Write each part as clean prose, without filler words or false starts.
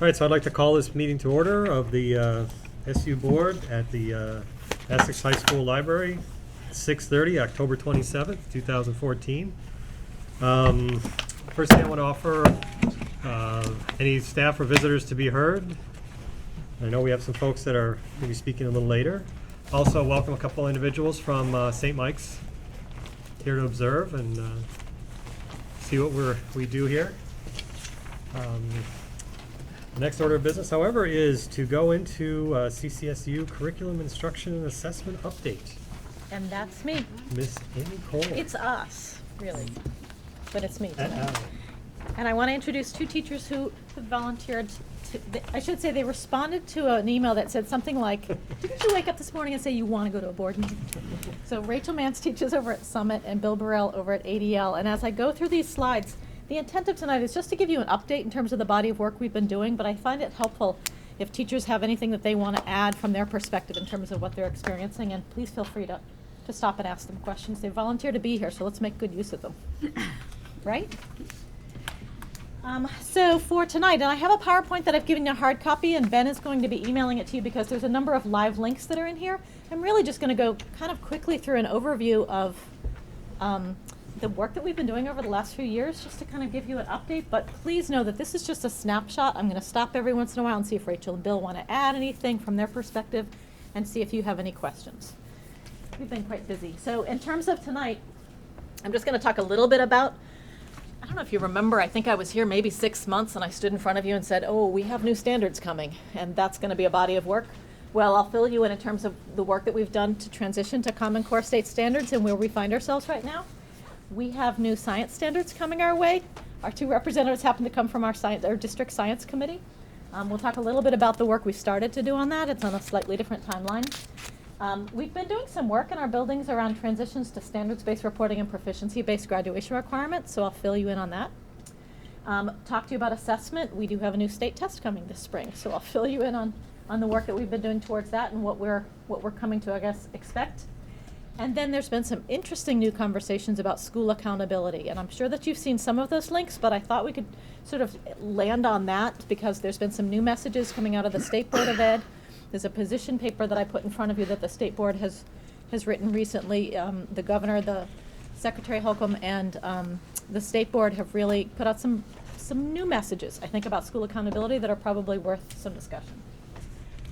All right, so I'd like to call this meeting to order of the SU Board at the Essex High School Library, 6:30, October 27th, 2014. First thing I want to offer, any staff or visitors to be heard. I know we have some folks that are going to be speaking a little later. Also, welcome a couple individuals from St. Mike's here to observe and see what we do here. The next order of business, however, is to go into CCSU Curriculum Instruction and Assessment Update. And that's me. Miss Amy Cole. It's us, really, but it's me tonight. And I want to introduce two teachers who have volunteered. I should say they responded to an email that said something like, didn't you wake up this morning and say you want to go to a board meeting? So Rachel Mance teaches over at Summit and Bill Burrell over at ADL. And as I go through these slides, the intent of tonight is just to give you an update in terms of the body of work we've been doing, but I find it helpful if teachers have anything that they want to add from their perspective in terms of what they're experiencing, and please feel free to stop and ask them questions. They volunteer to be here, so let's make good use of them. Right? So for tonight, and I have a PowerPoint that I've given you a hard copy, and Ben is going to be emailing it to you because there's a number of live links that are in here. I'm really just going to go kind of quickly through an overview of the work that we've been doing over the last few years, just to kind of give you an update. But please know that this is just a snapshot. I'm going to stop every once in a while and see if Rachel and Bill want to add anything from their perspective and see if you have any questions. We've been quite busy. So in terms of tonight, I'm just going to talk a little bit about, I don't know if you remember, I think I was here maybe 6 months and I stood in front of you and said, oh, we have new standards coming and that's going to be a body of work. Well, I'll fill you in terms of the work that we've done to transition to Common Core state standards and where we find ourselves right now. We have new science standards coming our way. Our two representatives happen to come from our district science committee. We'll talk a little bit about the work we started to do on that. It's on a slightly different timeline. We've been doing some work in our buildings around transitions to standards-based reporting and proficiency-based graduation requirements, so I'll fill you in on that. Talk to you about assessment. We do have a new state test coming this spring, so I'll fill you in on the work that we've been doing towards that and what we're coming to, I guess, expect. And then there's been some interesting new conversations about school accountability. And I'm sure that you've seen some of those links, but I thought we could sort of land on that because there's been some new messages coming out of the State Board of Ed. There's a position paper that I put in front of you that the State Board has written recently. The Governor, the Secretary Holcomb, and the State Board have really put out some new messages, I think, about school accountability that are probably worth some discussion.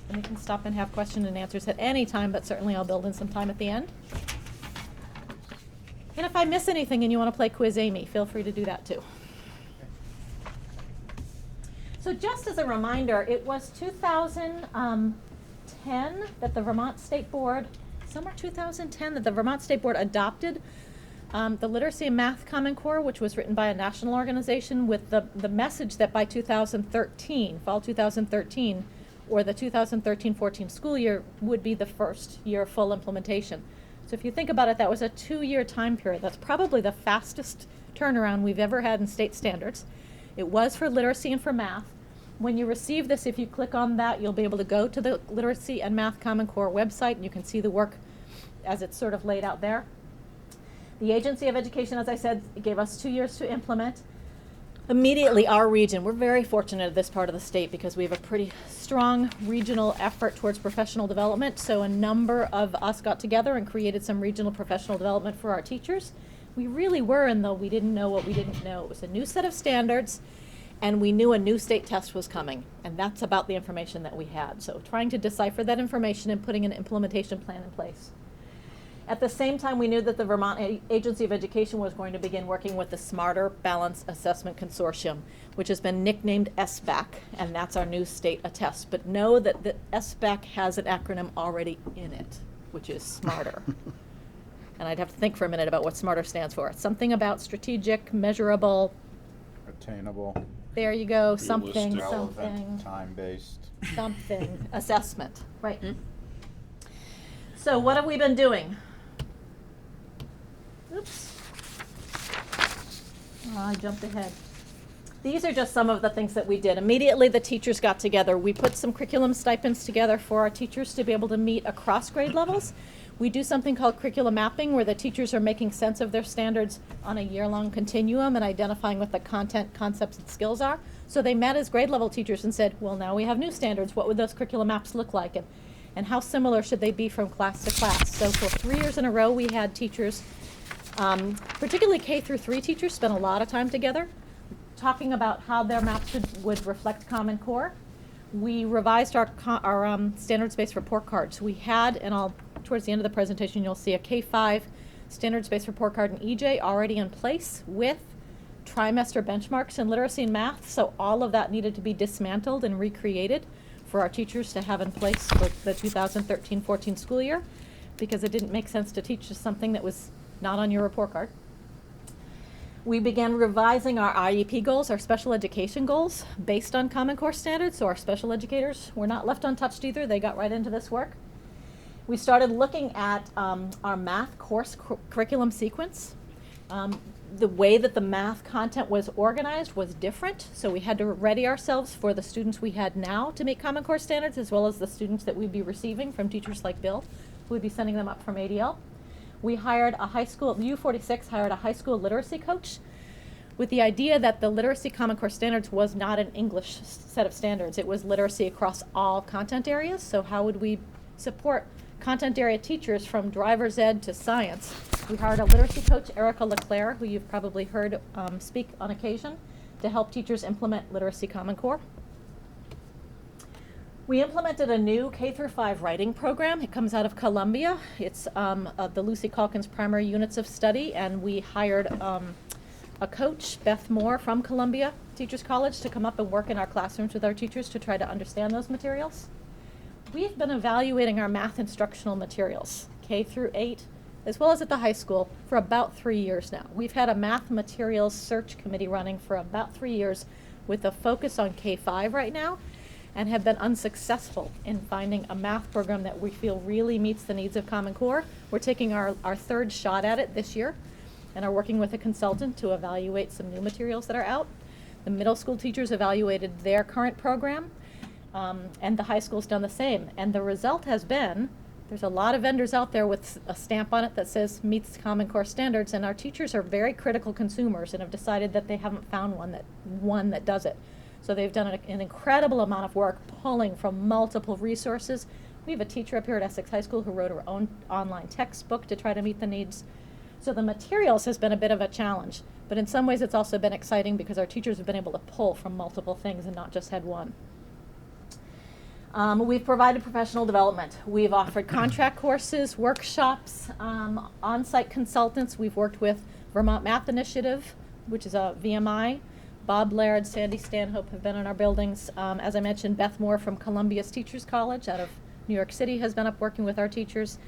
And you can stop and have question and answers at any time, but certainly I'll build in some time at the end. And if I miss anything and you want to play Quiz Amy, feel free to do that too. So just as a reminder, it was 2010 that the Vermont State Board, summer 2010, that the Vermont State Board adopted the Literacy and Math Common Core, which was written by a national organization with the message that by 2013, fall 2013, or the 2013-14 school year would be the first year of full implementation. So if you think about it, that was a 2-year time period. That's probably the fastest turnaround we've ever had in state standards. It was for literacy and for math. When you receive this, if you click on that, you'll be able to go to the Literacy and Math Common Core website, and you can see the work as it's sort of laid out there. The Agency of Education, as I said, gave us 2 years to implement. Immediately, our region, we're very fortunate at this part of the state because we have a pretty strong regional effort towards professional development. So a number of us got together and created some regional professional development for our teachers. We really were in the we didn't know what we didn't know. It was a new set of standards, and we knew a new state test was coming. And that's about the information that we had. So trying to decipher that information and putting an implementation plan in place. At the same time, we knew that the Vermont Agency of Education was going to begin working with the Smarter Balanced Assessment Consortium, which has been nicknamed SBAC, and that's our new state attest. But know that the SBAC has an acronym already in it, which is SMARTER. And I'd have to think for a minute about what SMARTER stands for. It's something about strategic, measurable, attainable. There you go, Realistic. something, Relevant, time-based. something, assessment, right. So what have we been doing? Oops. Oh, I jumped ahead. These are just some of the things that we did. Immediately the teachers got together. We put some curriculum stipends together for our teachers to be able to meet across grade levels. We do something called curriculum mapping, where the teachers are making sense of their standards on a year-long continuum and identifying what the content, concepts, and skills are. So they met as grade level teachers and said, well, now we have new standards. What would those curriculum maps look like? And how similar should they be from class to class? So for 3 years in a row, we had teachers, particularly K through 3 teachers, spent a lot of time together talking about how their maps would reflect Common Core. We revised our standards-based report cards. We had, and towards the end of the presentation, you'll see a K-5 standards-based report card in EJ already in place with trimester benchmarks in literacy and math. So all of that needed to be dismantled and recreated for our teachers to have in place for the 2013-14 school year, because it didn't make sense to teach just something that was not on your report card. We began revising our IEP goals, our special education goals, based on Common Core standards, so our special educators were not left untouched either. They got right into this work. We started looking at our math course curriculum sequence. The way that the math content was organized was different, so we had to ready ourselves for the students we had now to meet Common Core standards, as well as the students that we'd be receiving from teachers like Bill, who would be sending them up from ADL. We hired a high school, U46 hired a high school literacy coach with the idea that the literacy Common Core standards was not an English set of standards. It was literacy across all content areas. So how would we support content area teachers from driver's ed to science? We hired a literacy coach, Erica LeClaire, who you've probably heard speak on occasion, to help teachers implement literacy Common Core. We implemented a new K-5 writing program. It comes out of Columbia. It's the Lucy Calkins Primary Units of Study, and we hired a coach, Beth Moore, from Columbia Teachers College, to come up and work in our classrooms with our teachers to try to understand those materials. We've been evaluating our math instructional materials, K through 8, as well as at the high school, for about 3 years now. We've had a math materials search committee running for about 3 years with a focus on K-5 right now, and have been unsuccessful in finding a math program that we feel really meets the needs of Common Core. We're taking our third shot at it this year and are working with a consultant to evaluate some new materials that are out. The middle school teachers evaluated their current program, and the high school's done the same. And the result has been, there's a lot of vendors out there with a stamp on it that says meets Common Core standards, and our teachers are very critical consumers and have decided that they haven't found one that does it. So they've done an incredible amount of work pulling from multiple resources. We have a teacher up here at Essex High School who wrote her own online textbook to try to meet the needs. So the materials has been a bit of a challenge, but in some ways it's also been exciting because our teachers have been able to pull from multiple things and not just had one. We've provided professional development. We've offered contract courses, workshops, on-site consultants. We've worked with Vermont Math Initiative, which is a VMI. Bob Laird, Sandy Stanhope have been in our buildings. As I mentioned, Beth Moore from Columbia's Teachers College out of New York City has been up working with our teachers,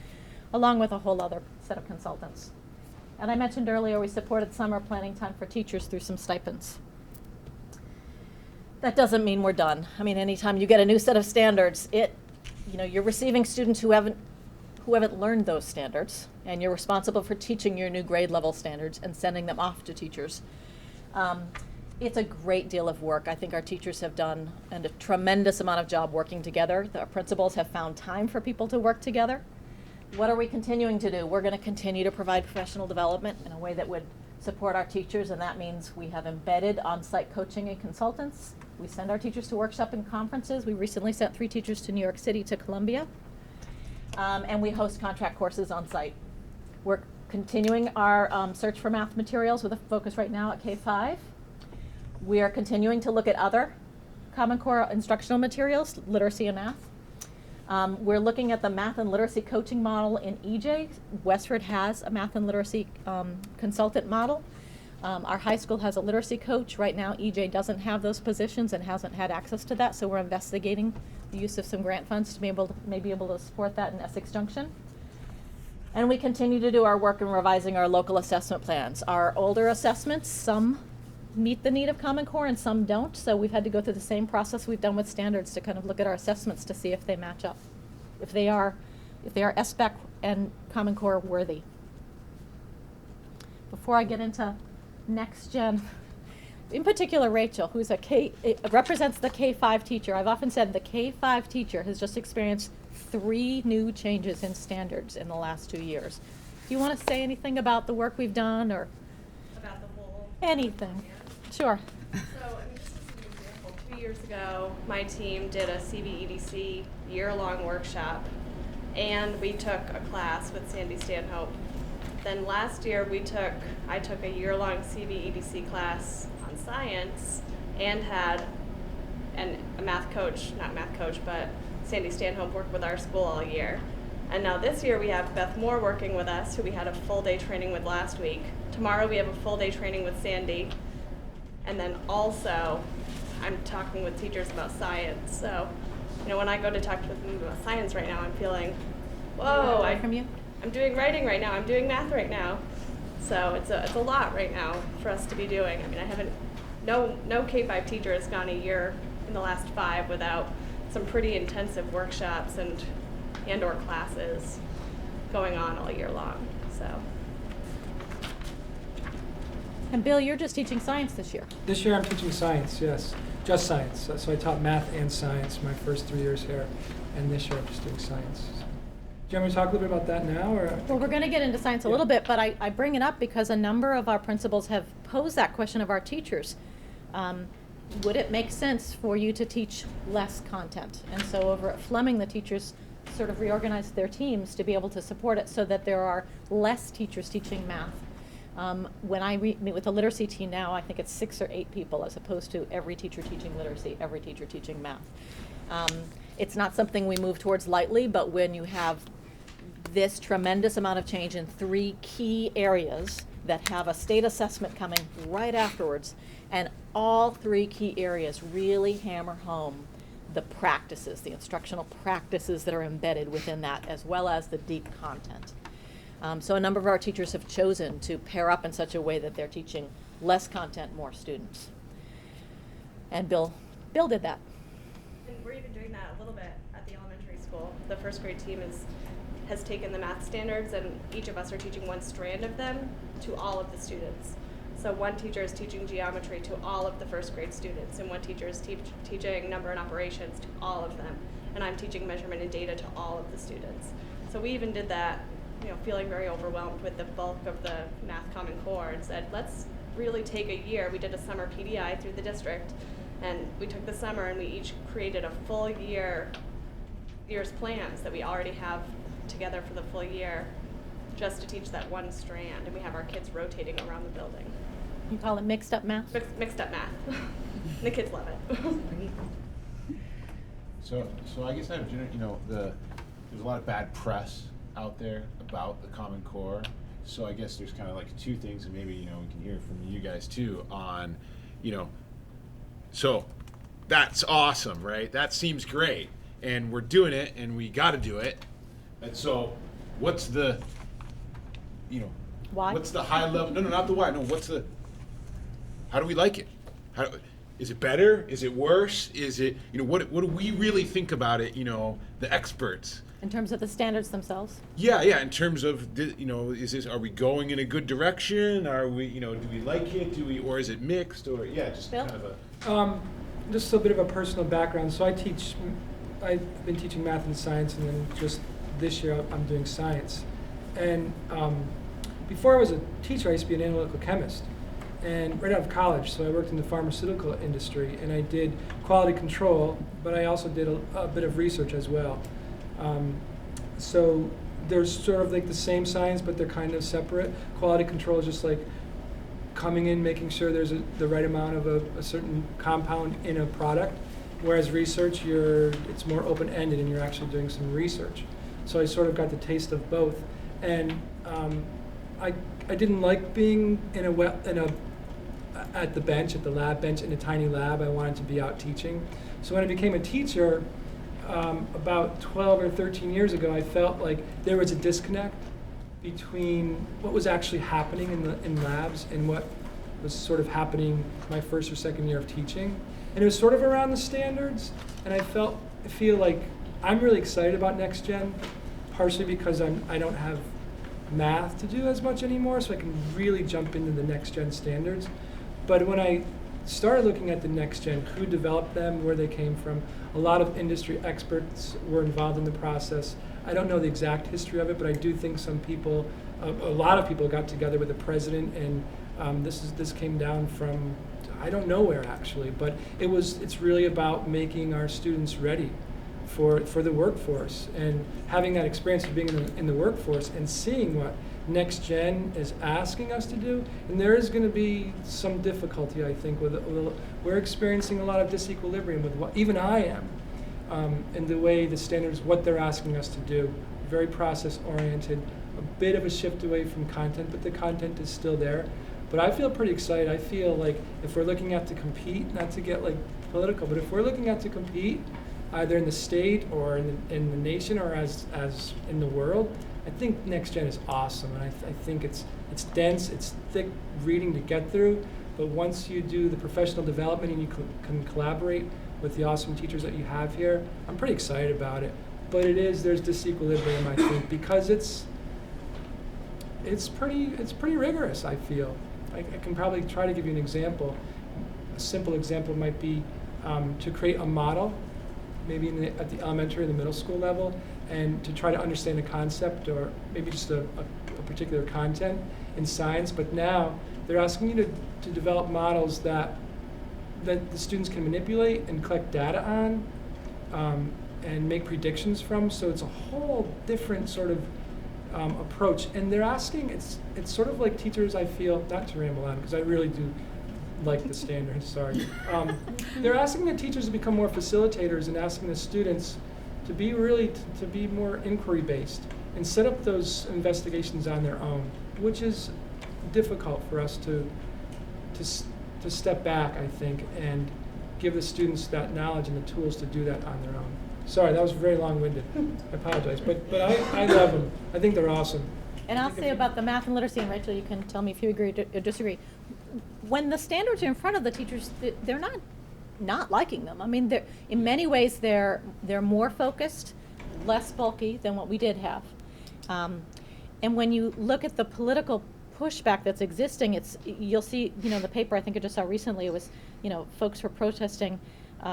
along with a whole other set of consultants. And I mentioned earlier we supported summer planning time for teachers through some stipends. That doesn't mean we're done. I mean, anytime you get a new set of standards, you're receiving students who haven't learned those standards, and you're responsible for teaching your new grade level standards and sending them off to teachers. It's a great deal of work. I think our teachers have done a tremendous amount of job working together. Our principals have found time for people to work together. What are we continuing to do? We're going to continue to provide professional development in a way that would support our teachers, and that means we have embedded on-site coaching and consultants. We send our teachers to workshop and conferences. We recently sent 3 teachers to New York City to Columbia. And we host contract courses on site. We're continuing our search for math materials with a focus right now at K-5. We are continuing to look at other Common Core instructional materials, literacy and math. We're looking at the math and literacy coaching model in EJ. Westford has a math and literacy consultant model. Our high school has a literacy coach. Right now, EJ doesn't have those positions and hasn't had access to that, so we're investigating the use of some grant funds to be able to support that in Essex Junction. And we continue to do our work in revising our local assessment plans. Our older assessments, some meet the need of Common Core and some don't, so we've had to go through the same process we've done with standards to kind of look at our assessments to see if they match up, if they are SBAC and Common Core worthy. Before I get into next gen, in particular Rachel, who's represents the K-5 teacher. I've often said the K-5 teacher has just experienced 3 new changes in standards in the last 2 years. Do you want to say anything about the work we've done, or About the whole. anything? Sure. So, I mean, just as an example, 2 years ago, my team did a CBEDC year-long workshop, and we took a class with Sandy Stanhope. Then last year, I took a year-long CBEDC class on science, and had a math coach, not math coach, but Sandy Stanhope work with our school all year. And now this year, we have Beth Moore working with us, who we had a full-day training with last week. Tomorrow, we have a full-day training with Sandy. And then also, I'm talking with teachers about science. So, when I go to talk with them about science right now, I'm feeling, whoa, From you? I'm doing writing right now. I'm doing math right now. So it's a lot right now for us to be doing. I mean, no K-5 teacher has gone a year in the last 5 without some pretty intensive workshops and/or classes going on all year long. So. And Bill, you're just teaching science this year. This year I'm teaching science, yes, just science. So I taught math and science my first 3 years here, and this year I'm just doing science. Do you want me to talk a little bit about that now, or? Well, we're going to get into science a little bit, but I bring it up because a number of our principals have posed that question of our teachers. Would it make sense for you to teach less content? And so over at Fleming, the teachers sort of reorganized their teams to be able to support it so that there are less teachers teaching math. When I meet with the literacy team now, I think it's 6 or 8 people as opposed to every teacher teaching literacy, every teacher teaching math. It's not something we move towards lightly, but when you have this tremendous amount of change in 3 key areas that have a state assessment coming right afterwards, and all 3 key areas really hammer home the practices, the instructional practices that are embedded within that, as well as the deep content. So a number of our teachers have chosen to pair up in such a way that they're teaching less content, more students. And Bill did that. And we're even doing that a little bit at the elementary school. The first grade team has taken the math standards, and each of us are teaching one strand of them to all of the students. So one teacher is teaching geometry to all of the first grade students, and one teacher is teaching number and operations to all of them. And I'm teaching measurement and data to all of the students. So we even did that, feeling very overwhelmed with the bulk of the Math Common Core, and said, let's really take a year. We did a summer PDI through the district, and we took the summer and we each created a full year's plans that we already have together for the full year, just to teach that one strand, and we have our kids rotating around the building. You call it mixed up math? Mixed up math. The kids love it. So I guess there's a lot of bad press out there about the Common Core. So I guess there's kind of like 2 things, and maybe we can hear from you guys too on, so that's awesome, right? That seems great, and we're doing it, and we got to do it. And so, what's the, Why? what's the high level? No, not the why. No, how do we like it? Is it better? Is it worse? Is it, what do we really think about it? The experts. In terms of the standards themselves? Yeah. In terms of, are we going in a good direction? Are we, do we like it? Or is it mixed? Or just Bill? kind of Just a bit of a personal background. So I've been teaching math and science, and then just this year I'm doing science. And before I was a teacher, I used to be an analytical chemist, and right out of college. So I worked in the pharmaceutical industry, and I did quality control, but I also did a bit of research as well. So they're sort of like the same science, but they're kind of separate. Quality control is just like coming in, making sure there's the right amount of a certain compound in a product, whereas research, it's more open-ended, and you're actually doing some research. So I sort of got the taste of both, and I didn't like being at the bench, at the lab bench, in a tiny lab. I wanted to be out teaching. So when I became a teacher, about 12 or 13 years ago, I felt like there was a disconnect between what was actually happening in labs and what was sort of happening my first or second year of teaching. And it was sort of around the standards, and I feel like I'm really excited about Next Gen, partially because I don't have math to do as much anymore, so I can really jump into the Next Gen standards. But when I started looking at the next gen, who developed them, where they came from. A lot of industry experts were involved in the process. I don't know the exact history of it, but I do think some people, a lot of people got together with the president, and this came down from, I don't know where actually, but it's really about making our students ready for the workforce, and having that experience of being in the workforce and seeing what next gen is asking us to do. And there is going to be some difficulty, I think, we're experiencing a lot of disequilibrium with what even I am, in the way the standards, what they're asking us to do, very process oriented, a bit of a shift away from content, but the content is still there. But I feel pretty excited. I feel like if we're looking at to compete, not to get like political, but if we're looking at to compete, either in the state or in the nation or as in the world, I think next gen is awesome, and I think it's dense, it's thick reading to get through, but once you do the professional development and you can collaborate with the awesome teachers that you have here, I'm pretty excited about it. But there's disequilibrium, I think, because it's pretty rigorous, I feel. I can probably try to give you an example. A simple example might be to create a model, maybe at the elementary or the middle school level, and to try to understand a concept or maybe just a particular content in science. But now they're asking you to develop models that the students can manipulate and collect data on and make predictions from. So it's a whole different sort of approach. And they're asking, it's sort of like teachers, I feel, not to ramble on, because I really do like the standards, sorry. They're asking the teachers to become more facilitators and asking the students to be to be more inquiry-based and set up those investigations on their own, which is difficult for us to step back, I think, and give the students that knowledge and the tools to do that on their own. Sorry, that was very long-winded. I apologize, but I love them. I think they're awesome. And I'll say about the math and literacy, and Rachel, you can tell me if you agree or disagree. When the standards are in front of the teachers, they're not liking them. I mean, in many ways they're more focused, less bulky than what we did have. And when you look at the political pushback that's existing, you'll see, the paper I think I just saw recently, it was, folks were protesting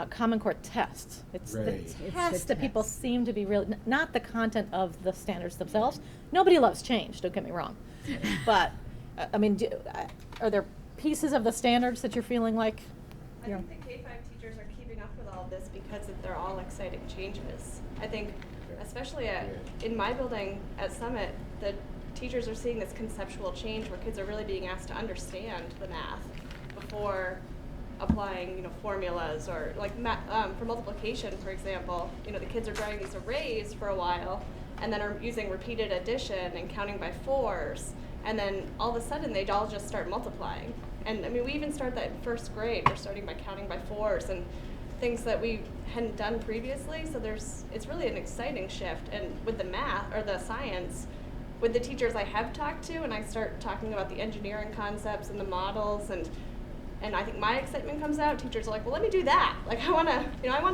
Common Core tests. It's Right. the tests that people seem to be really, not the content of the standards themselves. Nobody loves change, don't get me wrong. But, I mean, are there pieces of the standards that you're feeling like? I think the K-5 teachers are keeping up with all of this because they're all exciting changes. I think, especially in my building at Summit, the teachers are seeing this conceptual change where kids are really being asked to understand the math before applying, formulas or like for multiplication, for example. The kids are drawing these arrays for a while and then are using repeated addition and counting by fours, and then all of a sudden they all just start multiplying. And I mean, we even start that in first grade. We're starting by counting by fours and things that we hadn't done previously. So it's really an exciting shift. And with the math or the science, with the teachers I have talked to, and I start talking about the engineering concepts and the models, and I think my excitement comes out. Teachers are like, well, let me do that. Like, I want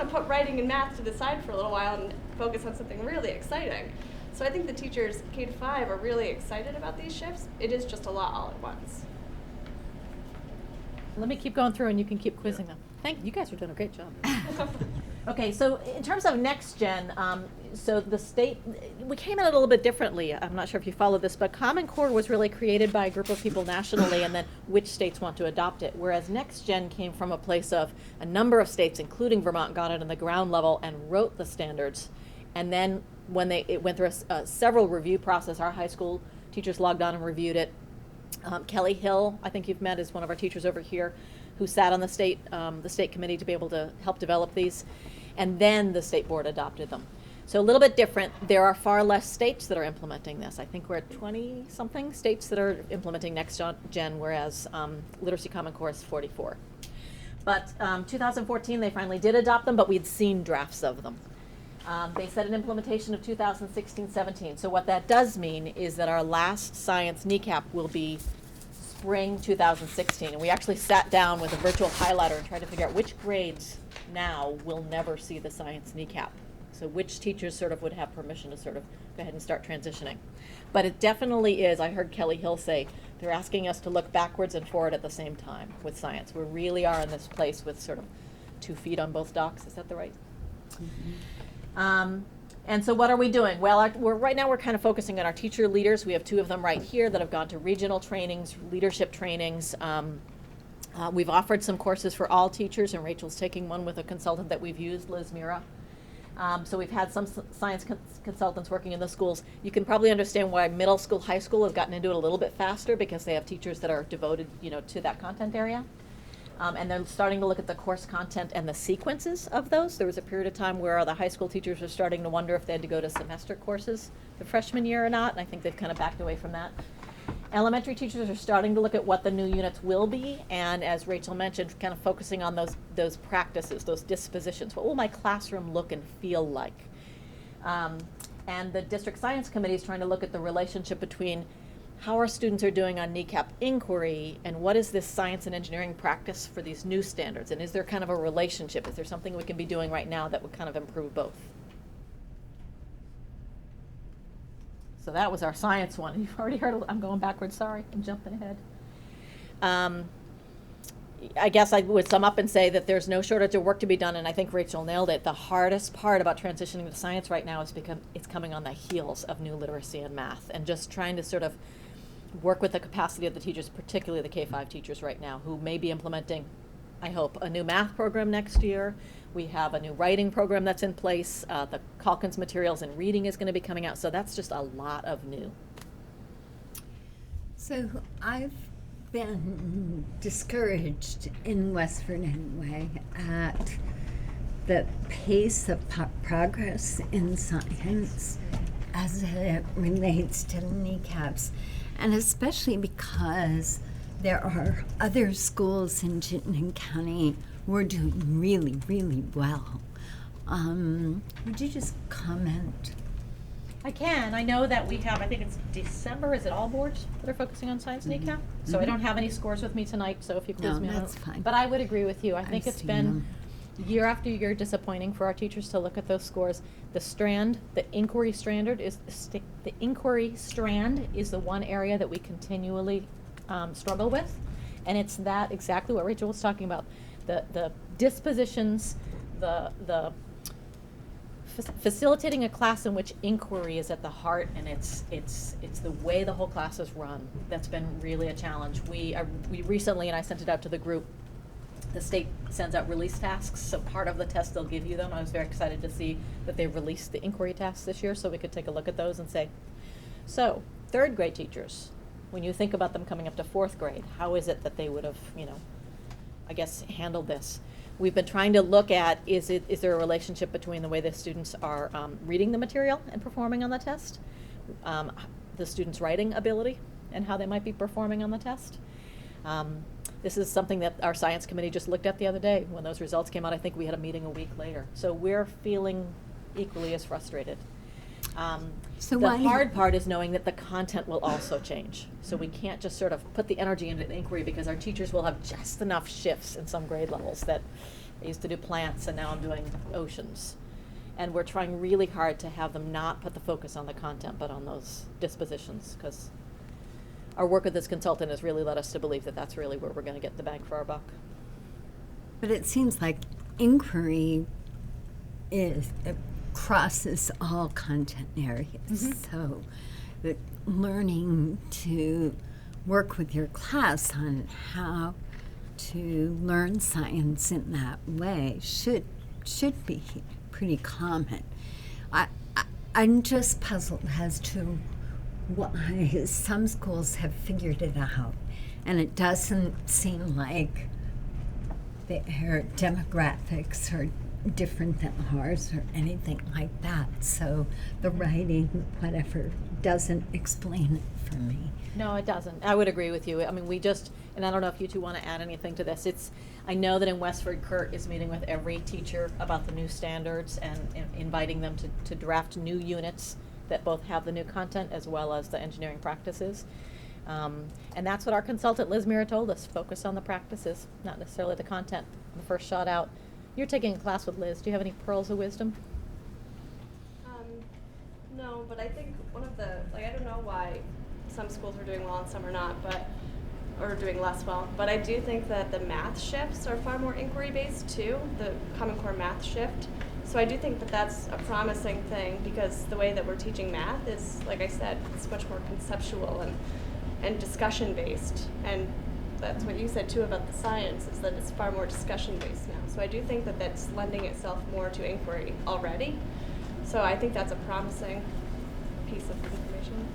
to put writing and math to the side for a little while and focus on something really exciting. So I think the teachers K-5 are really excited about these shifts. It is just a lot all at once. Let me keep going through and you can keep quizzing them. Thank you. You guys are doing a great job. Okay, so in terms of next gen, so the state, we came in a little bit differently. I'm not sure if you followed this, but Common Core was really created by a group of people nationally, and then which states want to adopt it. Whereas next gen came from a place of a number of states, including Vermont, got it on the ground level and wrote the standards. And then when it went through a several review process, our high school teachers logged on and reviewed it. Kelly Hill, I think you've met, is one of our teachers over here, who sat on the state committee to be able to help develop these. And then the state board adopted them. So a little bit different. There are far less states that are implementing this. I think we're at 20-something states that are implementing Next Gen, whereas Literacy Common Core is 44. But 2014, they finally did adopt them, but we'd seen drafts of them. They set an implementation of 2016-17. So what that does mean is that our last science kneecap will be spring 2016. And we actually sat down with a virtual highlighter and tried to figure out which grades now will never see the science kneecap. So which teachers sort of would have permission to sort of go ahead and start transitioning. But it definitely is, I heard Kelly Hill say, they're asking us to look backwards and forward at the same time with science. We really are in this place with sort of 2 feet on both docks. Is that the right? And so what are we doing? Well, right now we're kind of focusing on our teacher leaders. We have 2 of them right here that have gone to regional trainings, leadership trainings. We've offered some courses for all teachers, and Rachel's taking one with a consultant that we've used, Liz Mira. So we've had some science consultants working in the schools. You can probably understand why middle school, high school have gotten into it a little bit faster, because they have teachers that are devoted, to that content area. And they're starting to look at the course content and the sequences of those. There was a period of time where the high school teachers were starting to wonder if they had to go to semester courses the freshman year or not, and I think they've kind of backed away from that. Elementary teachers are starting to look at what the new units will be, and as Rachel mentioned, kind of focusing on those practices, those dispositions. What will my classroom look and feel like? And the district science committee is trying to look at the relationship between how our students are doing on NECAP inquiry and what is this science and engineering practice for these new standards, and is there kind of a relationship? Is there something we can be doing right now that would kind of improve both? So that was our science one. You've already heard, I'm going backwards, sorry, I'm jumping ahead. I guess I would sum up and say that there's no shortage of work to be done, and I think Rachel nailed it. The hardest part about transitioning to science right now is because it's coming on the heels of new literacy and math, and just trying to sort of work with the capacity of the teachers, particularly the K-5 teachers right now, who may be implementing, I hope, a new math program next year. We have a new writing program that's in place. The Calkins materials and reading is going to be coming out. So that's just a lot of new. So I've been discouraged in Westford anyway at the pace of progress in science as it relates to kneecaps, and especially because there are other schools in Chittenden County who are doing really, really well. Would you just comment? I can. I know that we have, I think it's December, is it all boards that are focusing on science NECAP? So I don't have any scores with me tonight, so if you quiz me, that's fine. But I would agree with you. I think it's seen been them. year after year disappointing for our teachers to look at those scores. The strand, the inquiry strand is the inquiry strand is the one area that we continually struggle with, and it's that exactly what Rachel was talking about. The dispositions, the facilitating a class in which inquiry is at the heart, and it's the way the whole class is run. That's been really a challenge. We recently, and I sent it out to the group, the state sends out release tasks, so part of the test they'll give you them. I was very excited to see that they released the inquiry tasks this year, so we could take a look at those and say, so 3rd grade teachers, when you think about them coming up to 4th grade, how is it that they would have, I guess, handled this? We've been trying to look at, is there a relationship between the way the students are reading the material and performing on the test, the students' writing ability, and how they might be performing on the test. This is something that our science committee just looked at the other day. When those results came out, I think we had a meeting a week later. So we're feeling equally as frustrated. So the why- hard part is knowing that the content will also change. So we can't just sort of put the energy into the inquiry, because our teachers will have just enough shifts in some grade levels that I used to do plants and now I'm doing oceans. And we're trying really hard to have them not put the focus on the content but on those dispositions, because our work with this consultant has really led us to believe that that's really where we're going to get the bang for our buck. But it seems like inquiry it crosses all content areas. So that learning to work with your class on how to learn science in that way should be pretty common. I'm just puzzled as to why some schools have figured it out, and it doesn't seem like their demographics are different than ours or anything like that. So the writing, whatever, doesn't explain it for me. No, it doesn't. I would agree with you. I mean, and I don't know if you two want to add anything to this. I know that in Westford, Kurt is meeting with every teacher about the new standards and inviting them to draft new units that both have the new content as well as the engineering practices. And that's what our consultant Liz Mira told us, focus on the practices, not necessarily the content. The first shot out. You're taking a class with Liz. Do you have any pearls of wisdom? No, but I think one of the, like, I don't know why some schools are doing well and some are not, but, or doing less well, but I do think that the math shifts are far more inquiry-based too, the Common Core math shift. So I do think that that's a promising thing, because the way that we're teaching math is, like I said, it's much more conceptual and discussion-based. And that's what you said too about the science, is that it's far more discussion-based now. So I do think that that's lending itself more to inquiry already. So I think that's a promising piece of information.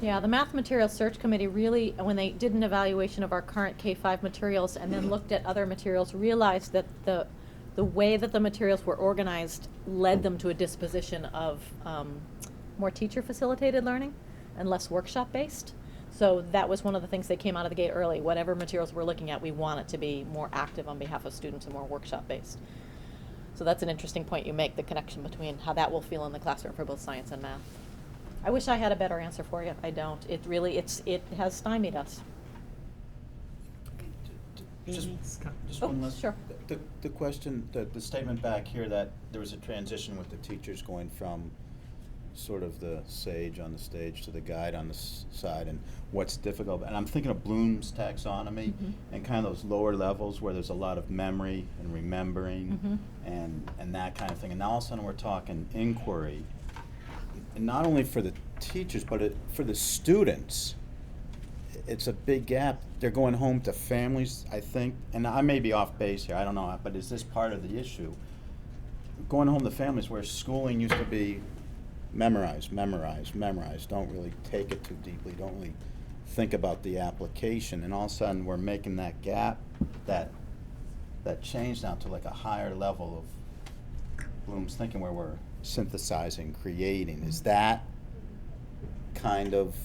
Yeah, the Math Materials Search Committee really, when they did an evaluation of our current K-5 materials and then looked at other materials, realized that the way that the materials were organized led them to a disposition of more teacher-facilitated learning and less workshop-based. So that was one of the things that came out of the gate early. Whatever materials we're looking at, we want it to be more active on behalf of students and more workshop-based. So that's an interesting point you make, the connection between how that will feel in the classroom for both science and math. I wish I had a better answer for you. I don't. It really, it has stymied us. Just Oh, one last. sure. The question, the statement back here that there was a transition with the teachers going from sort of the sage on the stage to the guide on the side, and what's difficult. And I'm thinking of Bloom's taxonomy and kind of those lower levels where there's a lot of memory and remembering and that kind of thing. And now all of a sudden we're talking inquiry, and not only for the teachers, but for the students. It's a big gap. They're going home to families, I think, and I may be off base here, I don't know, but is this part of the issue? Going home to families where schooling used to be memorize, memorize, memorize, don't really take it too deeply, don't really think about the application, and all of a sudden we're making that gap, that change now to like a higher level of Bloom's thinking where we're synthesizing, creating. Is that kind of...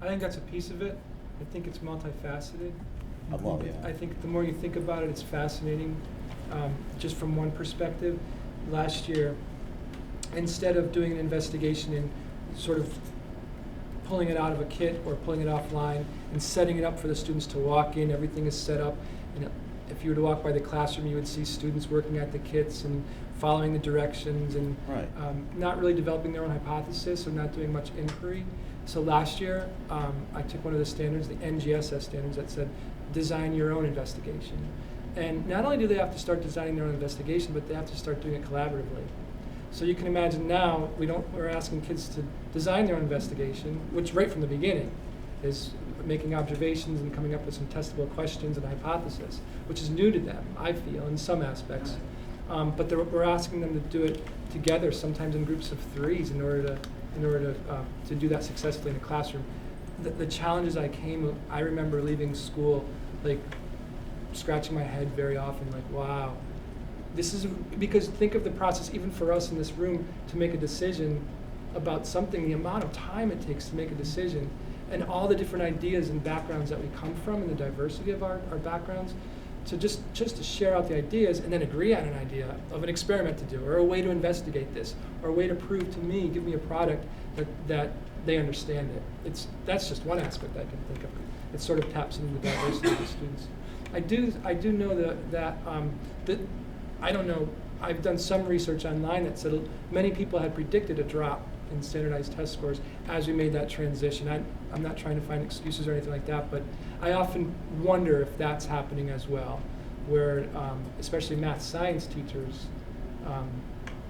I think that's a piece of it. I think it's multifaceted. well, yeah. I think the more you think about it, it's fascinating. Just from one perspective, last year, instead of doing an investigation and sort of pulling it out of a kit or pulling it offline and setting it up for the students to walk in, everything is set up. And if you were to walk by the classroom, you would see students working at the kits and following the directions and not really developing their own hypothesis or not doing much inquiry. So last year, I took one of the standards, the NGSS standards, that said, design your own investigation. And not only do they have to start designing their own investigation, but they have to start doing it collaboratively. So you can imagine now, we're asking kids to design their own investigation, which right from the beginning is making observations and coming up with some testable questions and hypothesis, which is new to them, I feel, in some aspects. But we're asking them to do it together, sometimes in groups of threes, in order to do that successfully in a classroom. The challenges I remember leaving school, like scratching my head very often, like, wow. This is, because think of the process, even for us in this room, to make a decision about something, the amount of time it takes to make a decision, and all the different ideas and backgrounds that we come from, and the diversity of our backgrounds, to just to share out the ideas and then agree on an idea of an experiment to do, or a way to investigate this, or a way to prove to me, give me a product that they understand it. That's just one aspect I can think of. It sort of taps into the diversity of the students. I do know that I don't know, I've done some research online that said many people had predicted a drop in standardized test scores as we made that transition. I'm not trying to find excuses or anything like that, but I often wonder if that's happening as well, where especially math science teachers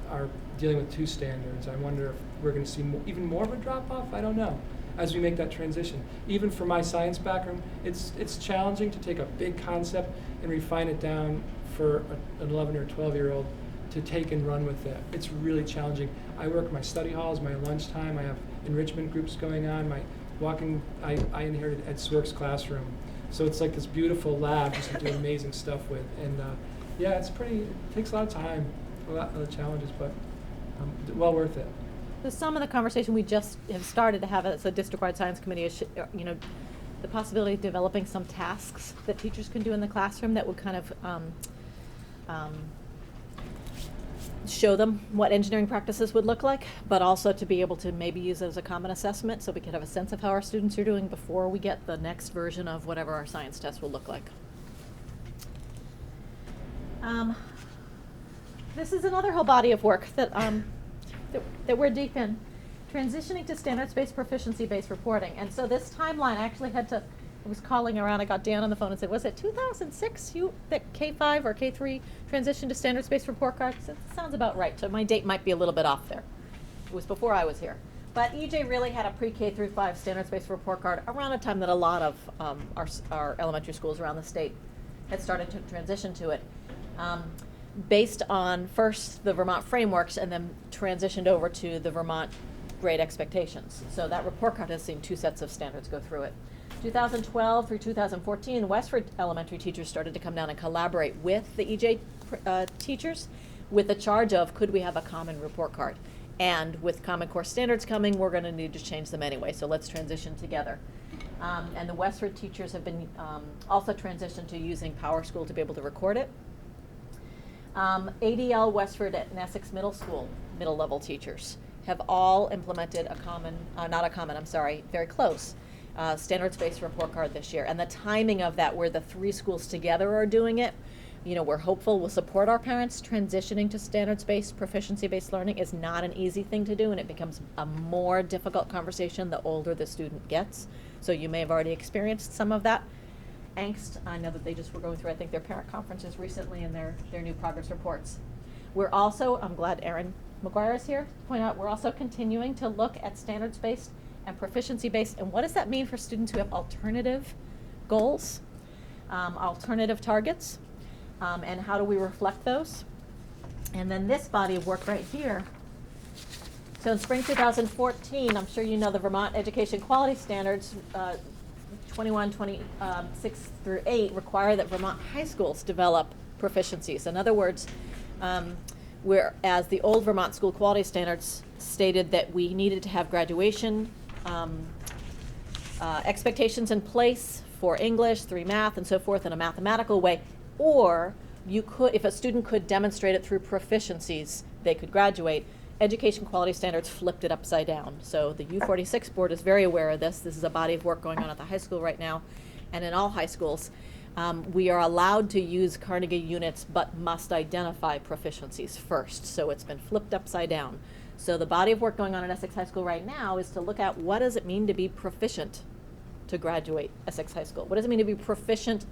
are dealing with two standards. I wonder if we're going to see even more of a drop-off, I don't know, as we make that transition. Even for my science background, it's challenging to take a big concept and refine it down for an 11 or 12-year-old to take and run with it. It's really challenging. I work my study halls, my lunchtime, I have enrichment groups going on, I inherited Ed Swerk's classroom. So it's like this beautiful lab just to do amazing stuff with. And yeah, it takes a lot of time, a lot of challenges, but well worth it. So some of the conversation we just have started to have as a district-wide science committee is, the possibility of developing some tasks that teachers can do in the classroom that would kind of show them what engineering practices would look like, but also to be able to maybe use it as a common assessment so we could have a sense of how our students are doing before we get the next version of whatever our science test will look like. This is another whole body of work that that we're deep in. Transitioning to standards-based, proficiency-based reporting. And so this timeline, I actually had to, I was calling around, I got Dan on the phone and said, was it 2006 that K-5 or K-3 transitioned to standards-based report cards? It sounds about right, so my date might be a little bit off there. It was before I was here. But EJ really had a pre-K through 5 standards-based report card around a time that a lot of our elementary schools around the state had started to transition to it. Based on first the Vermont frameworks and then transitioned over to the Vermont grade expectations. So that report card has seen 2 sets of standards go through it. 2012 through 2014, Westford elementary teachers started to come down and collaborate with the EJ teachers with the charge of, could we have a common report card? And with Common Core standards coming, we're going to need to change them anyway, so let's transition together. And the Westford teachers have been also transitioned to using PowerSchool to be able to record it. ADL Westford and Essex Middle School middle level teachers have all implemented a common, very close standards-based report card this year. And the timing of that, where the 3 schools together are doing it, you know, we're hopeful we'll support our parents. Transitioning to standards-based, proficiency-based learning is not an easy thing to do, and it becomes a more difficult conversation the older the student gets. So you may have already experienced some of that angst. I know that they just were going through, I think, their parent conferences recently and their new progress reports. We're also, I'm glad Erin McGuire is here to point out, we're also continuing to look at standards-based and proficiency-based, and what does that mean for students who have alternative goals, alternative targets, and how do we reflect those? And then this body of work right here. So in spring 2014, I'm sure you know the Vermont Education Quality Standards 26 through 8 require that Vermont high schools develop proficiencies. In other words, whereas the old Vermont School Quality Standards stated that we needed to have graduation expectations in place for English, 3 math, and so forth in a mathematical way, or you could, if a student could demonstrate it through proficiencies, they could graduate. Education Quality Standards flipped it upside down. So the U46 board is very aware of this. This is a body of work going on at the high school right now, and in all high schools. We are allowed to use Carnegie units, but must identify proficiencies first. So it's been flipped upside down. So the body of work going on at Essex High School right now is to look at what does it mean to be proficient to graduate Essex High School? What does it mean to be proficient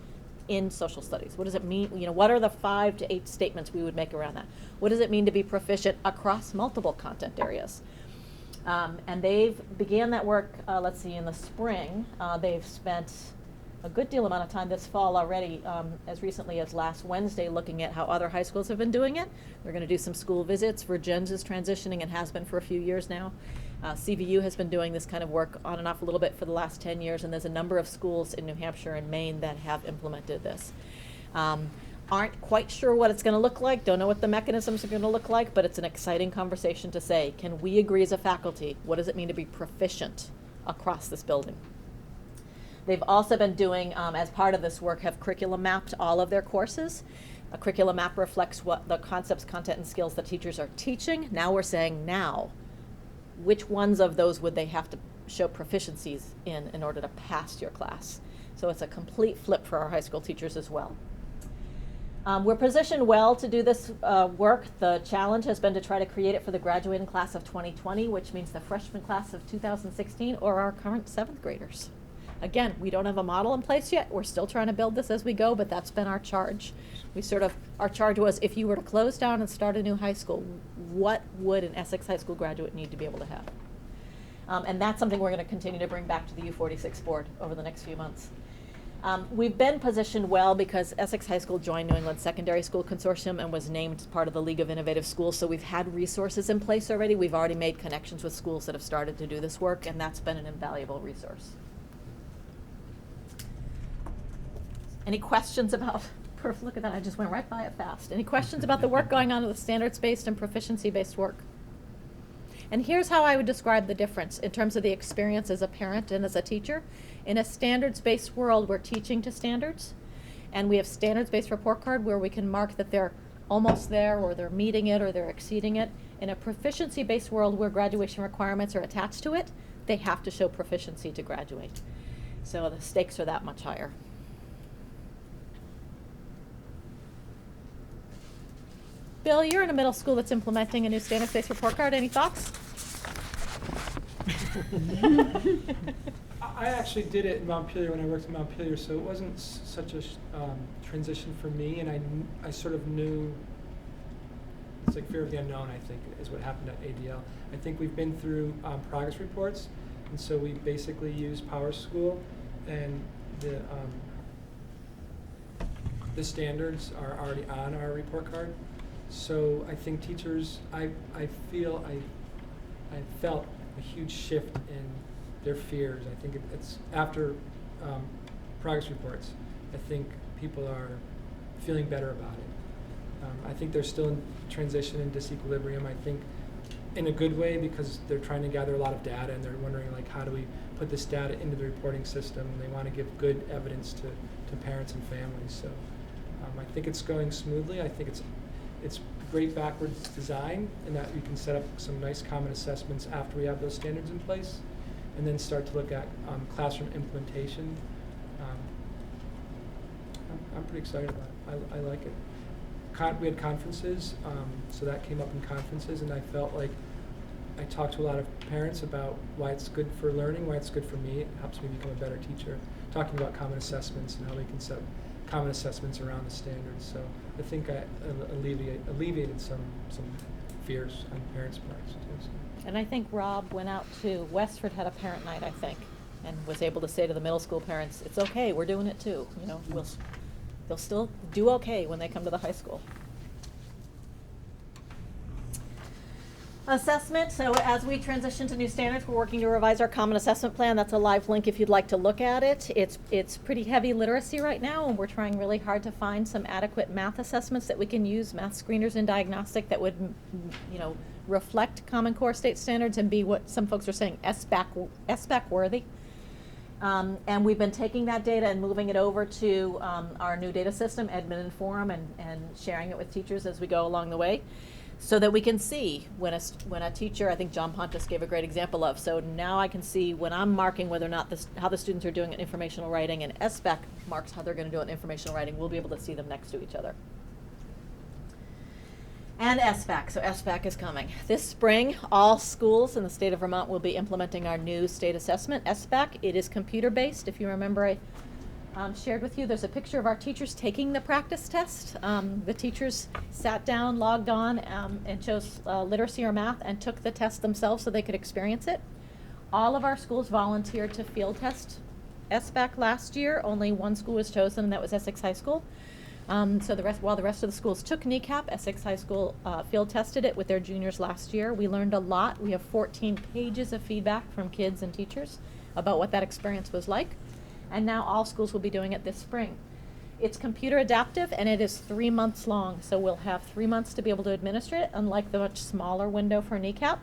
in social studies? What does it mean, you know, what are the 5 to 8 statements we would make around that? What does it mean to be proficient across multiple content areas? And they've began that work, let's see, in the spring. They've spent a good deal amount of time this fall already, as recently as last Wednesday, looking at how other high schools have been doing it. They're going to do some school visits. Virgins is transitioning and has been for a few years now. CVU has been doing this kind of work on and off a little bit for the last 10 years, and there's a number of schools in New Hampshire and Maine that have implemented this. Aren't quite sure what it's going to look like, don't know what the mechanisms are going to look like, but it's an exciting conversation to say, can we agree as a faculty, what does it mean to be proficient across this building? They've also been doing, as part of this work, have curriculum mapped all of their courses. A curriculum map reflects what the concepts, content, and skills the teachers are teaching. Now we're saying which ones of those would they have to show proficiencies in order to pass your class? So it's a complete flip for our high school teachers as well. We're positioned well to do this work. The challenge has been to try to create it for the graduating class of 2020, which means the freshman class of 2016 or our current 7th graders. Again, we don't have a model in place yet. We're still trying to build this as we go, but that's been our charge. Our charge was, if you were to close down and start a new high school, what would an Essex High School graduate need to be able to have? And that's something we're going to continue to bring back to the U46 board over the next few months. We've been positioned well because Essex High School joined New England Secondary School Consortium and was named part of the League of Innovative Schools, so we've had resources in place already. We've already made connections with schools that have started to do this work, and that's been an invaluable resource. Any questions about, look at that, I just went right by it fast. Any questions about the work going on with the standards-based and proficiency-based work? And here's how I would describe the difference in terms of the experience as a parent and as a teacher. In a standards-based world, we're teaching to standards, and we have standards-based report card where we can mark that they're almost there, or they're meeting it, or they're exceeding it. In a proficiency-based world where graduation requirements are attached to it, they have to show proficiency to graduate. So the stakes are that much higher. Bill, you're in a middle school that's implementing a new standards-based report card. Any thoughts? I actually did it in Montpelier when I worked in Montpelier, so it wasn't such a transition for me, and I sort of knew, it's like fear of the unknown, I think, is what happened at ADL. I think we've been through progress reports, and so we basically use PowerSchool, and the standards are already on our report card. So I think teachers, I felt a huge shift in their fears. I think it's after progress reports. I think people are feeling better about it. I think they're still in transition and disequilibrium. I think in a good way, because they're trying to gather a lot of data and they're wondering, like, how do we put this data into the reporting system? And they want to give good evidence to parents and families. So I think it's going smoothly. I think it's great backwards design in that we can set up some nice common assessments after we have those standards in place, and then start to look at classroom implementation. I'm pretty excited about it. I like it. We had conferences, so that came up in conferences, and I felt like I talked to a lot of parents about why it's good for learning, why it's good for me. It helps me become a better teacher. Talking about common assessments and how we can set common assessments around the standards. So I think I alleviated some fears on parents' parts too. So. And I think Rob went out to Westford, had a parent night, I think, and was able to say to the middle school parents, "It's okay, we're doing it too. You know, they'll still do okay when they come to the high school." Assessment. So as we transition to new standards, we're working to revise our common assessment plan. That's a live link if you'd like to look at it. It's pretty heavy literacy right now, and we're trying really hard to find some adequate math assessments that we can use, math screeners and diagnostic, that would, reflect Common Core state standards and be what some folks are saying SBAC worthy. And we've been taking that data and moving it over to our new data system, Admin and Forum, and sharing it with teachers as we go along the way, so that we can see when a teacher, I think John Pontus gave a great example of, so now I can see when I'm marking whether or not how the students are doing in informational writing, and SBAC marks how they're going to do it in informational writing, we'll be able to see them next to each other. And SBAC, so SBAC is coming. This spring, all schools in the state of Vermont will be implementing our new state assessment, SBAC. It is computer-based. If you remember, I shared with you, there's a picture of our teachers taking the practice test. The teachers sat down, logged on, and chose literacy or math and took the test themselves so they could experience it. All of our schools volunteered to field test SBAC last year. Only one school was chosen, and that was Essex High School. So while the rest of the schools took NECAP, Essex High School field tested it with their juniors last year. We learned a lot. We have 14 pages of feedback from kids and teachers about what that experience was like. And now all schools will be doing it this spring. It's computer adaptive, and it is 3 months long. So we'll have 3 months to be able to administer it, unlike the much smaller window for NECAP.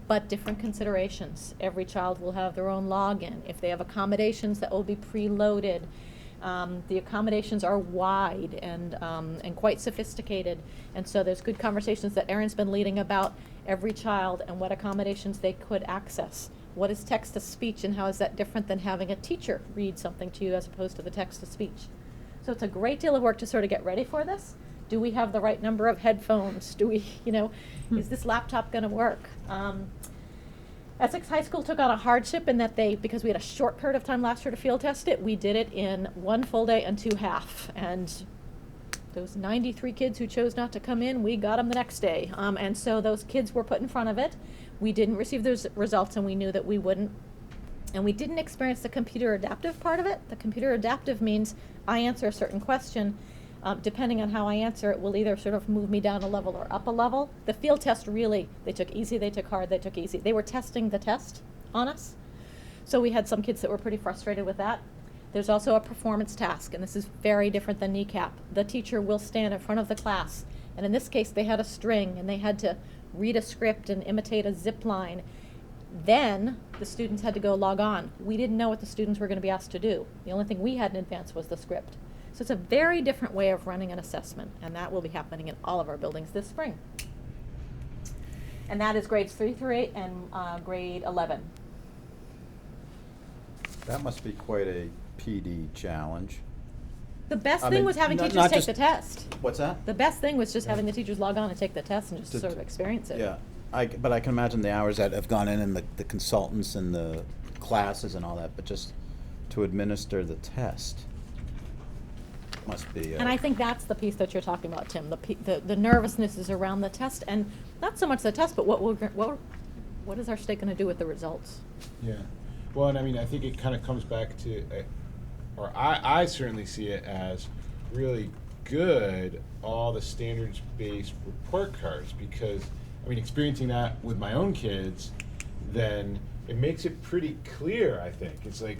But different considerations. Every child will have their own login. If they have accommodations, that will be preloaded. The accommodations are wide and quite sophisticated, and so there's good conversations that Erin's been leading about every child and what accommodations they could access. What is text-to-speech, and how is that different than having a teacher read something to you as opposed to the text-to-speech? So it's a great deal of work to sort of get ready for this. Do we have the right number of headphones? Do we, is this laptop going to work? Essex High School took on a hardship in that because we had a short period of time last year to field test it, we did it in 1 full day and 2 half. And those 93 kids who chose not to come in, we got them the next day. And so those kids were put in front of it. We didn't receive those results, and we knew that we wouldn't. And we didn't experience the computer adaptive part of it. The computer adaptive means I answer a certain question. Depending on how I answer, it will either sort of move me down a level or up a level. The field test really, they took easy, they took hard, they took easy. They were testing the test on us. So we had some kids that were pretty frustrated with that. There's also a performance task, and this is very different than NECAP. The teacher will stand in front of the class, and in this case they had a string, and they had to read a script and imitate a zip line. Then the students had to go log on. We didn't know what the students were going to be asked to do. The only thing we had in advance was the script. So it's a very different way of running an assessment, and that will be happening in all of our buildings this spring. And that is grades 3 through 8 and grade 11. That must be quite a PD challenge. The best I thing mean, was having not- teachers not take just- the test. What's that? The best thing was just having the teachers log on and take the test and just To- sort of experience it. Yeah, but I can imagine the hours that have gone in and the consultants and the classes and all that, but just to administer the test must be. And I think that's the piece that you're talking about, Tim. The nervousness is around the test, and not so much the test, but what is our state going to do with the results? Yeah. Well, and I mean, I think it kind of comes back to, or I certainly see it as really good, all the standards-based report cards, because, I mean, experiencing that with my own kids, then it makes it pretty clear, I think. It's like,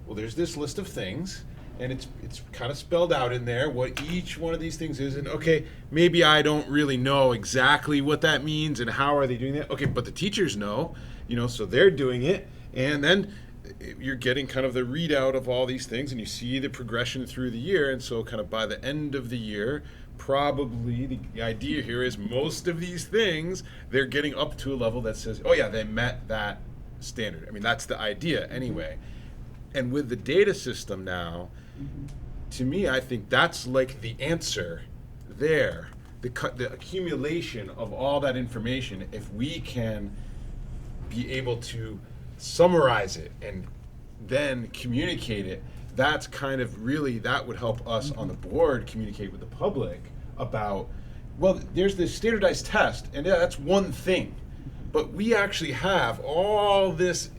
well, there's this list of things, and it's kind of spelled out in there what each one of these things is, and okay, maybe I don't really know exactly what that means and how are they doing that. Okay, but the teachers know, so they're doing it, and then you're getting kind of the readout of all these things, and you see the progression through the year, and so kind of by the end of the year, probably the idea here is most of these things, they're getting up to a level that says, oh yeah, they met that standard. I mean, that's the idea anyway. And with the data system now, to me, I think that's like the answer there. The accumulation of all that information, if we can be able to summarize it and then communicate it, that's kind of really, that would help us on the board communicate with the public about, well, there's this standardized test, and yeah, that's one thing. But we actually have all this,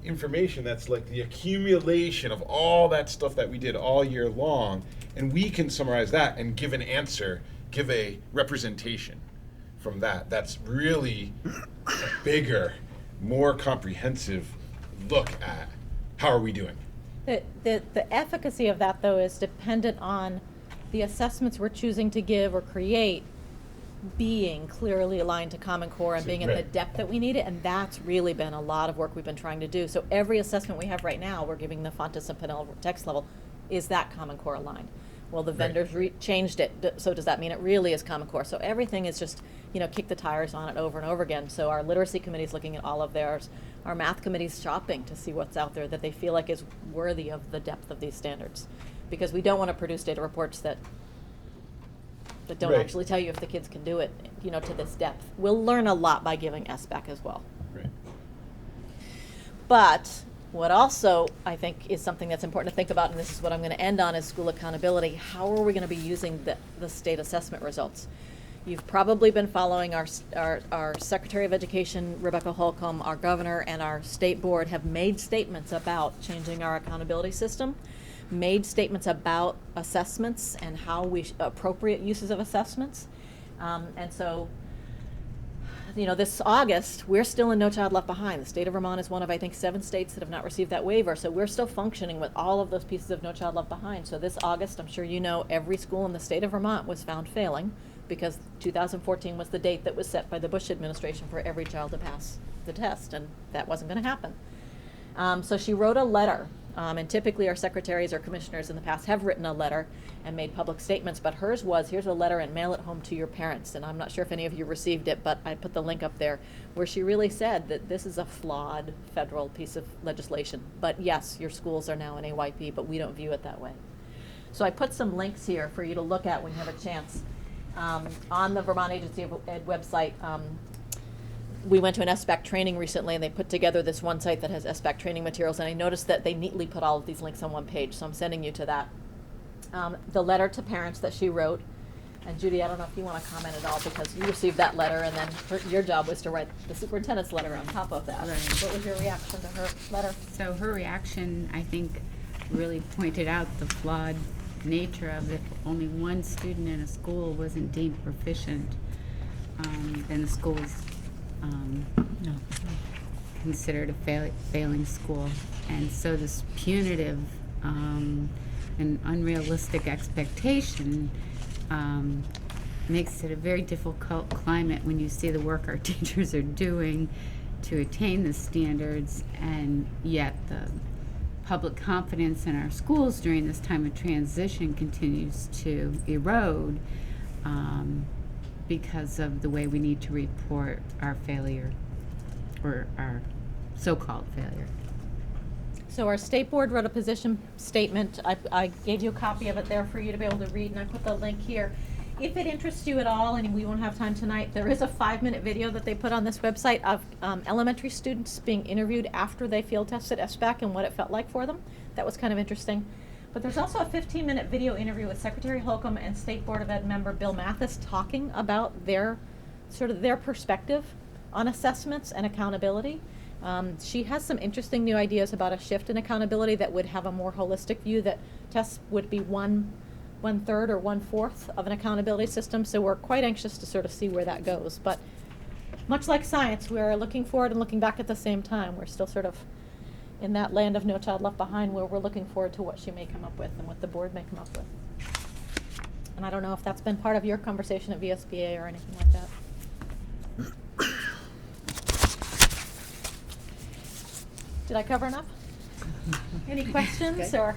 information that's like the accumulation of all that stuff that we did all year long, and we can summarize that and give an answer, give a representation from that. That's really a bigger, more comprehensive look at how are we doing. The efficacy of that, though, is dependent on the assessments we're choosing to give or create being clearly aligned to Common Core and being in the depth that we need it, and that's really been a lot of work we've been trying to do. So every assessment we have right now, we're giving the Fontes and Pinnell text level, is that Common Core aligned? Well, the vendors changed it, so does that mean it really is Common Core? So everything is just, kick the tires on it over and over again. So our literacy committee is looking at all of theirs. Our math committee's shopping to see what's out there that they feel like is worthy of the depth of these standards. Because we don't want to produce data reports that don't actually tell you if the kids can do it, to this depth. We'll learn a lot by giving SBAC as well. Right. But what also I think is something that's important to think about, and this is what I'm going to end on, is school accountability. How are we going to be using the state assessment results? You've probably been following our Secretary of Education, Rebecca Holcomb, our governor, and our state board have made statements about changing our accountability system, made statements about assessments and how appropriate uses of assessments. And so, this August, we're still in No Child Left Behind. The state of Vermont is one of, I think, 7 states that have not received that waiver. So we're still functioning with all of those pieces of No Child Left Behind. So this August, I'm sure every school in the state of Vermont was found failing because 2014 was the date that was set by the Bush administration for every child to pass the test, and that wasn't going to happen. So she wrote a letter. And typically our secretaries or commissioners in the past have written a letter and made public statements, but hers was, here's a letter and mail it home to your parents. And I'm not sure if any of you received it, but I put the link up there where she really said that this is a flawed federal piece of legislation. But yes, your schools are now an AYP, but we don't view it that way. So I put some links here for you to look at when you have a chance. On the Vermont Agency of Ed website, we went to an SBAC training recently, and they put together this one site that has SBAC training materials, and I noticed that they neatly put all of these links on one page, so I'm sending you to that. The letter to parents that she wrote, and Judy, I don't know if you want to comment at all, because you received that letter, and then your job was to write the superintendent's letter on top of that. Right. What was your reaction to her letter? So her reaction, I think, really pointed out the flawed nature of if only one student in a school wasn't deemed proficient, then the school is considered a failing school. And so this punitive and unrealistic expectation makes it a very difficult climate when you see the work our teachers are doing to attain the standards, and yet the public confidence in our schools during this time of transition continues to erode because of the way we need to report our failure, or our so-called failure. So our state board wrote a position statement. I gave you a copy of it there for you to be able to read, and I put the link here. If it interests you at all, and we won't have time tonight, there is a 5-minute video that they put on this website of elementary students being interviewed after they field tested SBAC and what it felt like for them. That was kind of interesting. But there's also a 15-minute video interview with Secretary Holcomb and State Board of Ed member Bill Mathis talking about their perspective on assessments and accountability. She has some interesting new ideas about a shift in accountability that would have a more holistic view, that tests would be one third or 1/4 of an accountability system. So we're quite anxious to sort of see where that goes. But much like science, we're looking forward and looking back at the same time. We're still sort of in that land of No Child Left Behind, where we're looking forward to what she may come up with and what the board may come up with. And I don't know if that's been part of your conversation at VSBA or anything like that. Did I cover enough? Any questions or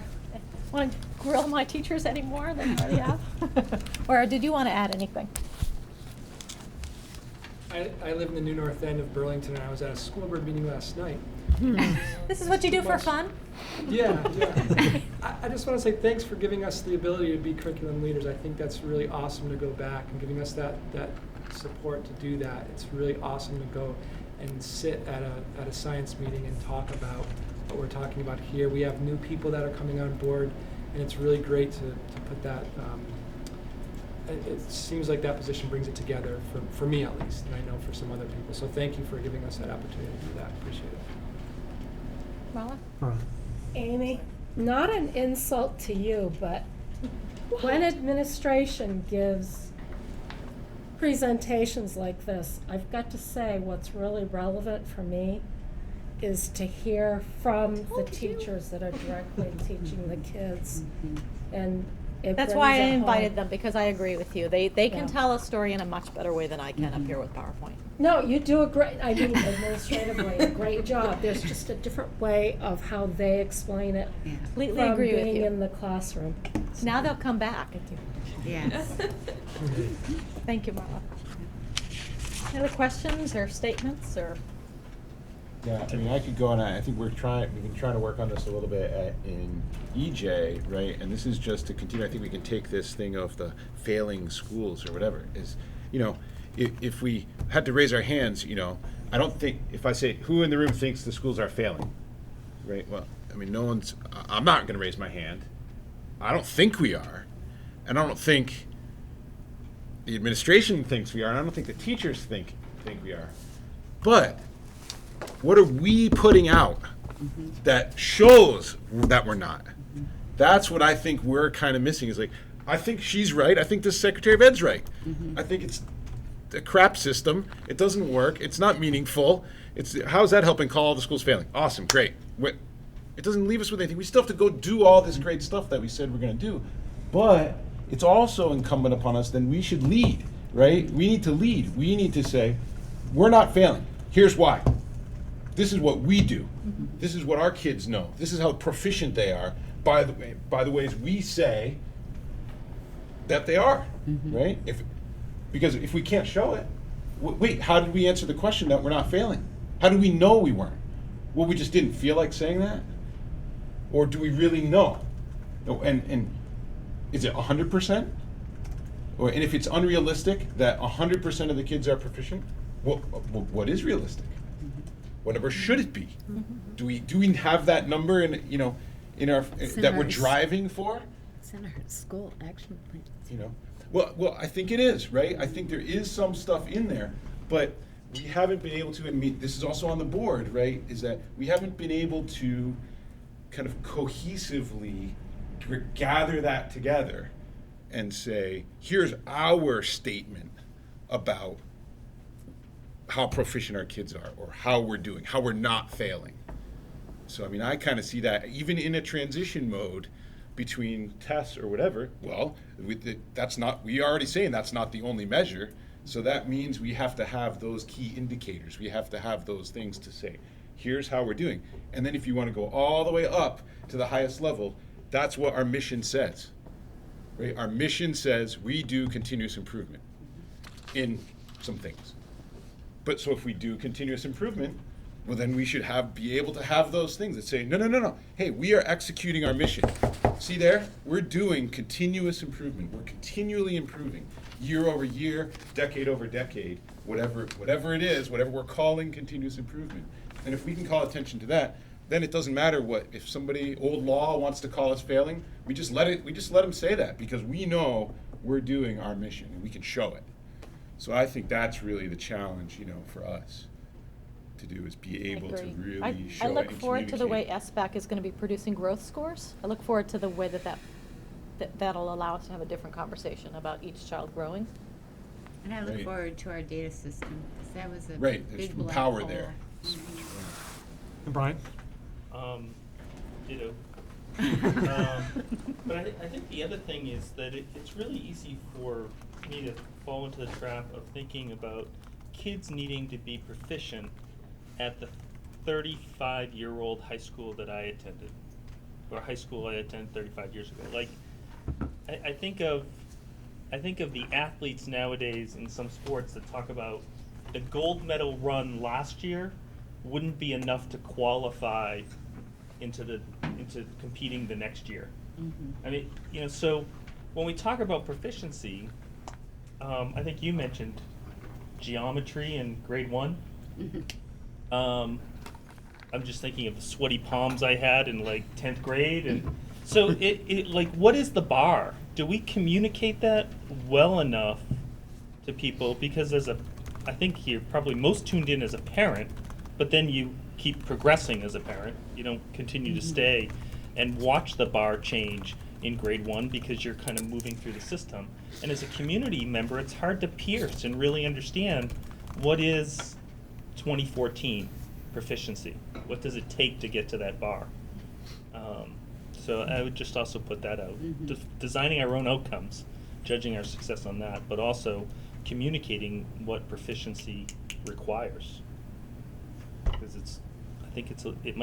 want to grill my teachers any more than you already have? Or did you want to add anything? I live in the New North End of Burlington, and I was at a school board meeting last night. This is what you do for fun? Yeah. I just want to say thanks for giving us the ability to be curriculum leaders. I think that's really awesome to go back and giving us that support to do that. It's really awesome to go and sit at a science meeting and talk about what we're talking about here. We have new people that are coming on board, and it's really great to put that. It seems like that position brings it together for me at least, and I know for some other people. So thank you for giving us that opportunity to do that. Appreciate it. Marla? Amy, not an insult to you, but when administration gives presentations like this, I've got to say what's really relevant for me is to hear from the teachers that are directly teaching the kids. And it That's brings why I it invited home. them, because I agree with you. They can Yeah. tell a story in a much better way than I can up here with PowerPoint. No, you do administratively, a great job. There's just a different way of how they explain it Yeah. Completely from agree with being you. in the classroom. Now they'll come back. Yes. Thank you, Marla. Any other questions or statements or? Yeah, I mean, I could go on. I think we've been trying to work on this a little bit in EJ, right? And this is just to continue. I think we can take this thing of the failing schools or whatever. Is, if we had to raise our hands, I don't think, if I say, who in the room thinks the schools are failing, right? Well, I mean, no one's. I'm not going to raise my hand. I don't think we are, and I don't think the administration thinks we are, and I don't think the teachers think we are, but. What are we putting out that shows that we're not? That's what I think we're kind of missing. Is like, I think she's right. I think the Secretary of Ed's right. I think it's a crap system. It doesn't work. It's not meaningful. How's that helping call all the schools failing? Awesome, great. It doesn't leave us with anything. We still have to go do all this great stuff that we said we're going to do. But it's also incumbent upon us, then we should lead, right? We need to lead. We need to say, we're not failing. Here's why. This is what we do. This is what our kids know. This is how proficient they are by the ways we say that they are, right? Because if we can't show it, wait, how did we answer the question that we're not failing? How do we know we weren't? Well, we just didn't feel like saying that? Or do we really know? And is it 100%? And if it's unrealistic that 100% of the kids are proficient, what is realistic? What number should it be? Do we have that number in our that we're driving for? It's in our school action plan. Well, I think it is, right? I think there is some stuff in there, but we haven't been able to. And this is also on the board, right? Is that we haven't been able to kind of cohesively gather that together and say, here's our statement about how proficient our kids are, or how we're doing, how we're not failing. So, I mean, I kind of see that even in a transition mode between tests or whatever. Well, we are already saying that's not the only measure. So that means we have to have those key indicators. We have to have those things to say, here's how we're doing. And then if you want to go all the way up to the highest level, that's what our mission says. Right? Our mission says we do continuous improvement in some things. But so if we do continuous improvement, Well, then we should be able to have those things that say, no. Hey, we are executing our mission. See there? We're doing continuous improvement. We're continually improving year over year, decade over decade, whatever it is, whatever we're calling continuous improvement. And if we can call attention to that, then it doesn't matter if somebody, old law, wants to call us failing, we just let them say that, because we know we're doing our mission and we can show it. So I think that's really the challenge, for us to do, is be able to agree. really show I it look and forward to the way communicate. SBAC is going to be producing growth scores. I look forward to the way that'll allow us to have a different conversation about each child growing. And I look Right. forward to our data system, because that was a Right, there's big black power hole. there. And Brian? Ditto. But I think the other thing is that it's really easy for me to fall into the trap of thinking about kids needing to be proficient at the 35-year-old high school that I attended, or high school I attended 35 years ago. Like, I think of the athletes nowadays in some sports that talk about the gold medal run last year wouldn't be enough to qualify into competing the next year. Mm-hmm. I mean, so when we talk about proficiency, I think you mentioned geometry in grade 1. Mm-hmm. I'm just thinking of the sweaty palms I had in like 10th grade, and so it like, what is the bar? Do we communicate that well enough to people? Because I think you're probably most tuned in as a parent, but then you keep progressing as a parent. You don't continue to stay and watch the bar change in grade 1 because you're kind of moving through the system. And as a community member, it's hard to pierce and really understand what is 2014 proficiency. What does it take to get to that bar? So I would just also put that out. Mhm. Designing our own outcomes, judging our success on that, but also communicating what proficiency requires. Because it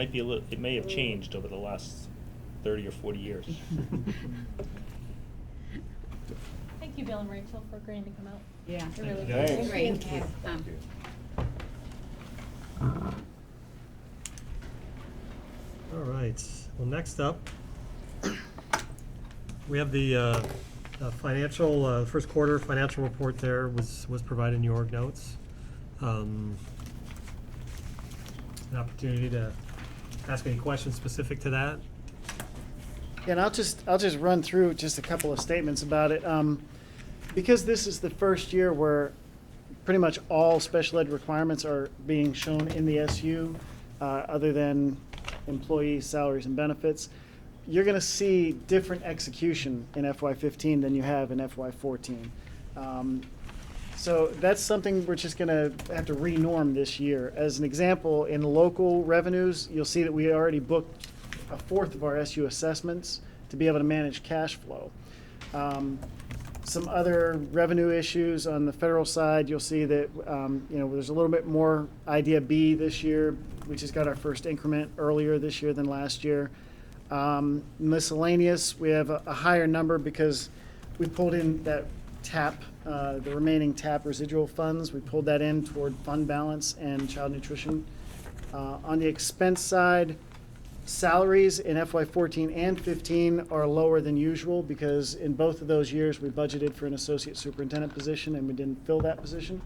may have changed over the last 30 or 40 years. Thank you, Bill and Rachel, for agreeing to come out. Yeah. They're really you. good. Thanks. Great. Thank you. All right. Well, next up, we have the financial, first quarter financial report there was provided in your org notes. An opportunity to ask any questions specific to that. Yeah, and I'll just run through just a couple of statements about it. Because this is the first year where pretty much all special ed requirements are being shown in the SU, other than employee salaries and benefits, you're going to see different execution in FY15 than you have in FY14. So that's something we're just going to have to re-norm this year. As an example, in local revenues, you'll see that we already booked a fourth of our SU assessments to be able to manage cash flow. Some other revenue issues on the federal side, you'll see that there's a little bit more Idea B this year. We just got our first increment earlier this year than last year. Miscellaneous, we have a higher number because we pulled in that TAP, the remaining TAP residual funds. We pulled that in toward fund balance and child nutrition. On the expense side, salaries in FY14 and 15 are lower than usual because in both of those years we budgeted for an associate superintendent position and we didn't fill that position.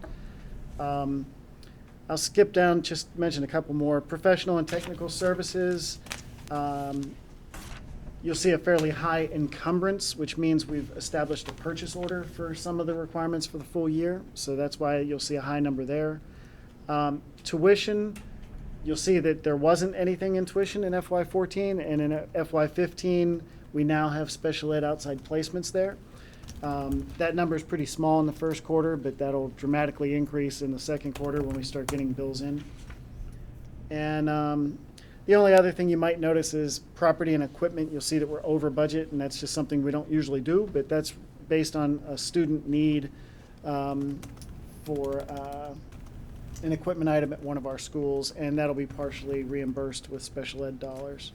I'll skip down, just mention a couple more. Professional and technical services. You'll see a fairly high encumbrance, which means we've established a purchase order for some of the requirements for the full year. So that's why you'll see a high number there. Tuition, you'll see that there wasn't anything in tuition in FY14, and in FY15, we now have special ed outside placements there. That number is pretty small in the first quarter, but that'll dramatically increase in the second quarter when we start getting bills in. And the only other thing you might notice is property and equipment. You'll see that we're over budget, and that's just something we don't usually do, but that's based on a student need for an equipment item at one of our schools, and that'll be partially reimbursed with special ed dollars.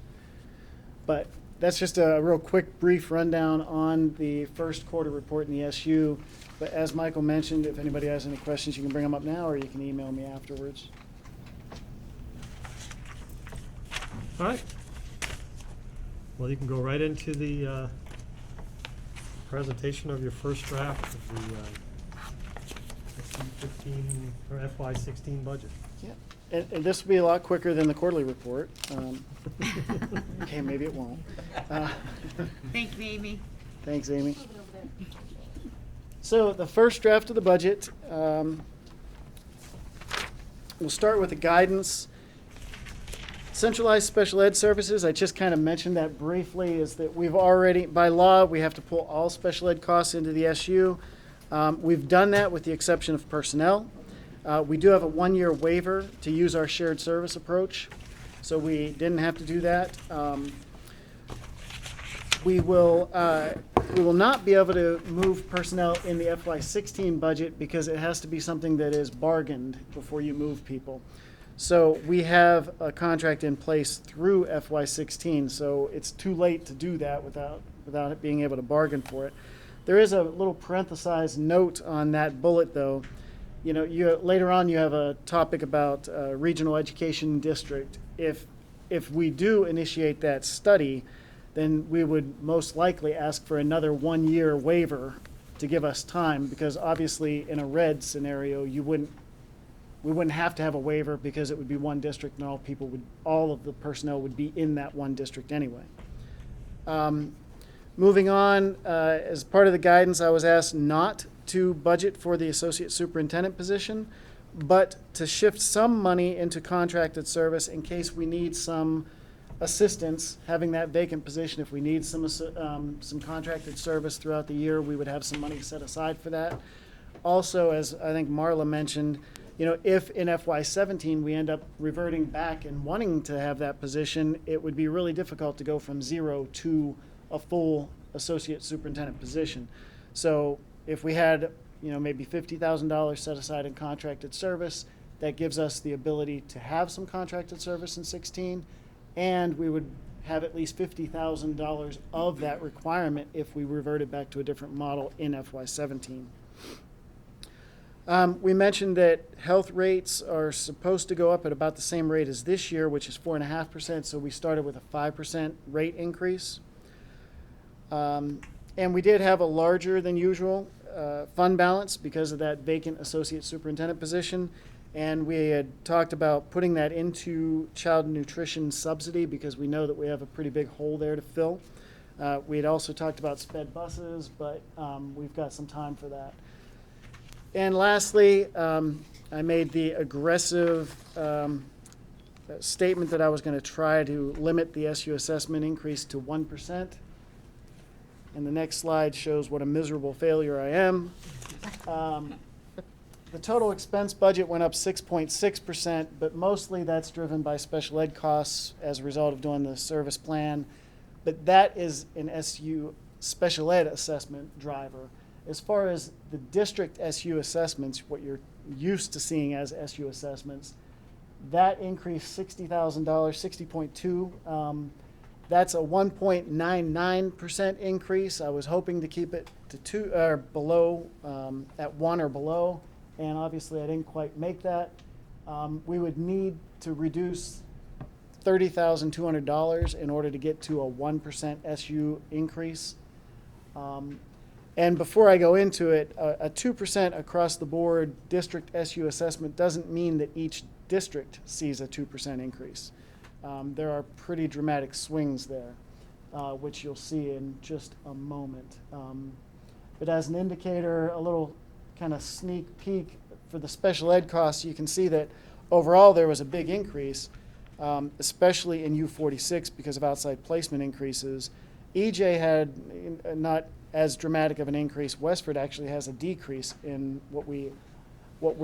But that's just a real quick, brief rundown on the first quarter report in the SU. But as Michael mentioned, if anybody has any questions, you can bring them up now, or you can email me afterwards. All right. Well, you can go right into the presentation of your first draft of the FY15 or FY16 budget. Yeah. And this will be a lot quicker than the quarterly report. Okay, maybe it won't. Thank you, Amy. Thanks, Amy. So the first draft of the budget, we'll start with the guidance. Centralized special ed services, I just kind of mentioned that briefly, is that we've already, by law, we have to pull all special ed costs into the SU. We've done that with the exception of personnel. We do have a 1-year waiver to use our shared service approach, so we didn't have to do that. We will not be able to move personnel in the FY16 budget because it has to be something that is bargained before you move people. So we have a contract in place through FY16, so it's too late to do that without it being able to bargain for it. There is a little parenthesized note on that bullet, though. You know, later on you have a topic about regional education district. If we do initiate that study, then we would most likely ask for another 1-year waiver to give us time, because obviously in a red scenario we wouldn't have to have a waiver because it would be one district and all of the personnel would be in that one district anyway. Moving on, as part of the guidance, I was asked not to budget for the associate superintendent position, but to shift some money into contracted service in case we need some assistance having that vacant position. If we need some contracted service throughout the year, we would have some money set aside for that. Also, as I think Marla mentioned, you know, if in FY17 we end up reverting back and wanting to have that position, it would be really difficult to go from 0 to a full associate superintendent position. So if we had, you know, maybe $50,000 set aside in contracted service, that gives us the ability to have some contracted service in 16, and we would have at least $50,000 of that requirement if we reverted back to a different model in FY17. We mentioned that health rates are supposed to go up at about the same rate as this year, which is 4.5%, so we started with a 5% rate increase. And we did have a larger than usual fund balance because of that vacant associate superintendent position, and we had talked about putting that into child nutrition subsidy because we know that we have a pretty big hole there to fill. We had also talked about sped buses, but we've got some time for that. And lastly, I made the aggressive statement that I was going to try to limit the SU assessment increase to 1%. And the next slide shows what a miserable failure I am. The total expense budget went up 6.6%, but mostly that's driven by special ed costs as a result of doing the service plan. But that is an SU special ed assessment driver. As far as the district SU assessments, what you're used to seeing as SU assessments, that increased $60,000, 60.2. That's a 1.99% increase. I was hoping to keep it to 2 or below, at 1 or below, and obviously I didn't quite make that. We would need to reduce $30,200 in order to get to a 1% SU increase. And before I go into it, a 2% across the board district SU assessment doesn't mean that each district sees a 2% increase. There are pretty dramatic swings there, which you'll see in just a moment. But as an indicator, a little kind of sneak peek for the special ed costs, you can see that overall there was a big increase, especially in U46 because of outside placement increases. EJ had not as dramatic of an increase. Westford actually has a decrease in what we're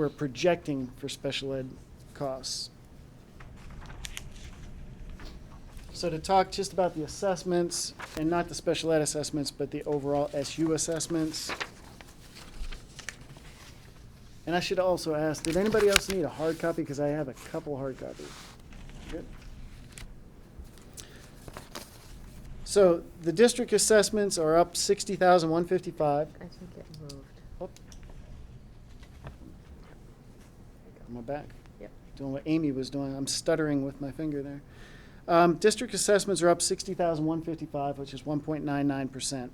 projecting for special ed costs. So to talk just about the assessments, and not the special ed assessments, but the overall SU assessments. And I should also ask, did anybody else need a hard copy? Because I have a couple hard copies. Good. So the district assessments are up $60,155. I think it moved. Oh. On my back. Yep. Doing what Amy was doing. I'm stuttering with my finger there. District assessments are up 60,155, which is 1.99%.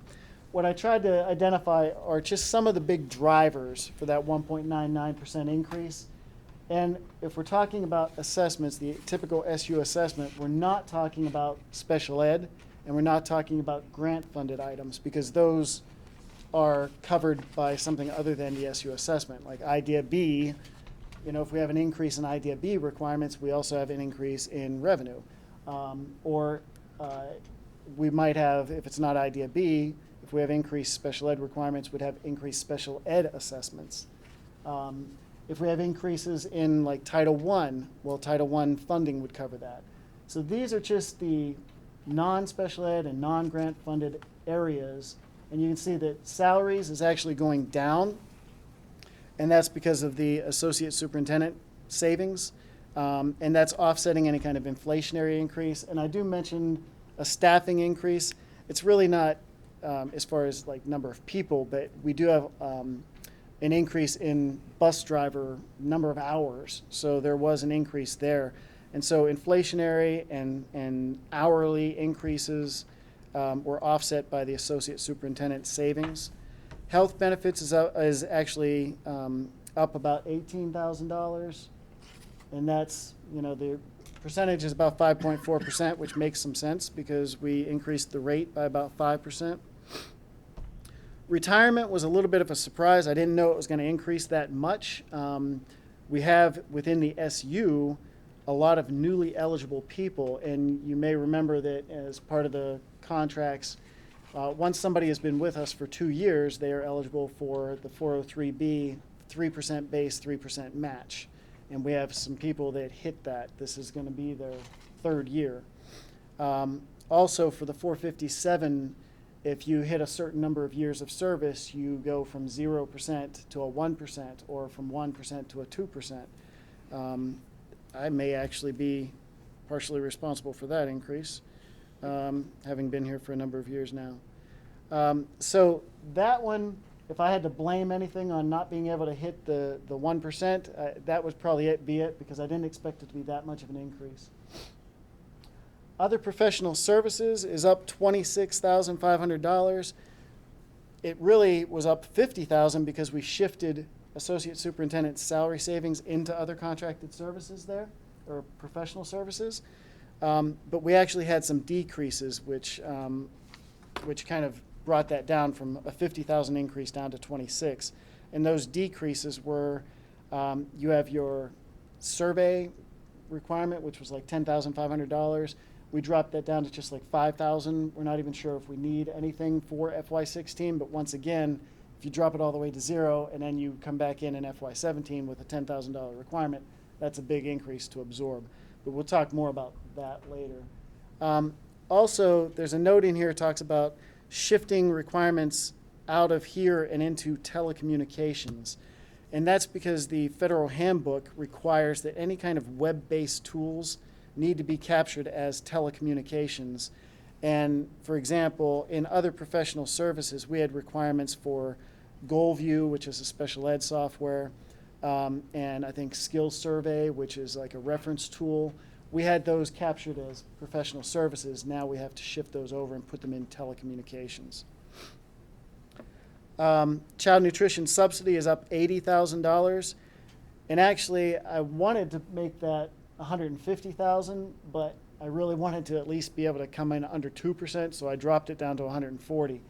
What I tried to identify are just some of the big drivers for that 1.99% increase. And if we're talking about assessments, the typical SU assessment, we're not talking about special ed, and we're not talking about grant-funded items, because those are covered by something other than the SU assessment. Like IDEA B, if we have an increase in IDEA B requirements, we also have an increase in revenue. We might have, if it's not IDEA B, if we have increased special ed requirements, we'd have increased special ed assessments. If we have increases in like Title I, well, Title I funding would cover that. So these are just the non-special ed and non-grant funded areas. And you can see that salaries is actually going down. And that's because of the associate superintendent savings. And that's offsetting any kind of inflationary increase. And I do mention a staffing increase. It's really not as far as like number of people, but we do have an increase in bus driver number of hours. So there was an increase there. And so inflationary and hourly increases were offset by the associate superintendent savings. Health benefits is actually up about $18,000. And that's, the percentage is about 5.4%, which makes some sense because we increased the rate by about 5%. Retirement was a little bit of a surprise. I didn't know it was going to increase that much. We have within the SU a lot of newly eligible people, and you may remember that as part of the contracts, once somebody has been with us for 2 years, they are eligible for the 403B 3% base, 3% match. And we have some people that hit that. This is going to be their 3rd year. Also, for the 457, if you hit a certain number of years of service, you go from 0% to a 1% or from 1% to a 2%. I may actually be partially responsible for that increase, having been here for a number of years now. So that one, if I had to blame anything on not being able to hit the 1%, that would probably be it, because I didn't expect it to be that much of an increase. Other professional services is up $26,500. It really was up $50,000 because we shifted associate superintendent's salary savings into other contracted services there, or professional services. But we actually had some decreases, which kind of brought that down from a $50,000 increase down to 26. And those decreases were, you have your survey requirement, which was like $10,500. We dropped that down to just like $5,000. We're not even sure if we need anything for FY16, but once again, if you drop it all the way to 0 and then you come back in FY17 with a $10,000 requirement, that's a big increase to absorb. But we'll talk more about that later. Also, there's a note in here that talks about shifting requirements out of here and into telecommunications. And that's because the federal handbook requires that any kind of web-based tools need to be captured as telecommunications. And for example, in other professional services, we had requirements for GoalView, which is a special ed software, and I think Skill Survey, which is like a reference tool. We had those captured as professional services. Now we have to shift those over and put them in telecommunications. Child nutrition subsidy is up $80,000. And actually, I wanted to make that $150,000, but I really wanted to at least be able to come in under 2%, so I dropped it down to $140,000.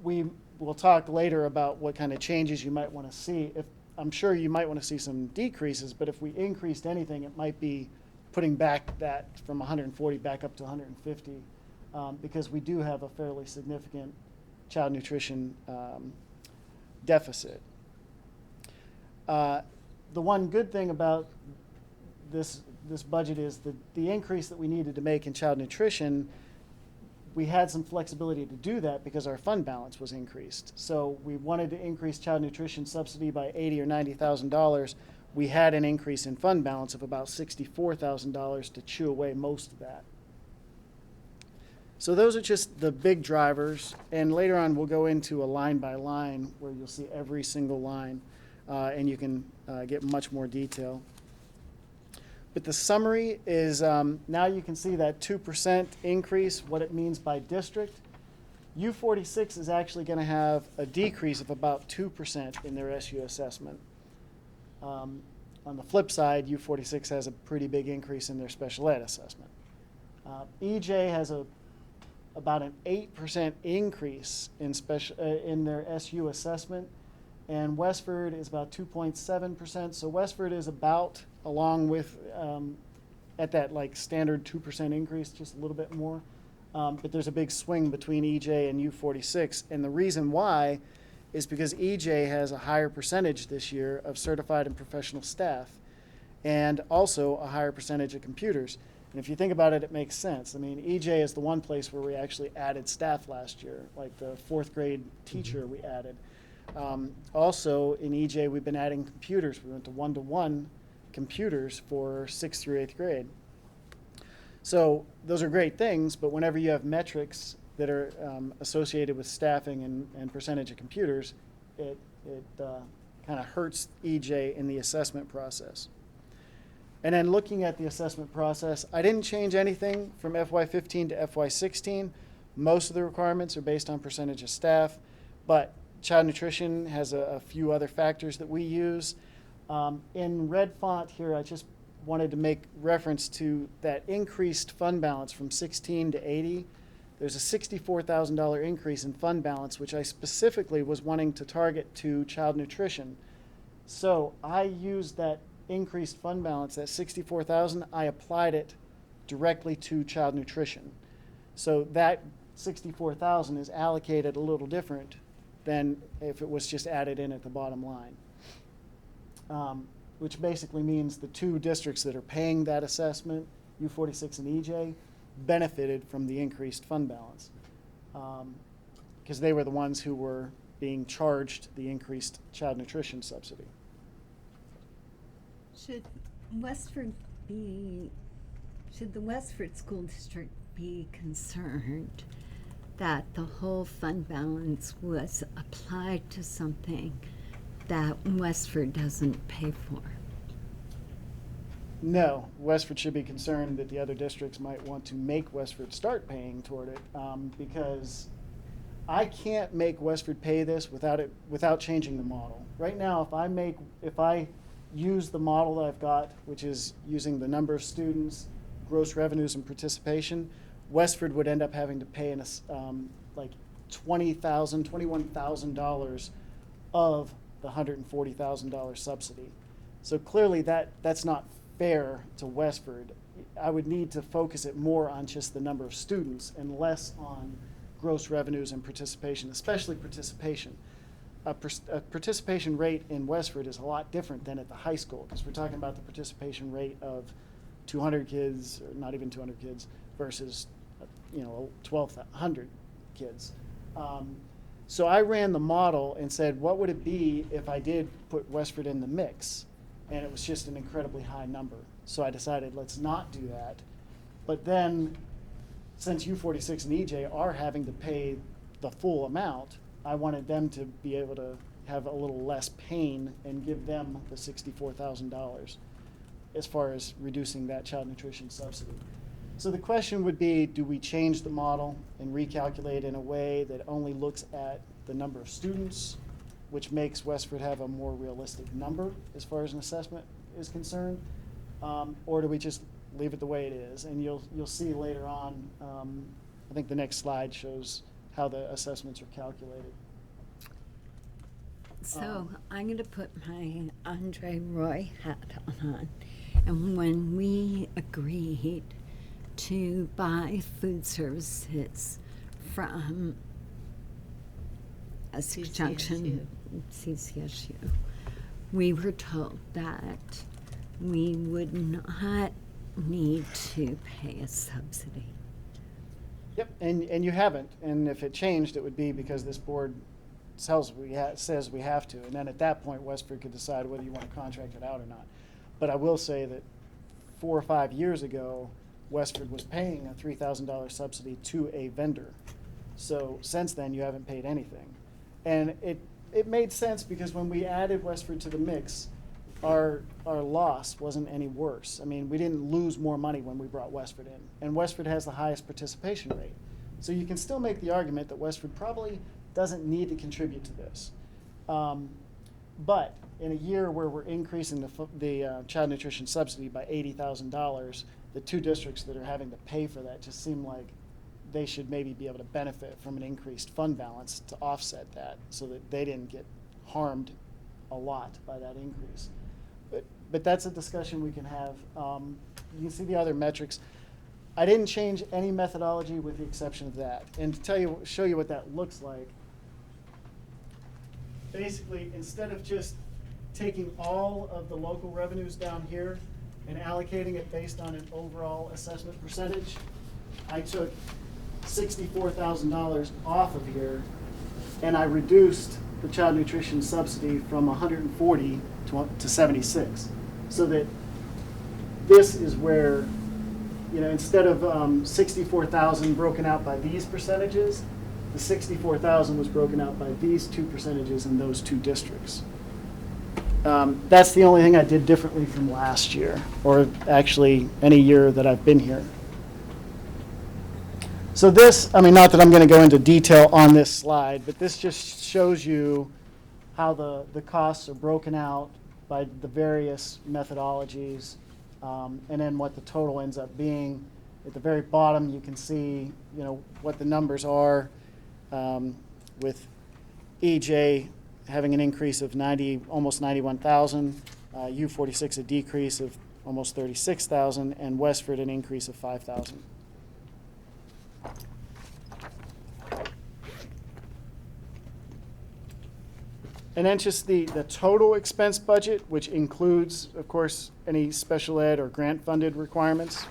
We will talk later about what kind of changes you might want to see. I'm sure you might want to see some decreases, but if we increased anything, it might be putting back that from 140 back up to 150, because we do have a fairly significant child nutrition deficit. The one good thing about this budget is the increase that we needed to make in child nutrition. We had some flexibility to do that because our fund balance was increased. So we wanted to increase child nutrition subsidy by $80,000 or $90,000. We had an increase in fund balance of about $64,000 to chew away most of that. So those are just the big drivers. And later on, we'll go into a line by line where you'll see every single line, and you can get much more detail. But the summary is, now you can see that 2% increase, what it means by district. U46 is actually going to have a decrease of about 2% in their SU assessment. On the flip side, U46 has a pretty big increase in their special ed assessment. EJ has about an 8% increase in their SU assessment, and Westford is about 2.7%. So Westford is about along with at that like standard 2% increase, just a little bit more. But there's a big swing between EJ and U46, and the reason why is because EJ has a higher percentage this year of certified and professional staff, and also a higher percentage of computers. And if you think about it, it makes sense. I mean, EJ is the one place where we actually added staff last year, like the 4th grade teacher we added. Also in EJ, we've been adding computers. We went to 1-to-1 computers for 6th through 8th grade. So those are great things, but whenever you have metrics that are associated with staffing and percentage of computers, it kind of hurts EJ in the assessment process. And then looking at the assessment process, I didn't change anything from FY15 to FY16. Most of the requirements are based on percentage of staff, but child nutrition has a few other factors that we use. In red font here, I just wanted to make reference to that increased fund balance from 16 to 80. There's a $64,000 increase in fund balance, which I specifically was wanting to target to child nutrition. So I used that increased fund balance, that $64,000, I applied it directly to child nutrition. So that $64,000 is allocated a little different than if it was just added in at the bottom line. Which basically means the two districts that are paying that assessment, U46 and EJ, benefited from the increased fund balance because they were the ones who were being charged the increased child nutrition subsidy. Should the Westford School District be concerned that the whole fund balance was applied to something that Westford doesn't pay for? No, Westford should be concerned that the other districts might want to make Westford start paying toward it because I can't make Westford pay this without changing the model. Right now, if I use the model that I've got, which is using the number of students, gross revenues, and participation, Westford would end up having to pay like $21,000 of the $140,000 subsidy. So clearly that's not fair to Westford. I would need to focus it more on just the number of students and less on gross revenues and participation, especially participation. A participation rate in Westford is a lot different than at the high school because we're talking about the participation rate of 200 kids, or not even 200 kids, versus 1,200 kids. So I ran the model and said, what would it be if I did put Westford in the mix? And it was just an incredibly high number. So I decided, let's not do that. But then, since U46 and EJ are having to pay the full amount, I wanted them to be able to have a little less pain and give them the $64,000 as far as reducing that child nutrition subsidy. So the question would be, do we change the model and recalculate in a way that only looks at the number of students, which makes Westford have a more realistic number as far as an assessment is concerned, or do we just leave it the way it is? And you'll see later on, I think the next slide shows how the assessments are calculated. So I'm going to put my Andre Roy hat on. And when we agreed to buy food services from Essex Junction, CCSU, we were told that we would not need to pay a subsidy. Yep, and you haven't. And if it changed, it would be because this board says we have to. And then at that point, Westford could decide whether you want to contract it out or not. But I will say that 4 or 5 years ago, Westford was paying a $3,000 subsidy to a vendor. So since then, you haven't paid anything. And it made sense because when we added Westford to the mix, our loss wasn't any worse. I mean, we didn't lose more money when we brought Westford in, and Westford has the highest participation rate. So you can still make the argument that Westford probably doesn't need to contribute to this. But in a year where we're increasing the child nutrition subsidy by $80,000, the two districts that are having to pay for that just seem like they should maybe be able to benefit from an increased fund balance to offset that, so that they didn't get harmed a lot by that increase. But that's a discussion we can have. You can see the other metrics. I didn't change any methodology with the exception of that. And to show you what that looks like, basically, instead of just taking all of the local revenues down here and allocating it based on an overall assessment percentage, I took $64,000 off of here, and I reduced the child nutrition subsidy from 140 to 76, so that this is where, instead of 64,000 broken out by these percentages, the 64,000 was broken out by these two percentages in those two districts. That's the only thing I did differently from last year, or actually any year that I've been here. So this, not that I'm going to go into detail on this slide, but this just shows you how the costs are broken out by the various methodologies, and then what the total ends up being. At the very bottom, you can see, what the numbers are, with EJ having an increase of almost 91,000, U46 a decrease of almost 36,000, and Westford an increase of 5,000. And then just the total expense budget, which includes, of course, any special ed or grant-funded requirements.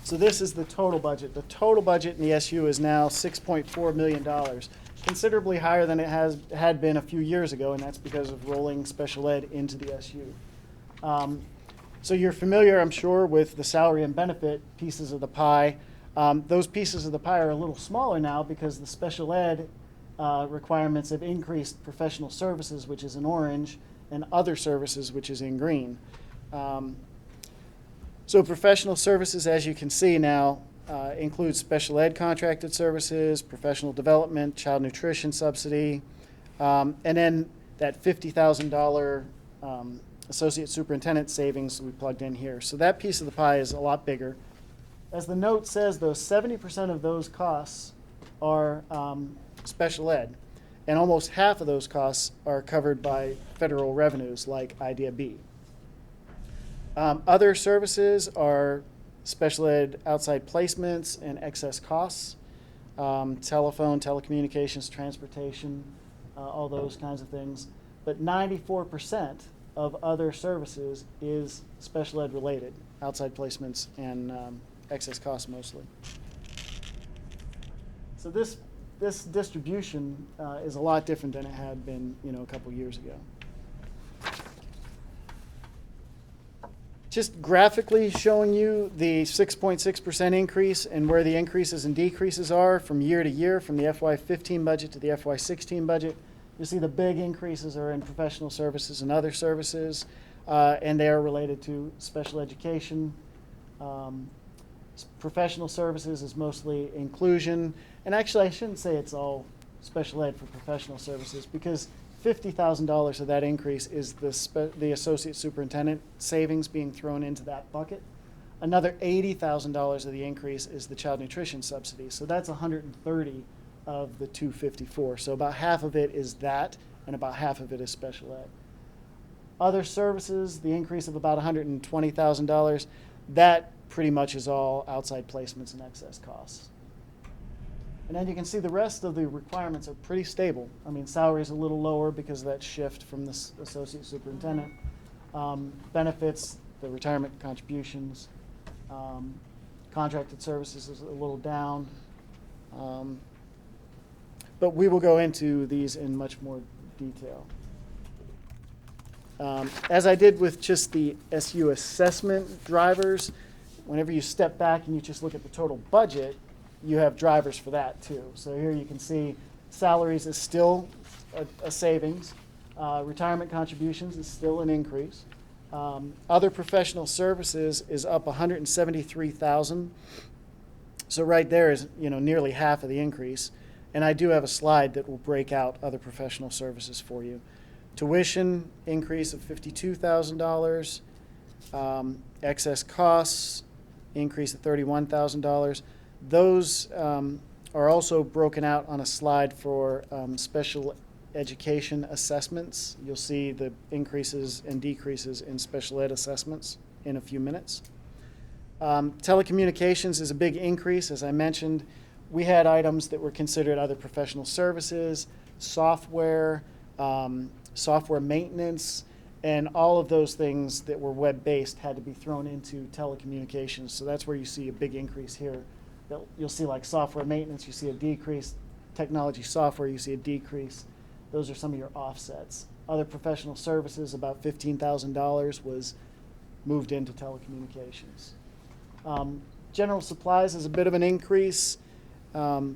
So this is the total budget. The total budget in the SU is now $6.4 million, considerably higher than it had been a few years ago, and that's because of rolling special ed into the SU. So you're familiar, I'm sure, with the salary and benefit pieces of the pie. Those pieces of the pie are a little smaller now because the special ed requirements have increased professional services, which is in orange, and other services, which is in green. So professional services, as you can see now, includes special ed contracted services, professional development, child nutrition subsidy, and then that $50,000 associate superintendent savings we plugged in here. So that piece of the pie is a lot bigger. As the note says, though, 70% of those costs are special ed, and almost half of those costs are covered by federal revenues like IDEA B. Other services are special ed outside placements and excess costs, telephone, telecommunications, transportation, all those kinds of things. But 94% of other services is special ed related, outside placements and excess costs mostly. So this distribution is a lot different than it had been, a couple years ago. Just graphically showing you the 6.6% increase and where the increases and decreases are from year to year, from the FY15 budget to the FY16 budget. You see the big increases are in professional services and other services, and they are related to special education. Professional services is mostly inclusion, and actually I shouldn't say it's all special ed for professional services, because $50,000 of that increase is the associate superintendent savings being thrown into that bucket. Another $80,000 of the increase is the child nutrition subsidy, so that's 130 of the 254. So about half of it is that, and about half of it is special ed. Other services, the increase of about $120,000, that pretty much is all outside placements and excess costs. And then you can see the rest of the requirements are pretty stable. Salary is a little lower because of that shift from the associate superintendent. Benefits, the retirement contributions, contracted services is a little down. But we will go into these in much more detail. As I did with just the SU assessment drivers, whenever you step back and you just look at the total budget, you have drivers for that too. So here you can see salaries is still a savings. Retirement contributions is still an increase. Other professional services is up 173,000. So right there is, nearly half of the increase. And I do have a slide that will break out other professional services for you. Tuition increase of $52,000. Excess costs increase of $31,000. Those are also broken out on a slide for special education assessments. You'll see the increases and decreases in special ed assessments in a few minutes. Telecommunications is a big increase. As I mentioned, we had items that were considered other professional services, software, software maintenance, and all of those things that were web-based had to be thrown into telecommunications. So that's where you see a big increase here. You'll see like software maintenance, you see a decrease. Technology software, you see a decrease. Those are some of your offsets. Other professional services, about $15,000 was moved into telecommunications. General supplies is a bit of an increase. We have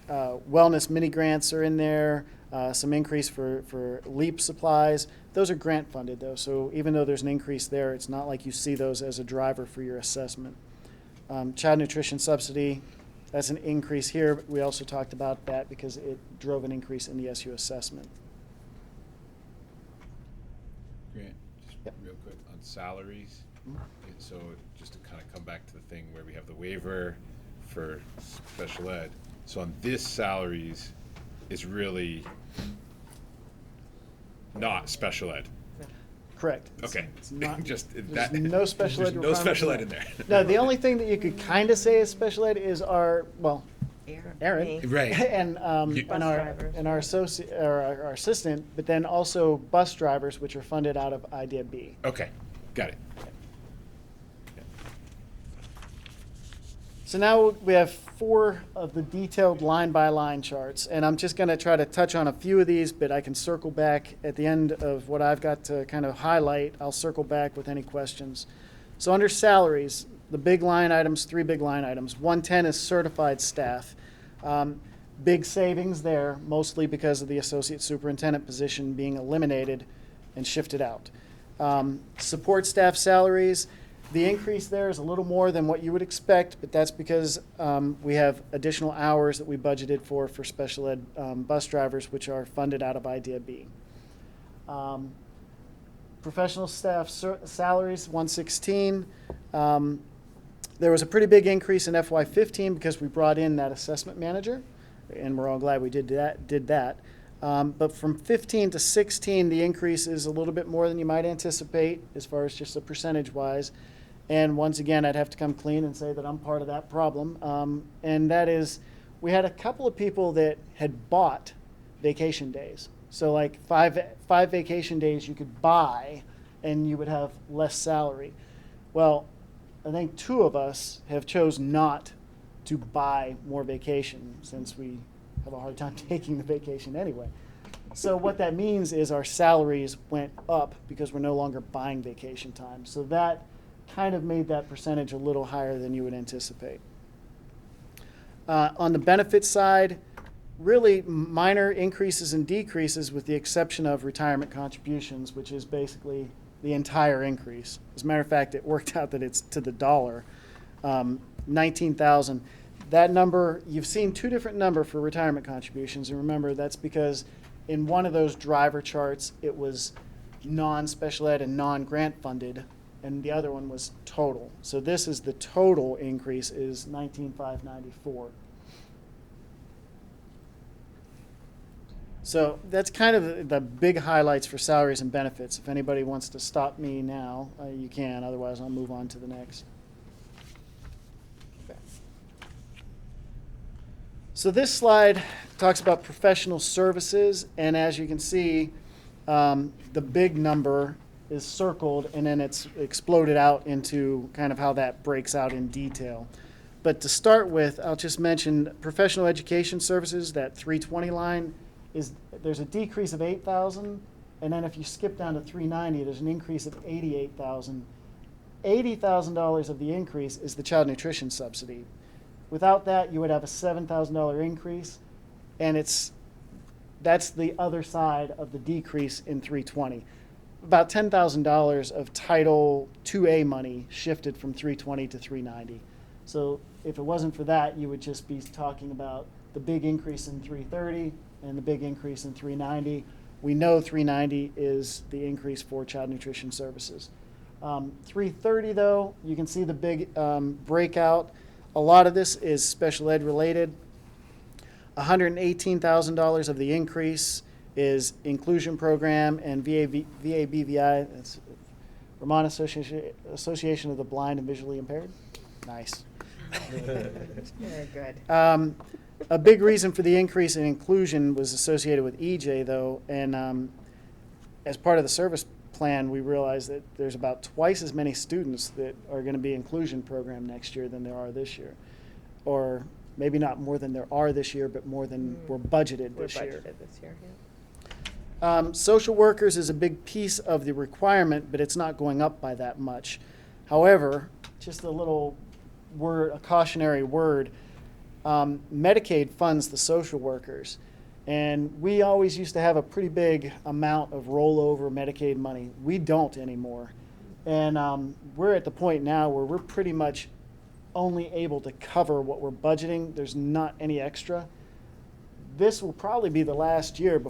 wellness mini grants are in there, some increase for LEAP supplies. Those are grant funded though, so even though there's an increase there, it's not like you see those as a driver for your assessment. Child nutrition subsidy, that's an increase here. But we also talked about that because it drove an increase in the SU assessment. Grant, just Yep. real quick on salaries. So just to kind of come back to the thing where we have the waiver for special ed. So on this salaries is really not special ed. Correct. Okay. It's not, Just there's that. no special ed There's no requirement special for ed in that. there. No, the only thing that you could kind of say is special ed is Aaron, Right. and You- and our associate or our assistant, but then also bus drivers, which are funded out of Idea B. Okay, got it. So now we have 4 of the detailed line-by-line charts, and I'm just going to try to touch on a few of these, but I can circle back at the end of what I've got to kind of highlight. I'll circle back with any questions. So under salaries, the big line items, 3 big line items. 110 is certified staff. Big savings there, mostly because of the associate superintendent position being eliminated and shifted out. Support staff salaries, the increase there is a little more than what you would expect, but that's because we have additional hours that we budgeted for special ed bus drivers, which are funded out of Idea B. Professional staff salaries, 116. There was a pretty big increase in FY15 because we brought in that assessment manager, and we're all glad we did that. But from 15 to 16, the increase is a little bit more than you might anticipate as far as just the percentage-wise. And once again, I'd have to come clean and say that I'm part of that problem. And that is, we had a couple of people that had bought vacation days. So like five vacation days you could buy, and you would have less salary. Well, I think 2 of us have chose not to buy more vacation since we have a hard time taking the vacation anyway. So what that means is our salaries went up because we're no longer buying vacation time. So that kind of made that percentage a little higher than you would anticipate. On the benefit side, really minor increases and decreases with the exception of retirement contributions, which is basically the entire increase. As a matter of fact, it worked out that it's to the dollar, 19,000. That number, you've seen 2 different numbers for retirement contributions, and remember that's because in one of those driver charts it was non-special ed and non-grant funded, and the other one was total. So this is the total increase is 19,594. So that's kind of the big highlights for salaries and benefits. If anybody wants to stop me now, you can. Otherwise, I'll move on to the next. Okay. So this slide talks about professional services, and as you can see, the big number is circled, and then it's exploded out into kind of how that breaks out in detail. But to start with, I'll just mention professional education services, that 320 line, there's a decrease of 8,000, and then if you skip down to 390, there's an increase of 88,000. $80,000 of the increase is the child nutrition subsidy. Without that, you would have a $7,000 increase, and it's that's the other side of the decrease in 320. About $10,000 of Title 2A money shifted from 320 to 390. So if it wasn't for that, you would just be talking about the big increase in 330 and the big increase in 390. We know 390 is the increase for child nutrition services. 330 though, you can see the big breakout. A lot of this is special ed related. $118,000 of the increase is inclusion program and VABVI, that's Vermont Association of the Blind and Visually Impaired. Nice. Very good. A big reason for the increase in inclusion was associated with EJ though, and as part of the service plan, we realized that there's about twice as many students that are going to be inclusion program next year than there are this year, or maybe not more than there are this year, but more than were budgeted this year. Social workers is a big piece of the requirement, but it's not going up by that much. However, just a little word, a cautionary word, Medicaid funds the social workers. And we always used to have a pretty big amount of rollover Medicaid money. We don't anymore. And we're at the point now where we're pretty much only able to cover what we're budgeting. There's not any extra. This will probably be the last year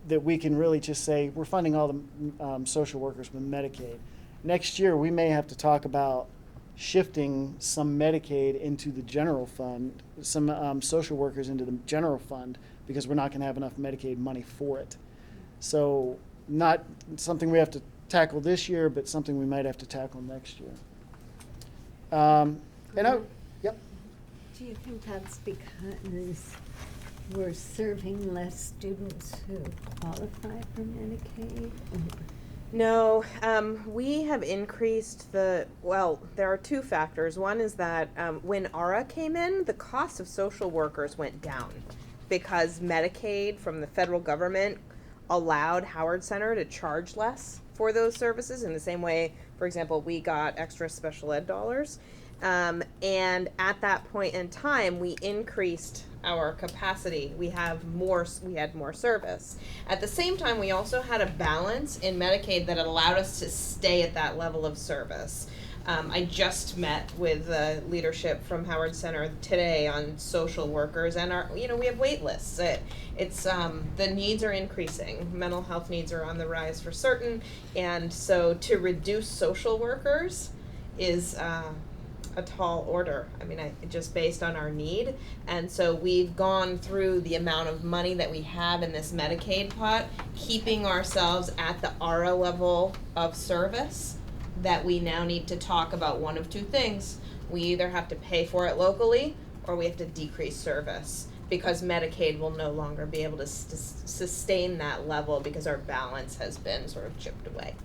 that we can really just say we're funding all the social workers with Medicaid. Next year, we may have to talk about shifting some Medicaid into the general fund, some social workers into the general fund, because we're not going to have enough Medicaid money for it. So not something we have to tackle this year, but something we might have to tackle next year. Yep. Do you think that's because we're serving less students who qualify for Medicaid? No, we have increased there are two factors. One is that when ARA came in, the cost of social workers went down because Medicaid from the federal government allowed Howard Center to charge less for those services in the same way, for example, we got extra special ed dollars. And at that point in time, we increased our capacity. We had more service. At the same time, we also had a balance in Medicaid that allowed us to stay at that level of service. I just met with leadership from Howard Center today on social workers, and we have wait lists. The needs are increasing. Mental health needs are on the rise for certain, and so to reduce social workers is a tall order. I mean, just based on our need. And so we've gone through the amount of money that we have in this Medicaid pot, keeping ourselves at the ARA level of service, that we now need to talk about one of two things. We either have to pay for it locally or we have to decrease service, because Medicaid will no longer be able to sustain that level because our balance has been sort of chipped away.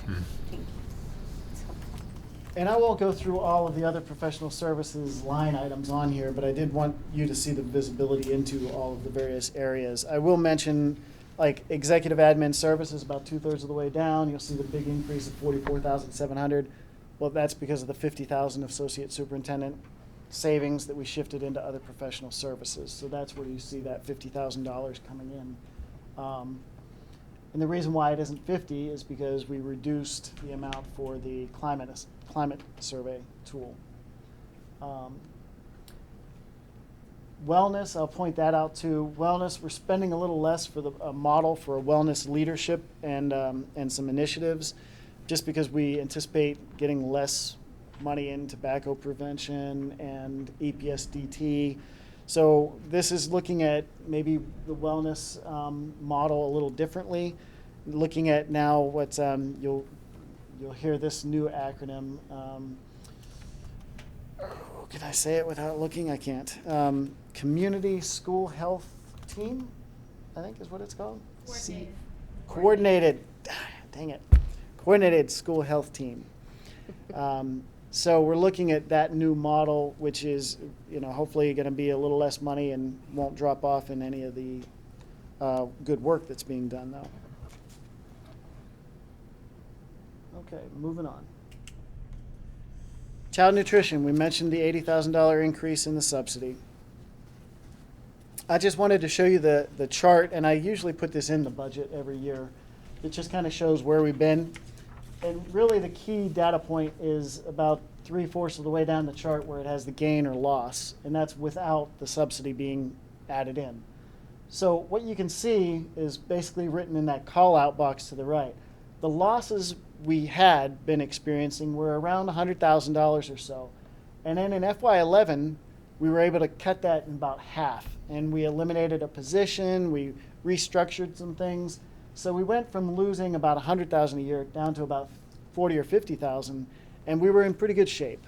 Thank you. And I won't go through all of the other professional services line items on here, but I did want you to see the visibility into all of the various areas. I will mention, like, executive admin services, about 2/3 of the way down. You'll see the big increase of $44,700. Well, that's because of the $50,000 associate superintendent savings that we shifted into other professional services. So that's where you see that $50,000 coming in. And the reason why it isn't 50 is because we reduced the amount for the climate survey tool. Wellness, I'll point that out too. Wellness, we're spending a little less for a model for a wellness leadership and some initiatives, just because we anticipate getting less money in tobacco prevention and EPSDT. So this is looking at maybe the wellness model a little differently. Looking at now what you'll hear this new acronym. Can I say it without looking? I can't. Community School Health Team, I think is what it's called. Coordinated. Dang it. Coordinated School Health Team. So we're looking at that new model, which is, hopefully going to be a little less money and won't drop off in any of the good work that's being done, though. Okay, moving on. Child nutrition, we mentioned the $80,000 increase in the subsidy. I just wanted to show you the chart, and I usually put this in the budget every year. It just kind of shows where we've been. And really the key data point is about 3/4 of the way down the chart where it has the gain or loss, and that's without the subsidy being added in. So what you can see is basically written in that call out box to the right. The losses we had been experiencing were around $100,000 or so. And then in FY11, we were able to cut that in about half. And we eliminated a position, we restructured some things. So we went from losing about $100,000 a year down to about $40,000 or $50,000, and we were in pretty good shape.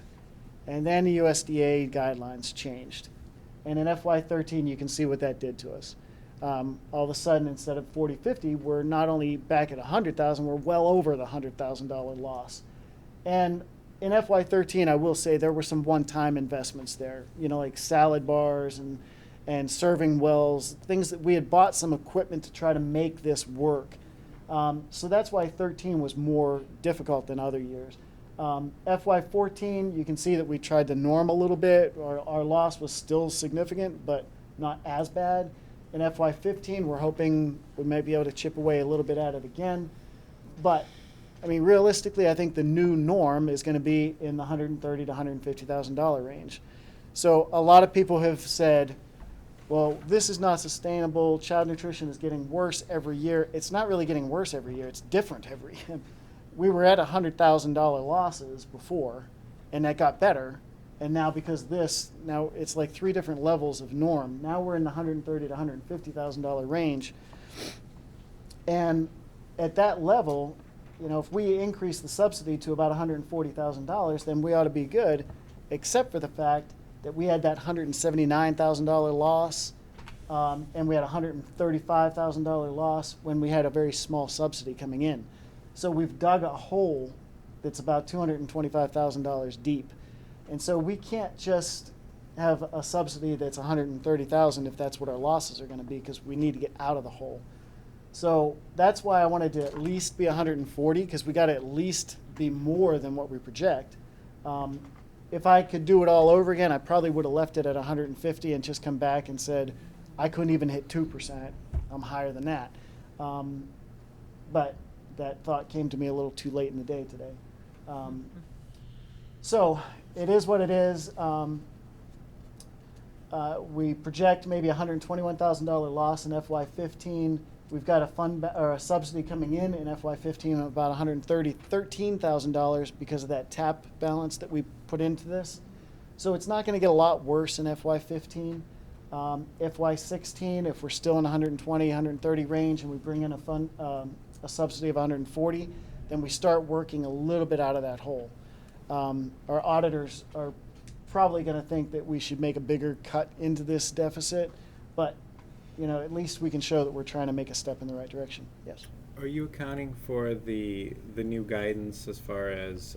And then the USDA guidelines changed. And in FY13, you can see what that did to us. All of a sudden, instead of 40, 50, we're not only back at 100,000, we're well over the $100,000 loss. And in FY13, I will say there were some one-time investments there, like salad bars and serving wells, things that we had bought some equipment to try to make this work. So that's why 13 was more difficult than other years. FY14, you can see that we tried to norm a little bit. Our loss was still significant, but not as bad. In FY15, we're hoping we might be able to chip away a little bit at it again. But, realistically, I think the new norm is going to be in the $130,000 to $150,000 range. So a lot of people have said, well, this is not sustainable. Child nutrition is getting worse every year. It's not really getting worse every year. It's different every year. We were at $100,000 losses before, and that got better. And now because now it's like 3 different levels of norm. Now we're in the $130,000 to $150,000 range. And at that level, if we increase the subsidy to about $140,000, then we ought to be good, except for the fact that we had that $179,000 loss, and we had a $135,000 loss when we had a very small subsidy coming in. So we've dug a hole that's about $225,000 deep. And so we can't just have a subsidy that's $130,000 if that's what our losses are going to be, because we need to get out of the hole. So that's why I wanted to at least be 140, because we got to at least be more than what we project. If I could do it all over again, I probably would have left it at 150 and just come back and said, I couldn't even hit 2%. I'm higher than that. But that thought came to me a little too late in the day today. So it is what it is. We project maybe $121,000 loss in FY15. We've got a subsidy coming in FY15 of about $113,000 because of that TAP balance that we put into this. So it's not going to get a lot worse in FY15. FY16, if we're still in 120, 130 range, and we bring in a subsidy of 140, then we start working a little bit out of that hole. Our auditors are probably going to think that we should make a bigger cut into this deficit, but at least we can show that we're trying to make a step in the right direction. Yes. Are you accounting for the new guidance as far as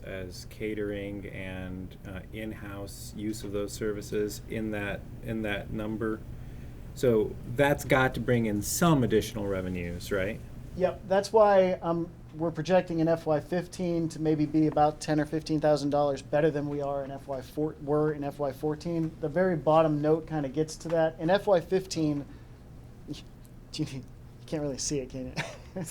catering and in-house use of those services in that number? So that's got to bring in some additional revenues, right? Yep. That's why we're projecting in FY15 to maybe be about $10,000 or $15,000 better than we are in FY14. The very bottom note kind of gets to that. In FY15. You can't really see it, can you? In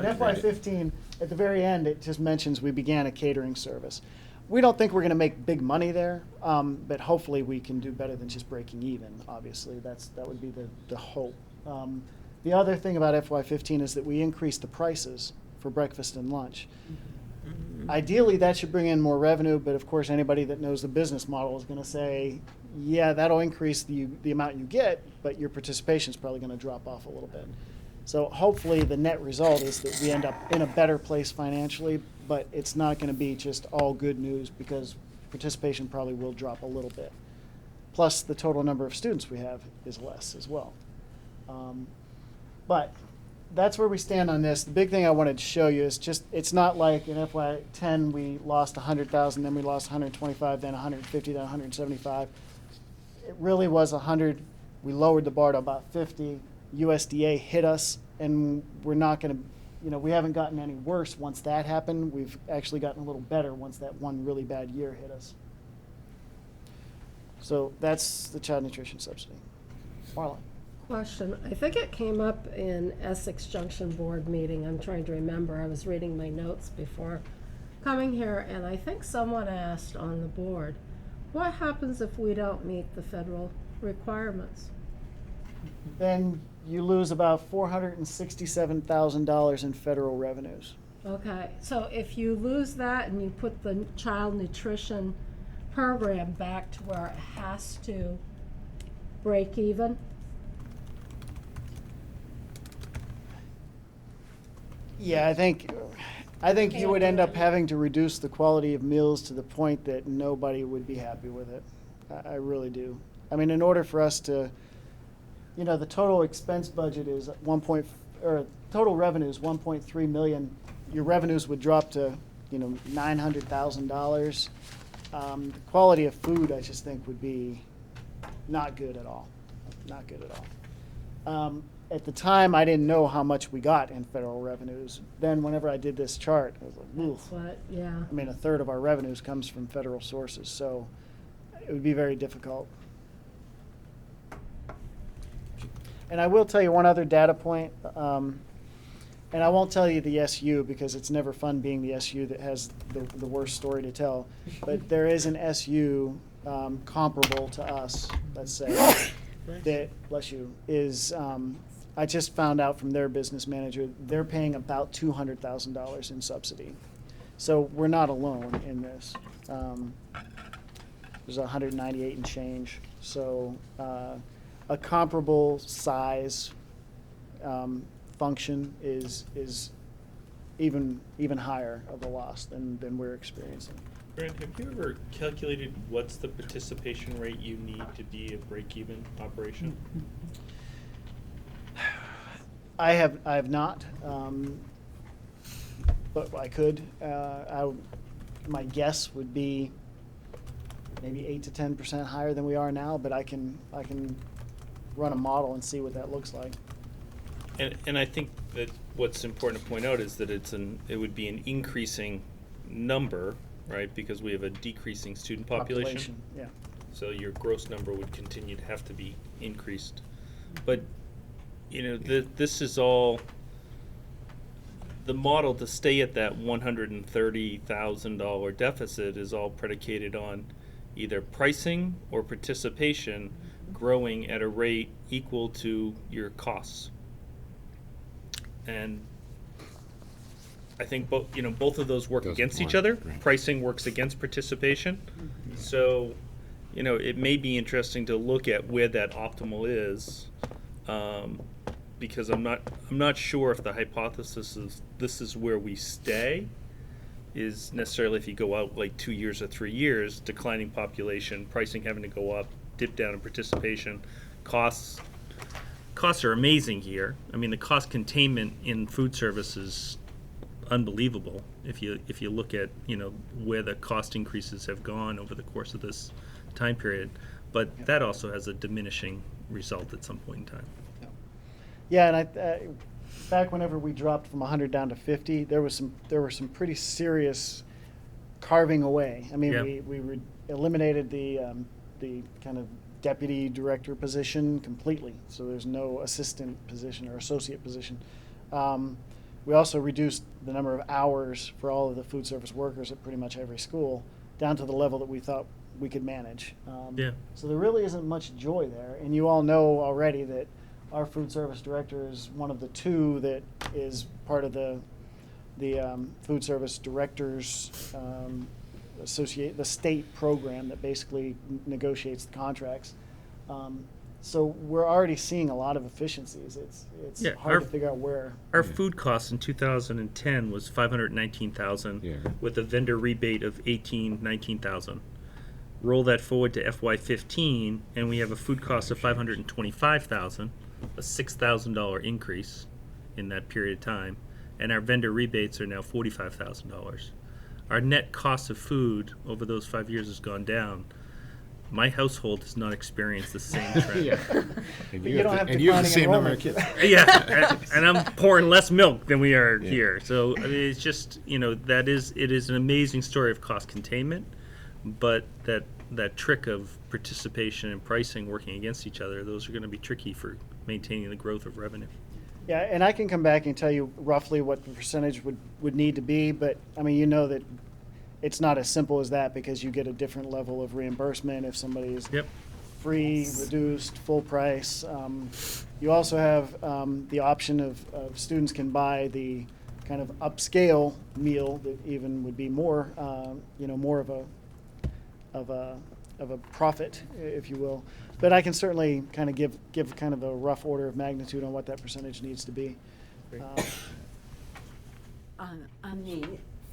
FY15, at the very end, it just mentions we began a catering service. We don't think we're going to make big money there, but hopefully we can do better than just breaking even, obviously. That would be the hope. The other thing about FY15 is that we increased the prices for breakfast and lunch. Ideally, that should bring in more revenue, but of course, anybody that knows the business model is going to say, yeah, that'll increase the amount you get, but your participation is probably going to drop off a little bit. So hopefully the net result is that we end up in a better place financially, but it's not going to be just all good news because participation probably will drop a little bit. Plus the total number of students we have is less as well. But that's where we stand on this. The big thing I wanted to show you is just, it's not like in FY10 we lost 100,000, then we lost 125, then 150, then 175. It really was 100. We lowered the bar to about 50. USDA hit us, and we're not going to, we haven't gotten any worse once that happened. We've actually gotten a little better once that one really bad year hit us. So that's the child nutrition subsidy. Marla. Question. I think it came up in Essex Junction Board meeting. I'm trying to remember. I was reading my notes before coming here, and I think someone asked on the board, what happens if we don't meet the federal requirements? Then you lose about $467,000 in federal revenues. Okay, so if you lose that and you put the child nutrition program back to where it has to break even, Yeah, I think you would end up having to reduce the quality of meals to the point that nobody would be happy with it. I really do. I mean, in order for us to, the total expense budget is total revenue is 1.3 million. Your revenues would drop to, $900,000. The quality of food, I just think, would be not good at all. Not good at all. At the time, I didn't know how much we got in federal revenues. Then whenever I did this chart, I was like, oof. but yeah. I mean, a third of our revenues comes from federal sources, so it would be very difficult. And I will tell you one other data point, and I won't tell you the SU because it's never fun being the SU that has the worst story to tell. But there is an SU comparable to us, let's say, that, bless you, is, I just found out from their business manager, they're paying about $200,000 in subsidy. So we're not alone in this. There's 198 and change. So a comparable size function is even higher of a loss than we're experiencing. Brent, have you ever calculated what's the participation rate you need to be a break-even operation? I have not, but I could. My guess would be maybe 8 to 10% higher than we are now, but I can run a model and see what that looks like. And I think that what's important to point out is that it would be an increasing number, right? Because we have a decreasing student population. Yeah. So your gross number would continue to have to be increased. But this is all, the model to stay at that $130,000 deficit is all predicated on either pricing or participation growing at a rate equal to your costs. And I think both of those work against each other. Right. Pricing works against participation. So, it may be interesting to look at where that optimal is, because I'm not sure if the hypothesis is this is where we stay is necessarily if you go out like 2 years or 3 years, declining population, pricing having to go up, dip down in participation, costs are amazing here. I mean, the cost containment in food service is unbelievable if you look at where the cost increases have gone over the course of this time period, but that also has a diminishing result at some point in time. Yeah, and back whenever we dropped from 100 down to 50, there were some pretty serious carving away. I mean, Yeah. we eliminated the kind of deputy director position completely, so there's no assistant position or associate position. We also reduced the number of hours for all of the food service workers at pretty much every school down to the level that we thought we could manage. Yeah. So there really isn't much joy there, and you all know already that our food service director is one of the two that is part of the food service directors the state program that basically negotiates the contracts. So we're already seeing a lot of efficiencies. It's hard to figure out where. Our food costs in 2010 was $519,000 with a vendor rebate of $19,000. Roll that forward to FY15, and we have a food cost of $525,000, a $6,000 increase in that period of time, and our vendor rebates are now $45,000. Our net cost of food over those 5 years has gone down. My household has not experienced the same trend. Yeah. But you don't have and you have the declining same number of enrollment. kids. Yeah, and I'm pouring less milk than we are here. So I mean, it's just it is an amazing story of cost containment, but that trick of participation and pricing working against each other, those are going to be tricky for maintaining the growth of revenue. Yeah, and I can come back and tell you roughly what the percentage would need to be, but I mean, you know that it's not as simple as that because you get a different level of reimbursement if somebody is Yep. free, reduced, full price. You also have the option of students can buy the kind of upscale meal that even would be more, more of a profit, if you will. But I can certainly kind of give kind of a rough order of magnitude on what that percentage needs to be. On the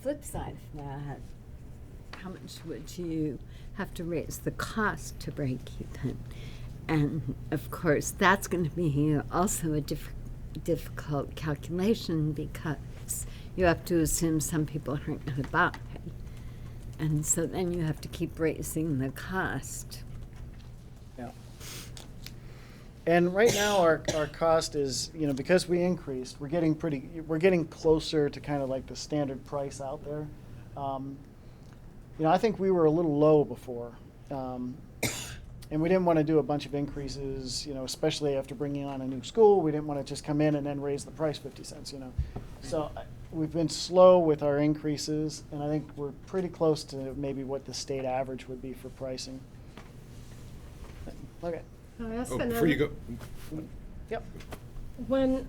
flip side of that, how much would you have to raise the cost to break even? And of course, that's going to be also a difficult calculation because you have to assume some people aren't going to buy. And so then you have to keep raising the cost. Yeah. And right now our cost is, because we increased, we're getting closer to kind of like the standard price out there. I think we were a little low before. And we didn't want to do a bunch of increases, especially after bringing on a new school. We didn't want to just come in and then raise the price 50 cents, So we've been slow with our increases, and I think we're pretty close to maybe what the state average would be for pricing. Okay. Can I ask Before you go, Yep. When,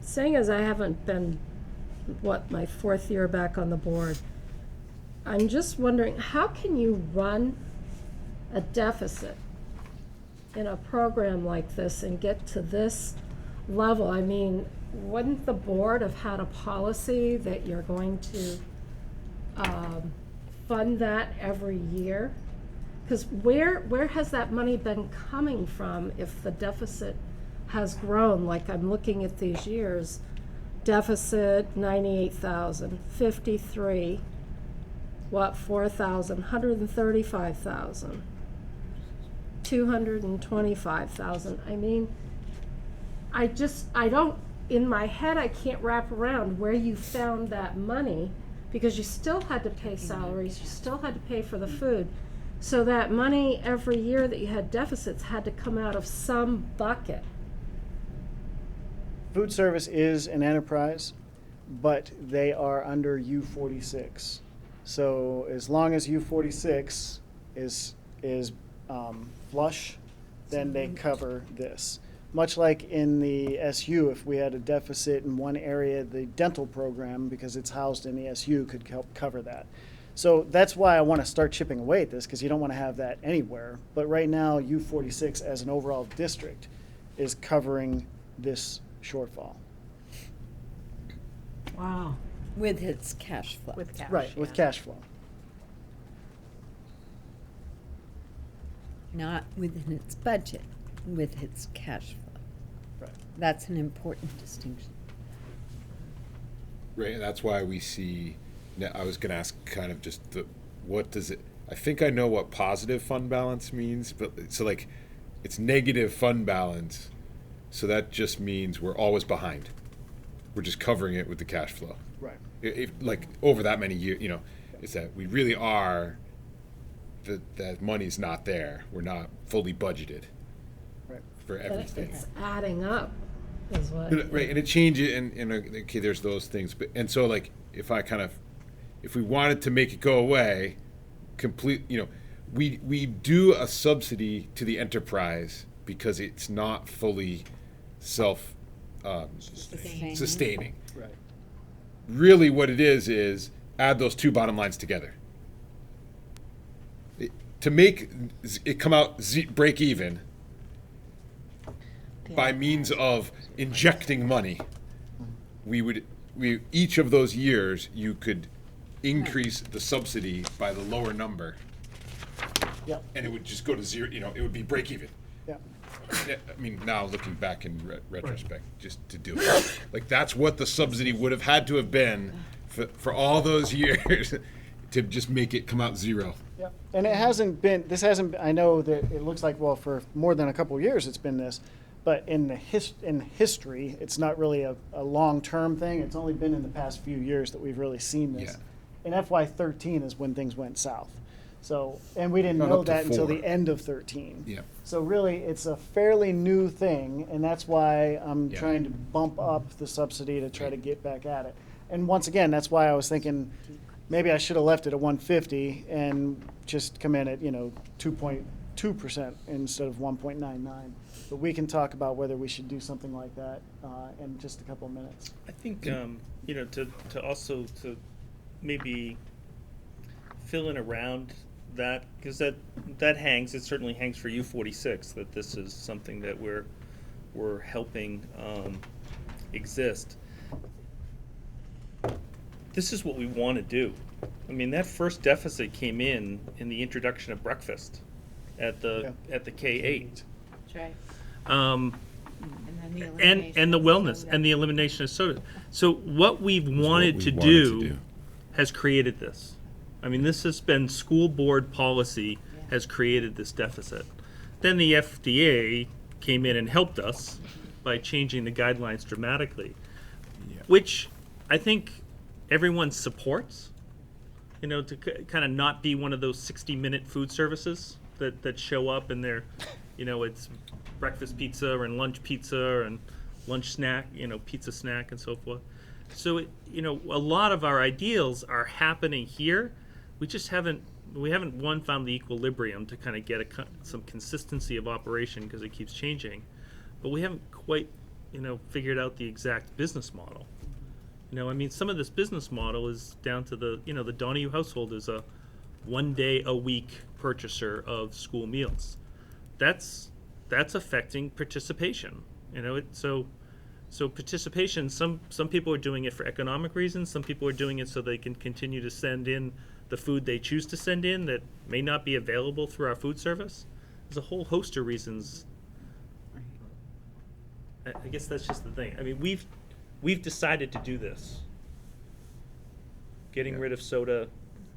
seeing as I haven't been, my fourth year back on the board, I'm just wondering, how can you run a deficit in a program like this and get to this level? I mean, wouldn't the board have had a policy that you're going to fund that every year? Because where has that money been coming from if the deficit has grown? Like I'm looking at these years, deficit 98,000, 53, 4,000, 135,000, 225,000. I mean, I don't, in my head, I can't wrap around where you found that money because you still had to pay salaries, you still had to pay for the food. So that money every year that you had deficits had to come out of some bucket. Food service is an enterprise, but they are under U46. So as long as U46 is flush, then they cover this. Much like in the SU, if we had a deficit in one area, the dental program, because it's housed in the SU, could help cover that. So that's why I want to start chipping away at this, because you don't want to have that anywhere. But right now, U46 as an overall district is covering this shortfall. Wow. With its cash flow. With cash. Right, with cash flow. Not within its budget, with its cash flow. Right. That's an important distinction. right, and that's why we see, now, I was gonna ask kind of just what does it, I think I know what positive fund balance means, but, so like, it's negative fund balance, so that just means we're always behind. We're just covering it with the cash flow. Right. If like, over that many years, it's that we really are, that money's not there. We're not fully budgeted Right. for But everything. it's adding up, is what. Right, and it changes, and okay, there's those things, but, and so like, if we wanted to make it go away, we do a subsidy to the enterprise because it's not fully sustaining. Right. Really what it is add those two bottom lines together. To make it come out break even by means of injecting money, we each of those years you could increase the subsidy by the lower number, Yep. and it would just go to zero. It would be break even. Yeah. I mean, now looking back in retrospect, just to do it, like that's what the subsidy would have had to have been for all those years to just make it come out zero. Yeah, and this hasn't, I know that it looks like, well, for more than a couple of years it's been this, but in history, it's not really a long-term thing. It's only been in the past few years that we've really seen this. Yeah. In FY13 is when things went south. So, and we didn't Not know up to that until 4. the end of 13. Yeah. So really, it's a fairly new thing, and that's why I'm Yeah. trying to bump up the subsidy to try to get back at it. And once again, that's why I was thinking, maybe I should have left it at 150 and just come in at, 2.2% instead of 1.99. But we can talk about whether we should do something like that in just a couple of minutes. I think, to also to maybe fill in around that, because that hangs, it certainly hangs for U46, that this is something that we're helping exist. This is what we want to do. I mean, that first deficit came in the introduction of breakfast at the K-8. That's right. Um, And then the and elimination the of wellness soda. and the elimination of soda. So what we've wanted, we to, wanted do to do. has created this. I mean, this has been school board policy has created this deficit. Then the FDA came in and helped us by changing the guidelines dramatically, which I think everyone supports. To kind of not be one of those 60-minute food services that show up and they're, it's breakfast pizza and lunch pizza and lunch snack, pizza snack and so forth. So, a lot of our ideals are happening here. We just haven't found the equilibrium to kind of get some consistency of operation because it keeps changing. But we haven't quite, figured out the exact business model. Some of this business model is down to the Donahue household is a 1 day a week purchaser of school meals. That's affecting participation. So participation. Some people are doing it for economic reasons. Some people are doing it so they can continue to send in the food they choose to send in that may not be available through our food service. There's a whole host of reasons. I guess that's just the thing. I mean, we've decided to do this. Getting rid of soda,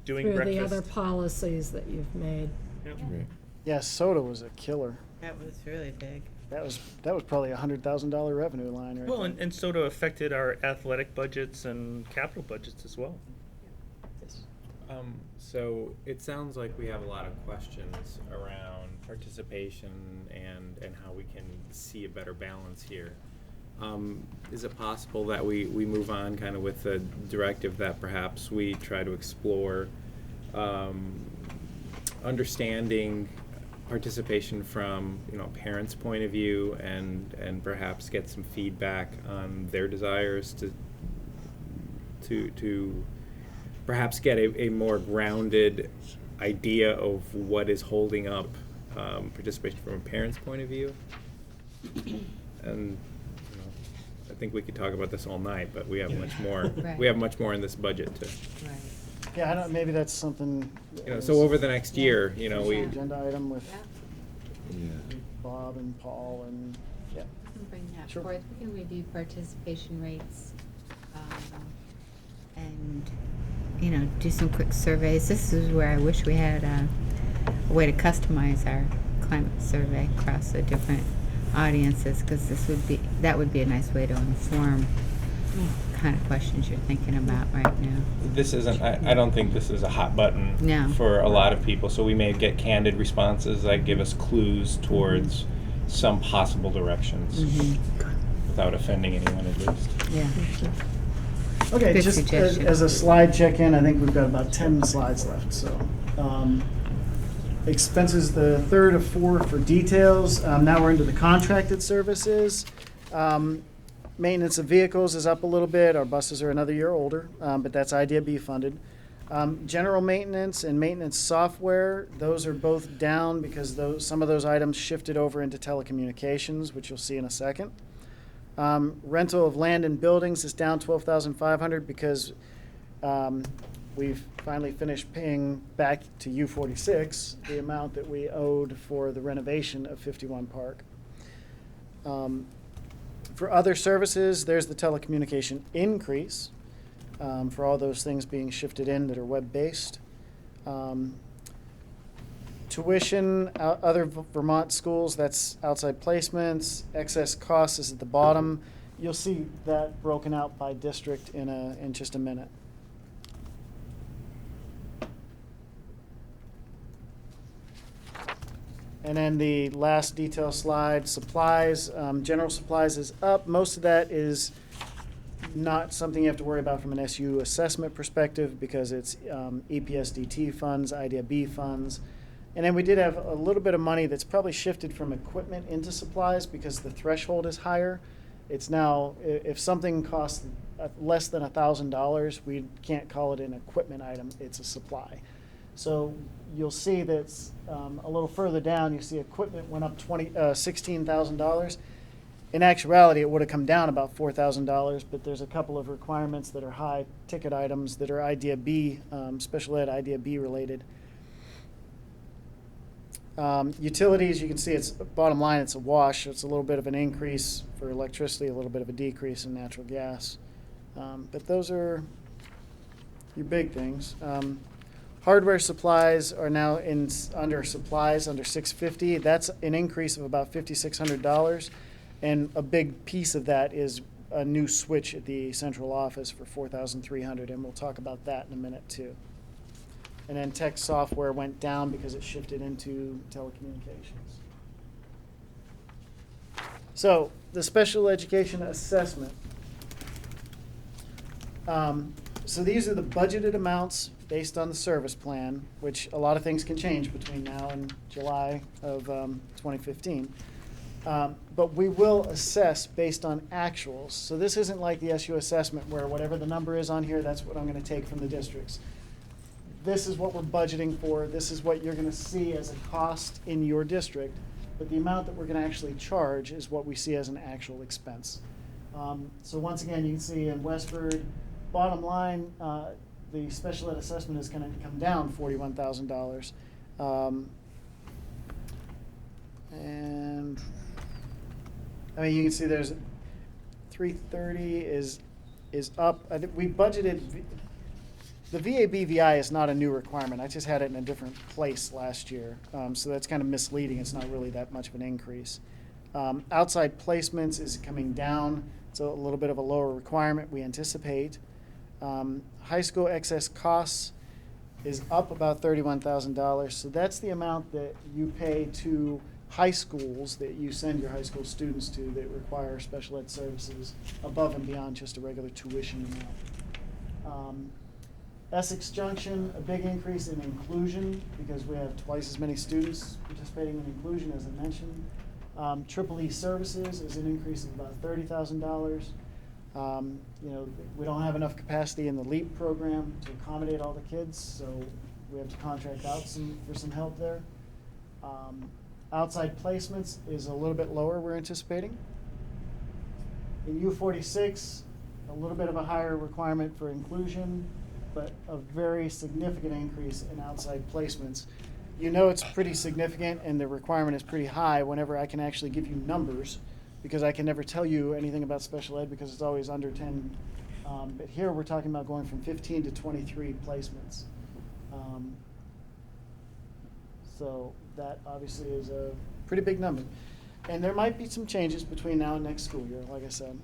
doing Through breakfast. the other policies that you've made. Yep. Right. Yeah, soda was a killer. That was really big. That was probably a $100,000 revenue line right Well, there. and soda affected our athletic budgets and capital budgets as well. So it sounds like we have a lot of questions around participation and how we can see a better balance here. Is it possible that we move on kind of with the directive that perhaps we try to explore understanding participation from parents' point of view and perhaps get some feedback on their desires to perhaps get a more grounded idea of what is holding up participation from a parent's point of view. And I think we could talk about this all night, but we have much more. Right. We have much more in this budget to. Right. Yeah, maybe that's something. So over the next year, we. Agenda item with Yeah. Bob and Paul and, yeah. We can bring that Sure. forth. We can review participation rates, and, do some quick surveys. This is where I wish we had a way to customize our climate survey across the different audiences, because that would be a nice way to inform the kind of questions you're thinking about right now. This isn't. I don't think this is a hot button No. for a lot of people. So we may get candid responses that give us clues towards some possible directions, without offending anyone at least. Yeah. Okay, Good just suggestion. as a slide check-in, I think we've got about 10 slides left, so. Expenses, the third of 4 for details. Now we're into the contracted services. Maintenance of vehicles is up a little bit. Our buses are another year older, but that's IDIB funded. General maintenance and maintenance software, those are both down because some of those items shifted over into telecommunications, which you'll see in a second. Rental of land and buildings is down $12,500 because we've finally finished paying back to U46 the amount that we owed for the renovation of 51 Park. For other services, there's the telecommunication increase for all those things being shifted in that are web-based. Tuition, other Vermont schools, that's outside placements. Excess costs is at the bottom. You'll see that broken out by district in just a minute. And then the last detail slide, supplies, general supplies is up. Most of that is not something you have to worry about from an SU assessment perspective because it's EPSDT funds, IDEA B funds. And then we did have a little bit of money that's probably shifted from equipment into supplies because the threshold is higher. It's now, if something costs less than $1,000, we can't call it an equipment item, it's a supply. So you'll see that's a little further down, you see equipment went up $16,000. In actuality, it would have come down about $4,000, but there's a couple of requirements that are high ticket items that are IDEA B, special ed IDEA B related. Utilities, you can see it's bottom line, it's a wash. It's a little bit of an increase for electricity, a little bit of a decrease in natural gas. But those are your big things. Hardware supplies are now under supplies, under $650. That's an increase of about $5,600. And a big piece of that is a new switch at the central office for $4,300. And we'll talk about that in a minute too. And then tech software went down because it shifted into telecommunications. So the special education assessment. So these are the budgeted amounts based on the service plan, which a lot of things can change between now and July of 2015. But we will assess based on actuals. So this isn't like the SU assessment where whatever the number is on here, that's what I'm going to take from the districts. This is what we're budgeting for. This is what you're going to see as a cost in your district. But the amount that we're going to actually charge is what we see as an actual expense. So once again, you can see in Westford, bottom line, the special ed assessment is going to come down $41,000. And I mean, you can see there's 330 is up. I think we budgeted. The VABVI is not a new requirement. I just had it in a different place last year. So that's kind of misleading. It's not really that much of an increase. Outside placements is coming down. It's a little bit of a lower requirement we anticipate. High school excess costs is up about $31,000. So that's the amount that you pay to high schools that you send your high school students to that require special ed services above and beyond just a regular tuition amount. Essex Junction, a big increase in inclusion because we have twice as many students participating in inclusion as I mentioned. Triple E Services is an increase of about $30,000. You know, we don't have enough capacity in the LEAP program to accommodate all the kids, so we have to contract out for some help there. Outside placements is a little bit lower, we're anticipating. In U46, a little bit of a higher requirement for inclusion, but a very significant increase in outside placements. You know it's pretty significant and the requirement is pretty high whenever I can actually give you numbers, because I can never tell you anything about special ed because it's always under 10. But here we're talking about going from 15 to 23 placements. So that obviously is a pretty big number. And there might be some changes between now and next school year, like I said.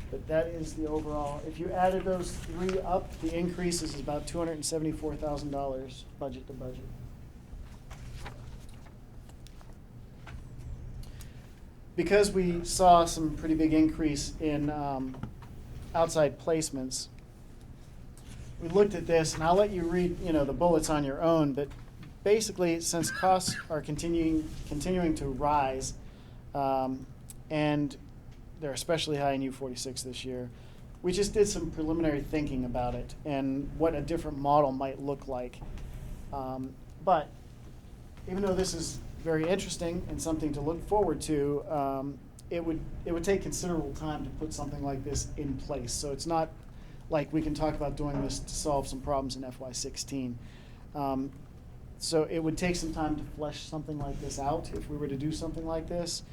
But that is the overall. If you added those three up, the increase is about $274,000 budget to budget. Because we saw some pretty big increase in outside placements, we looked at this, and I'll let you read, the bullets on your own. But basically, since costs are continuing to rise, and they're especially high in U46 this year, we just did some preliminary thinking about it and what a different model might look like. But even though this is very interesting and something to look forward to, it would take considerable time to put something like this in place. So it's not like we can talk about doing this to solve some problems in FY16. So it would take some time to flesh something like this out if we were to do something like this.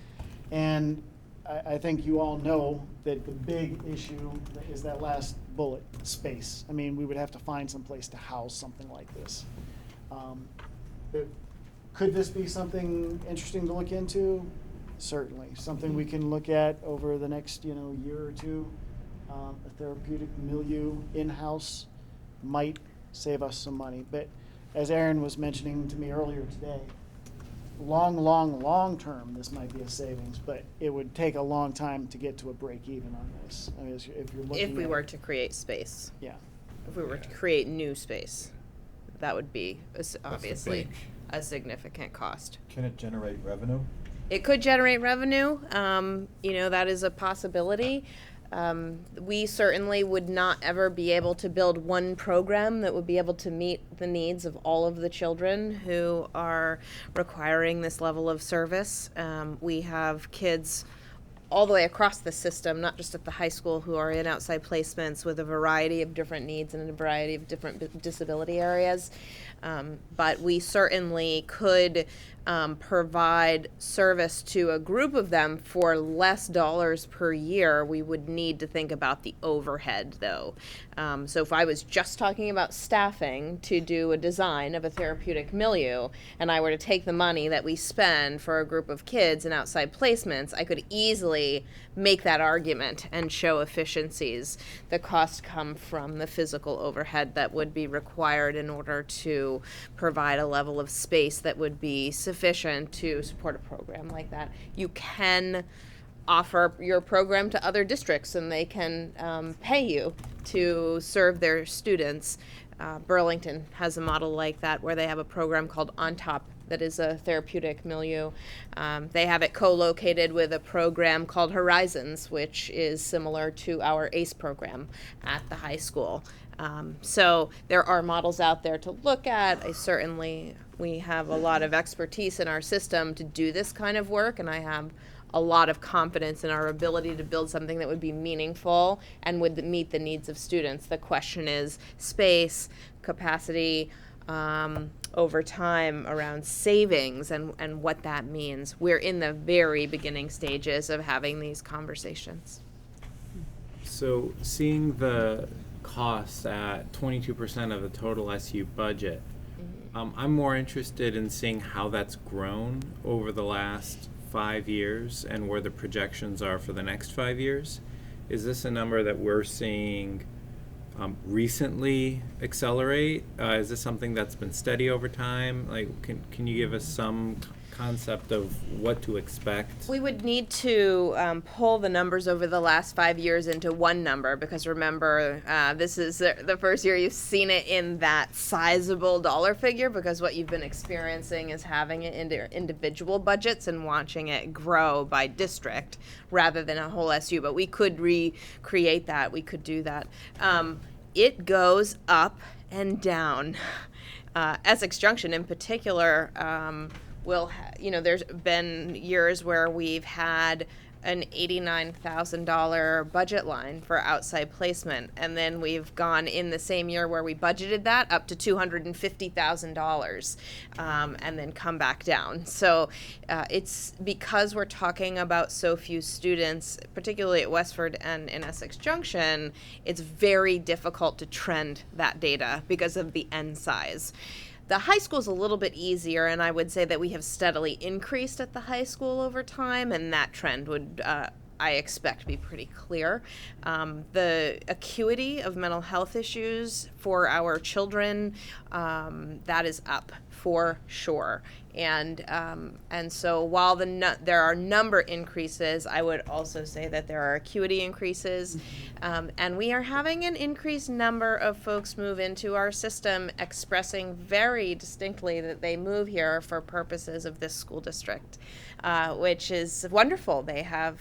And I think you all know that the big issue is that last bullet, space. I mean, we would have to find some place to house something like this. Could this be something interesting to look into? Certainly. Something we can look at over the next year or two. A therapeutic milieu in-house might save us some money. But as Aaron was mentioning to me earlier today, long term, this might be a savings, but it would take a long time to get to a break even on this. I mean, if you're looking If we at- were to create space, Yeah. if we were to create new space, that would be obviously a significant cost. Can it generate revenue? It could generate revenue. That is a possibility. We certainly would not ever be able to build one program that would be able to meet the needs of all of the children who are requiring this level of service. We have kids all the way across the system, not just at the high school, who are in outside placements with a variety of different needs and a variety of different disability areas. But we certainly could provide service to a group of them for less dollars per year. We would need to think about the overhead, though. So if I was just talking about staffing to do a design of a therapeutic milieu, and I were to take the money that we spend for a group of kids in outside placements, I could easily make that argument and show efficiencies. The costs come from the physical overhead that would be required in order to provide a level of space that would be sufficient to support a program like that. You can offer your program to other districts and they can pay you to serve their students. Burlington has a model like that where they have a program called On Top that is a therapeutic milieu. They have it co-located with a program called Horizons, which is similar to our ACE program at the high school. So there are models out there to look at. We have a lot of expertise in our system to do this kind of work, and I have a lot of confidence in our ability to build something that would be meaningful and would meet the needs of students. The question is space, capacity, over time around savings and what that means. We're in the very beginning stages of having these conversations. So seeing the costs at 22% of the total SU budget, I'm more interested in seeing how that's grown over the last 5 years and where the projections are for the next 5 years. Is this a number that we're seeing recently accelerate? Is this something that's been steady over time? Like, can you give us some concept of what to expect? We would need to pull the numbers over the last 5 years into one number, because remember, this is the first year you've seen it in that sizable dollar figure, because what you've been experiencing is having it into individual budgets and watching it grow by district rather than a whole SU. But we could recreate that. We could do that. It goes up and down. Essex Junction in particular, there's been years where we've had an $89,000 budget line for outside placement, and then we've gone in the same year where we budgeted that up to $250,000, and then come back down. So it's because we're talking about so few students, particularly at Westford and in Essex Junction, it's very difficult to trend that data because of the N size. The high school is a little bit easier, and I would say that we have steadily increased at the high school over time, and that trend would, I expect, be pretty clear. The acuity of mental health issues for our children, that is up for sure. And so while there are number increases, I would also say that there are acuity increases. And we are having an increased number of folks move into our system expressing very distinctly that they move here for purposes of this school district, which is wonderful. They have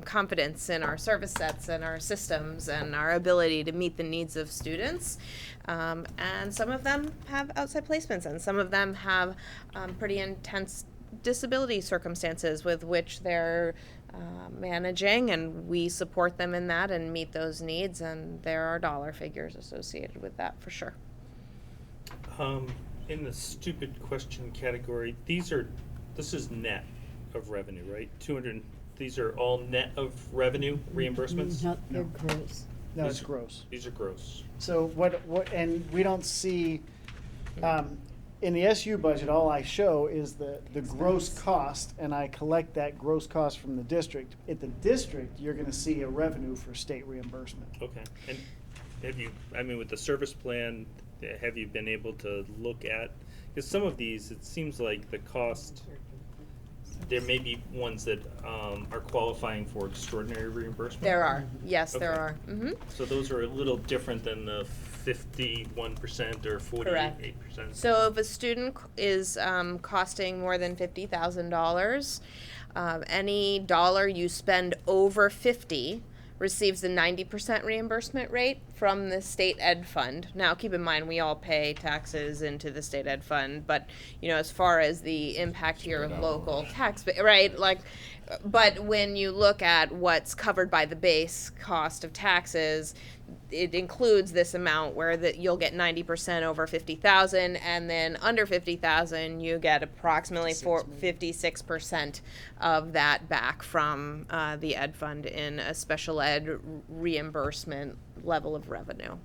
confidence in our service sets and our systems and our ability to meet the needs of students. And some of them have outside placements, and some of them have pretty intense disability circumstances with which they're managing, and we support them in that and meet those needs, and there are dollar figures associated with that for sure. In the stupid question category, this is net of revenue, right? 200. These are all net of revenue reimbursements. No, they're gross. No, it's gross. These are gross. So what, and we don't see, in the SU budget, all I show is the gross cost, and I collect that gross cost from the district. At the district, you're gonna see a revenue for state reimbursement. Okay. And have you, with the service plan, Have you been able to look at, because some of these, it seems like the cost, there may be ones that are qualifying for extraordinary reimbursement? There are, yes, there Okay. are. Mm-hmm. So those are a little different than the 51% or 48%? So if a student is costing more than $50,000, any dollar you spend over 50 receives the 90% reimbursement rate from the state ed fund. Now, keep in mind, we all pay taxes into the state ed fund, but, you know, as far as the impact to your local tax, right, like, but when you look at what's covered by the base cost of taxes, it includes this amount where that you'll get 90% over 50,000, and then under 50,000 you get approximately 56% of that back from the ed fund in a special ed reimbursement level of revenue.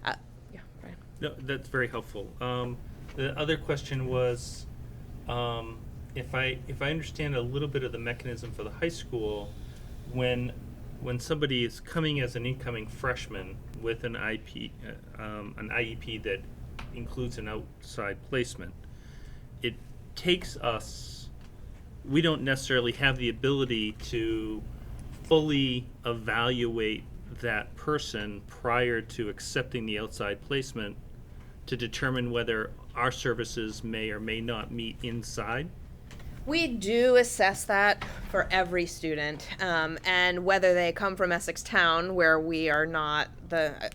Yeah, Brian. No, that's very helpful. The other question was, if I understand a little bit of the mechanism for the high school, when somebody is coming as an incoming freshman with an IEP that includes an outside placement, it takes us, we don't necessarily have the ability to fully evaluate that person prior to accepting the outside placement to determine whether our services may or may not meet inside. We do assess that for every student, and whether they come from Essex Town, where we are not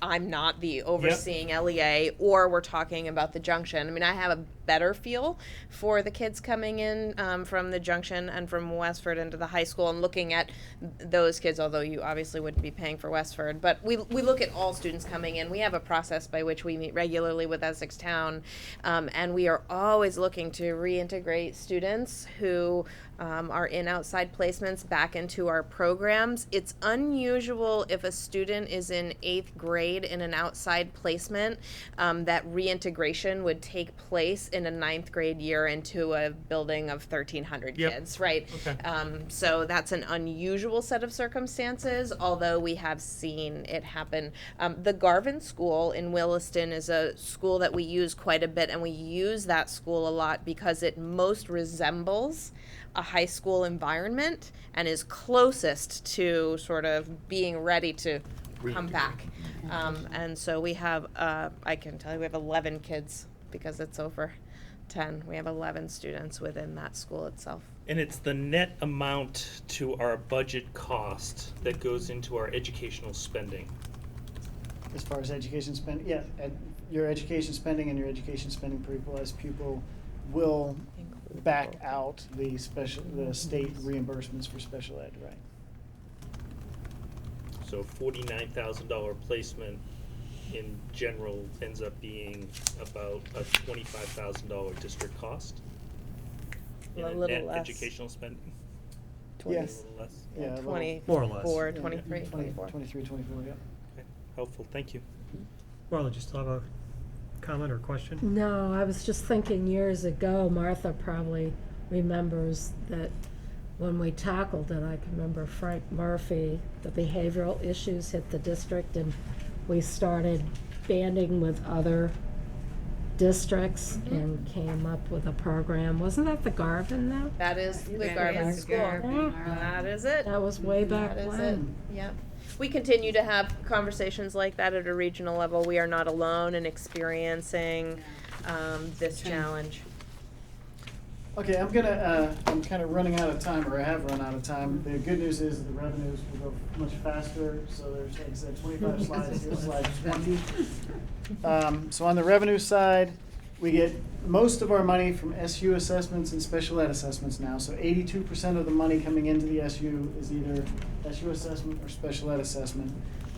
I'm not the overseeing LEA, or we're talking about the Junction. I mean, I have a better feel for the kids coming in from the Junction and from Westford into the high school, and looking at those kids, although you obviously wouldn't be paying for Westford. But we look at all students coming in. We have a process by which we meet regularly with Essex Town, and we are always looking to reintegrate students who are in outside placements back into our programs. It's unusual if a student is in 8th grade in an outside placement, that reintegration would take place in a 9th grade year into a building of 1,300 kids, right? Okay. So that's an unusual set of circumstances, although we have seen it happen. The Garvin School in Williston is a school that we use quite a bit, and we use that school a lot because it most resembles a high school environment and is closest to sort of being ready to come back. And so we have, I can tell you, we have 11 kids because it's over 10. We have 11 students within that school itself. And it's the net amount to our budget cost that goes into our educational spending. As far as education spending, yeah, your education spending and your education spending per equalized pupil will back out the state reimbursements for special ed, right? So $49,000 placement in general ends up being about a $25,000 district cost in A little net less. educational spending. Yes. A little less. Yeah, a little- 24, More or less. 23, 24. 23, 24, yeah. Okay. Helpful. Thank you. Marla, just have a comment or question? No, I was just thinking years ago, Martha probably remembers that when we tackled it, I can remember Frank Murphy, the behavioral issues hit the district, and we started banding with other districts and came up with a program. Wasn't that the Garvin now? That is the That Garvin is School. Garvin, Yeah. Marla. That is it. That was way back That is it. when. Yep. We continue to have conversations like that at a regional level. We are not alone in experiencing this challenge. Okay, I'm kind of running out of time, or I have run out of time. The good news is the revenues will go much faster, so there's, like I said, 25 slides, here's slide 20. So on the revenue side, we get most of our money from SU assessments and special ed assessments now. So 82% of the money coming into the SU is either SU assessment or special ed assessment.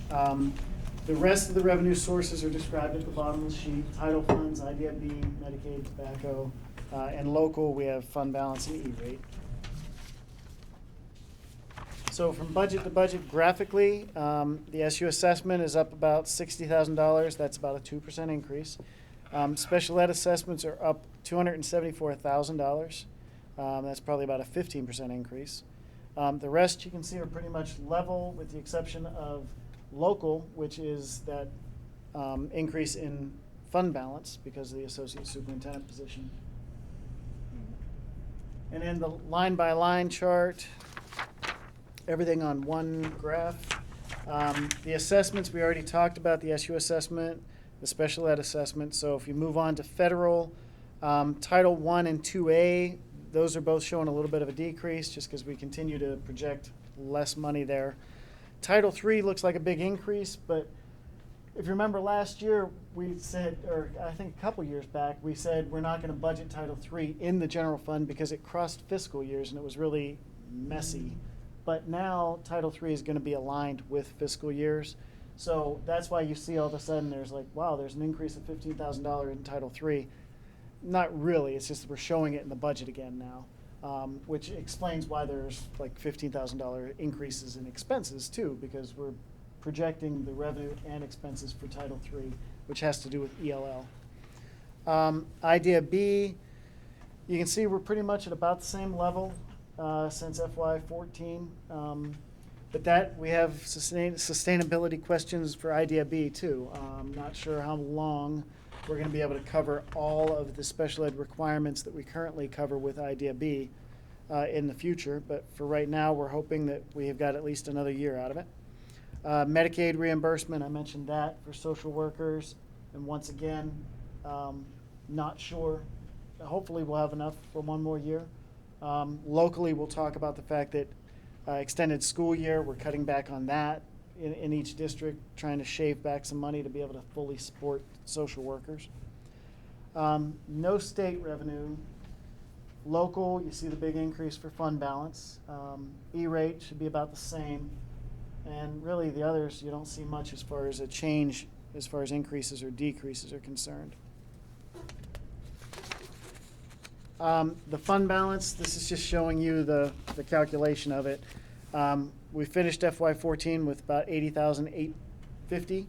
The rest of the revenue sources are described at the bottom of the sheet: title funds, IDIB, Medicaid, tobacco, and local, we have fund balance and E-rate. So from budget to budget graphically, the SU assessment is up about $60,000. That's about a 2% increase. Special ed assessments are up $274,000. That's probably about a 15% increase. The rest you can see are pretty much level, with the exception of local, which is that increase in fund balance because of the associate superintendent position. And then the line by line chart, everything on one graph. The assessments, we already talked about the SU assessment, the special ed assessment. So if you move on to federal, Title I and 2A, those are both showing a little bit of a decrease just because we continue to project less money there. Title III looks like a big increase, but if you remember last year, we said, or I think a couple years back, we said we're not going to budget Title III in the general fund because it crossed fiscal years and it was really messy. But now Title III is going to be aligned with fiscal years. So that's why you see all of a sudden there's like, wow, there's an increase of $15,000 in Title III. Not really, it's just that we're showing it in the budget again now, which explains why there's like $15,000 increases in expenses too, because we're projecting the revenue and expenses for Title III, which has to do with ELL. Idea B, you can see we're pretty much at about the same level since FY14. But that we have sustainability questions for Idea B too. Not sure how long we're going to be able to cover all of the special ed requirements that we currently cover with Idea B in the future. But for right now, we're hoping that we have got at least another year out of it. Medicaid reimbursement, I mentioned that for social workers. And once again, not sure. Hopefully we'll have enough for one more year. Locally, we'll talk about the fact that extended school year, we're cutting back on that in each district, trying to shave back some money to be able to fully support social workers. No state revenue. Local, you see the big increase for fund balance. E-rate should be about the same. And really the others, you don't see much as far as a change as far as increases or decreases are concerned. The fund balance, this is just showing you the calculation of it. We finished FY14 with about $80,850.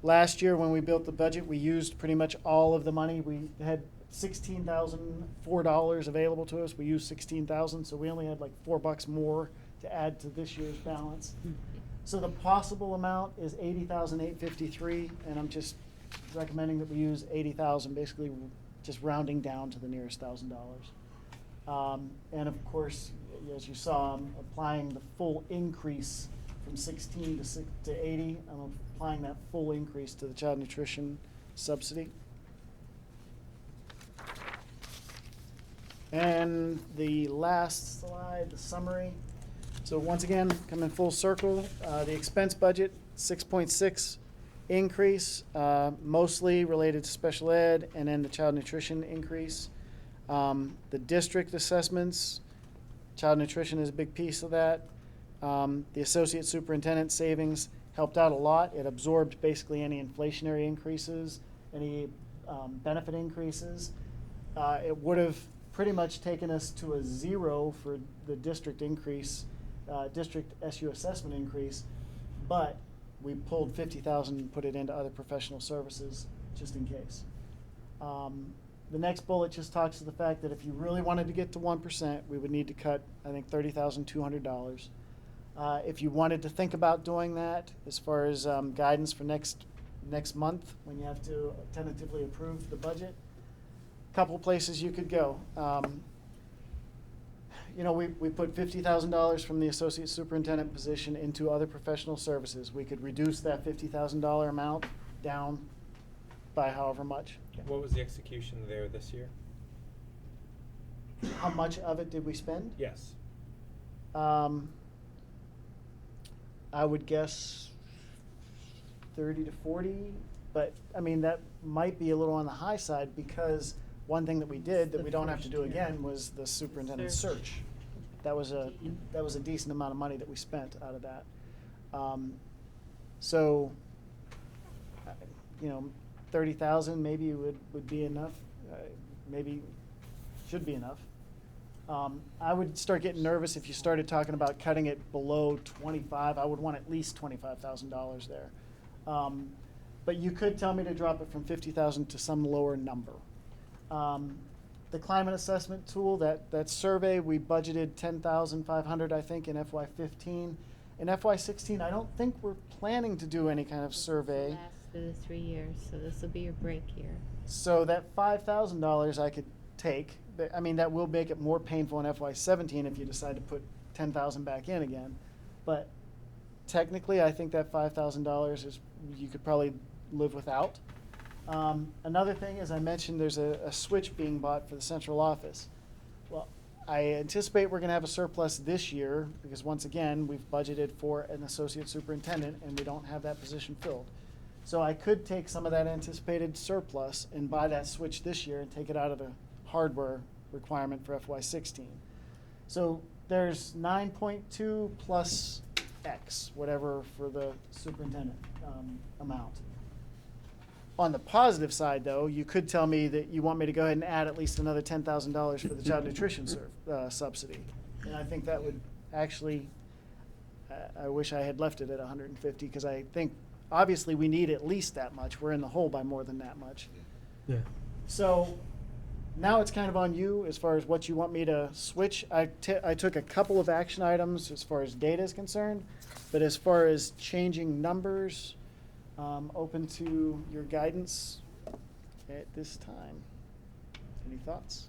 Last year when we built the budget, we used pretty much all of the money. We had $16,004 available to us. We used $16,000, so we only had like $4 more to add to this year's balance. So the possible amount is $80,853, and I'm just recommending that we use $80,000, basically just rounding down to the nearest $1,000. And of course, as you saw, I'm applying the full increase from 16 to 80. I'm applying that full increase to the child nutrition subsidy. And the last slide, the summary. So once again, coming full circle, the expense budget, 6.6 increase, mostly related to special ed, and then the child nutrition increase. The district assessments, child nutrition is a big piece of that. The associate superintendent savings helped out a lot. It absorbed basically any inflationary increases, any benefit increases. It would have pretty much taken us to a 0 for the district increase, district SU assessment increase, but we pulled $50,000 and put it into other professional services just in case. The next bullet just talks to the fact that if you really wanted to get to 1%, we would need to cut, I think, $30,200. If you wanted to think about doing that, as far as guidance for next month, when you have to tentatively approve the budget, a couple places you could go. You know, we put $50,000 from the associate superintendent position into other professional services. We could reduce that $50,000 amount down by however much. What was the execution there this year? How much of it did we spend? Yes. I would guess 30 to 40, but I mean, that might be a little on the high side because one thing that we did that we don't have to do again was the superintendent search. That was a decent amount of money that we spent out of that. So, you know, 30,000 maybe would be enough. Maybe should be enough. I would start getting nervous if you started talking about cutting it below 25. I would want at least $25,000 there. But you could tell me to drop it from 50,000 to some lower number. The climate assessment tool, that survey, we budgeted 10,500, I think, in FY15. In FY16, I don't think we're planning to do any kind of survey. Last for the 3 years, so this will be your break year. So that $5,000 I could take. I mean, that will make it more painful in FY17 if you decide to put 10,000 back in again. But technically, I think that $5,000 is you could probably live without. Another thing, as I mentioned, there's a switch being bought for the central office. Well, I anticipate we're going to have a surplus this year because, once again, we've budgeted for an associate superintendent and we don't have that position filled. So I could take some of that anticipated surplus and buy that switch this year and take it out of the hardware requirement for FY16. So there's 9.2 plus X, whatever, for the superintendent amount. On the positive side, though, you could tell me that you want me to go ahead and add at least another $10,000 for the child nutrition subsidy. And I think that would actually, I wish I had left it at 150 because I think obviously we need at least that much. We're in the hole by more than that much. Yeah. So now it's kind of on you as far as what you want me to switch. I took a couple of action items as far as data is concerned, but as far as changing numbers, open to your guidance at this time. Any thoughts?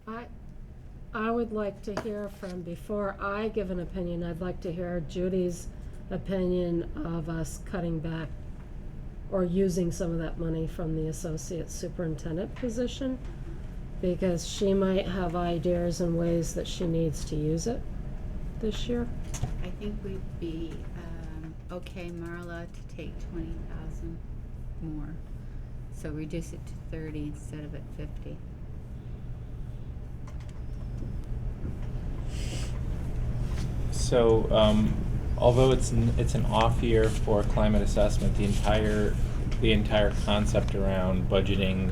I would like to hear from, before I give an opinion, I'd like to hear Judy's opinion of us cutting back or using some of that money from the associate superintendent position, because she might have ideas and ways that she needs to use it this year. I think we'd be okay, Marla, to take 20,000 more. So reduce it to 30 instead of at 50. So, although it's an off year for climate assessment, the entire concept around budgeting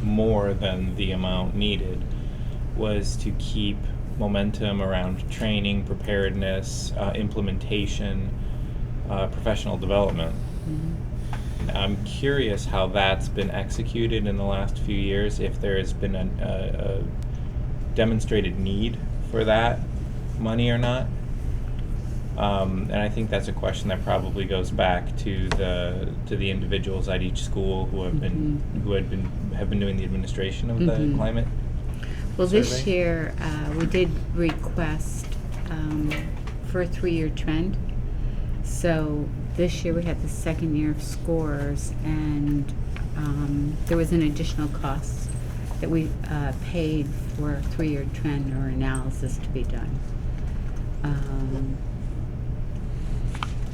more than the amount needed was to keep momentum around training, preparedness, implementation, professional development. Mm-hmm. I'm curious how that's been executed in the last few years, if there has been a demonstrated need for that money or not. And I think that's a question that probably goes back to the individuals at each school who have been doing the administration of the climate. Well, this survey. year we did request for a 3-year trend. So this year we had the second year of scores, and there was an additional cost that we paid for a 3-year trend or analysis to be done.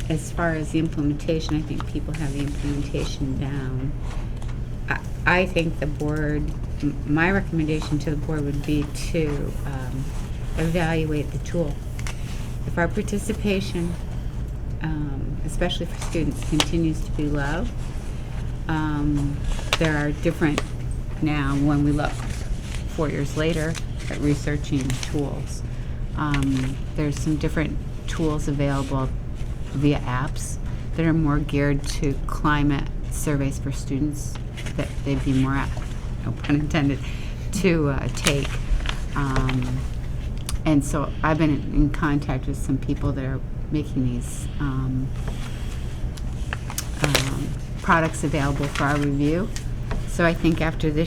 As far as the implementation, I think people have the implementation down. I think the board, my recommendation to the board would be to evaluate the tool. If our participation, especially for students, continues to be low, there are different, now when we look 4 years later at researching tools, there's some different tools available via apps that are more geared to climate surveys for students that they'd be more apt, no pun intended, to take. And so I've been in contact with some people that are making these products available for our review. So I think after the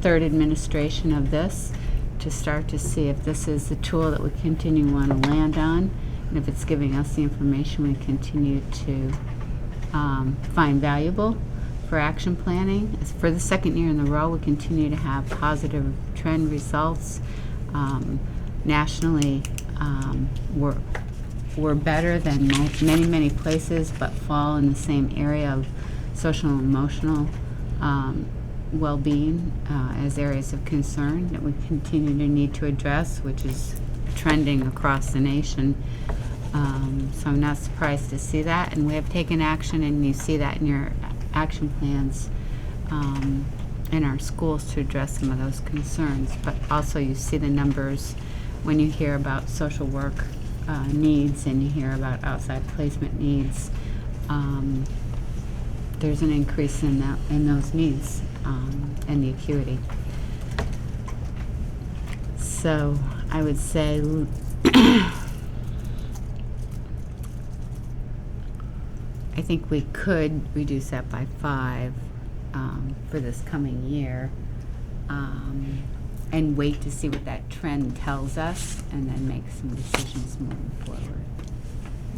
third administration of this, to start to see if this is the tool that we continue to want to land on, and if it's giving us the information we continue to find valuable for action planning. As for the second year in a row, we continue to have positive trend results. Nationally, we're better than many places, but fall in the same area of social and emotional well-being as areas of concern that we continue to need to address, which is trending across the nation. So I'm not surprised to see that, and we have taken action, and you see that in your action plans in our schools to address some of those concerns. But also you see the numbers when you hear about social work needs and you hear about outside placement needs. There's an increase in those needs and the acuity. So I would say I think we could reduce that by 5 for this coming year, and wait to see what that trend tells us, and then make some decisions moving forward.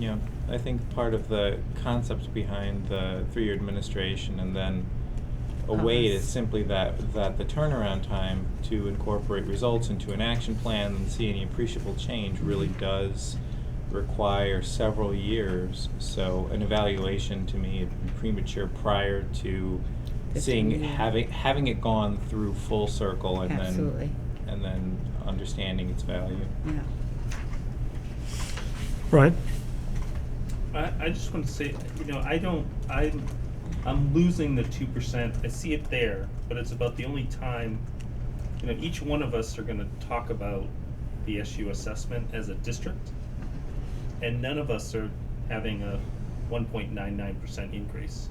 Yeah, I think part of the concept behind the 3-year administration and then a wait is simply that the turnaround time to incorporate results into an action plan and see any appreciable change really does require several years. So an evaluation to me would be premature prior to seeing having it gone through full circle and Absolutely. then understanding its value. Yeah. Ryan? I just want to say, I'm losing the 2%. I see it there, but it's about the only time, each one of us are going to talk about the SU assessment as a district, and none of us are having a 1.99% increase.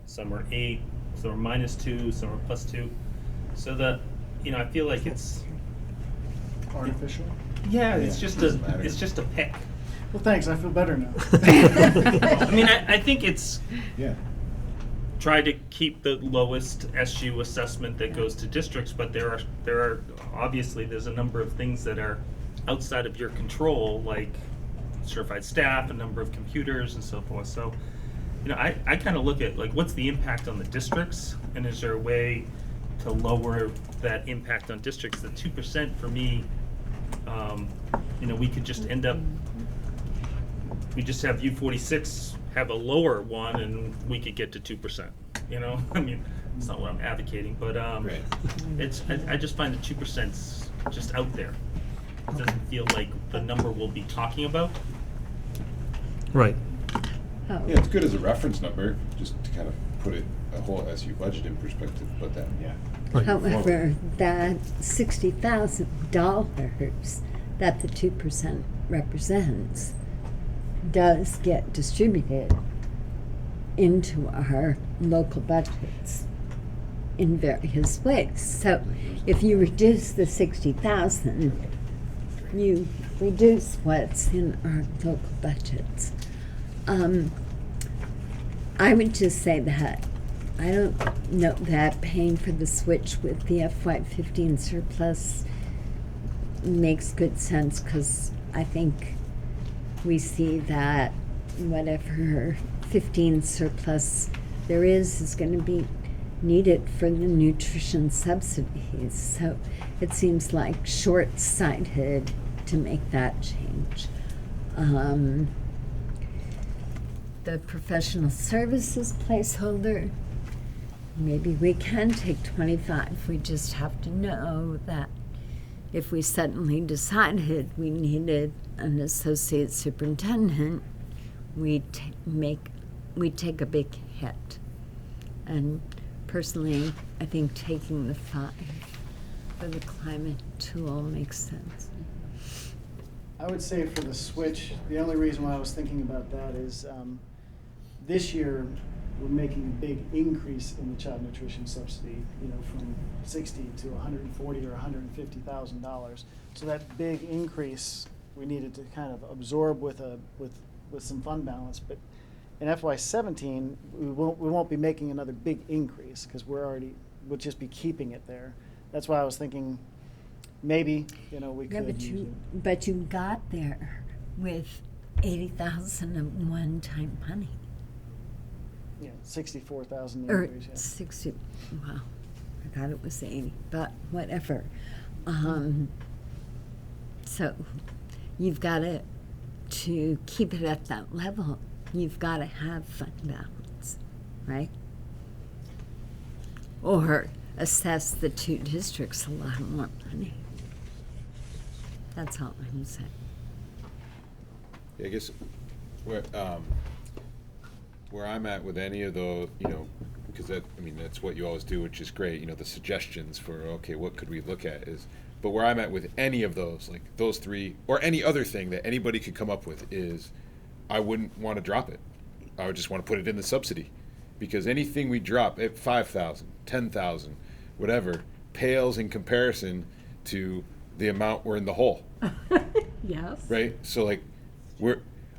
Some are 8, some are -2, some are +2. So I feel like it's Artificial? yeah, it's just a pick. Well, thanks, I feel better now. I think it's Yeah. try to keep the lowest SU assessment that goes to districts, but there are obviously there's a number of things that are outside of your control, like certified staff, a number of computers, and so forth. So, I kind of look at like what's the impact on the districts, and is there a way to lower that impact on districts? The 2% for me, we could just end up. We just have U46 have a lower one, and we could get to 2%. It's not what I'm advocating, but I just find the 2%'s just out there. It doesn't feel like the number we'll be talking about. Right. Yeah, it's good as a reference number, just to kind of put a whole SU budget in perspective, but then, yeah. Right. However, that $60,000 that the 2% represents does get distributed into our local budgets in various ways. So if you reduce the 60,000, you reduce what's in our local budgets. I would just say that I don't know that paying for the switch with the FY15 surplus makes good sense, because I think we see that whatever 15 surplus there is going to be needed for the nutrition subsidies. So it seems like short-sighted to make that change. The professional services placeholder, maybe we can take 25. We just have to know that if we suddenly decided we needed an associate superintendent, we'd take a big hit. And personally, I think taking the 5 for the climate tool makes sense. I would say for the switch, the only reason why I was thinking about that is this year we're making a big increase in the child nutrition subsidy, from $60,000 to $140,000 or $150,000. So that big increase we needed to kind of absorb with some fund balance. But in FY17, we won't be making another big increase, because we'll just be keeping it there. That's why I was thinking maybe we could. But you got there with $80,000 of one-time money. Yeah, 64,000 Or increase. Yeah. 60. Wow, I thought it was 80, but whatever. So you've got to keep it at that level. You've got to have fund balance, right? Or assess the 2 districts a lot more money. That's all I'm saying. I guess where I'm at with any of those, because that's what you always do, which is great. The suggestions for, okay, what could we look at is, but where I'm at with any of those, like those 3, or any other thing that anybody could come up with, is I wouldn't want to drop it. I would just want to put it in the subsidy, because anything we drop at 5,000, 10,000, whatever, pales in comparison to the amount we're in the hole. Yes. Right? So like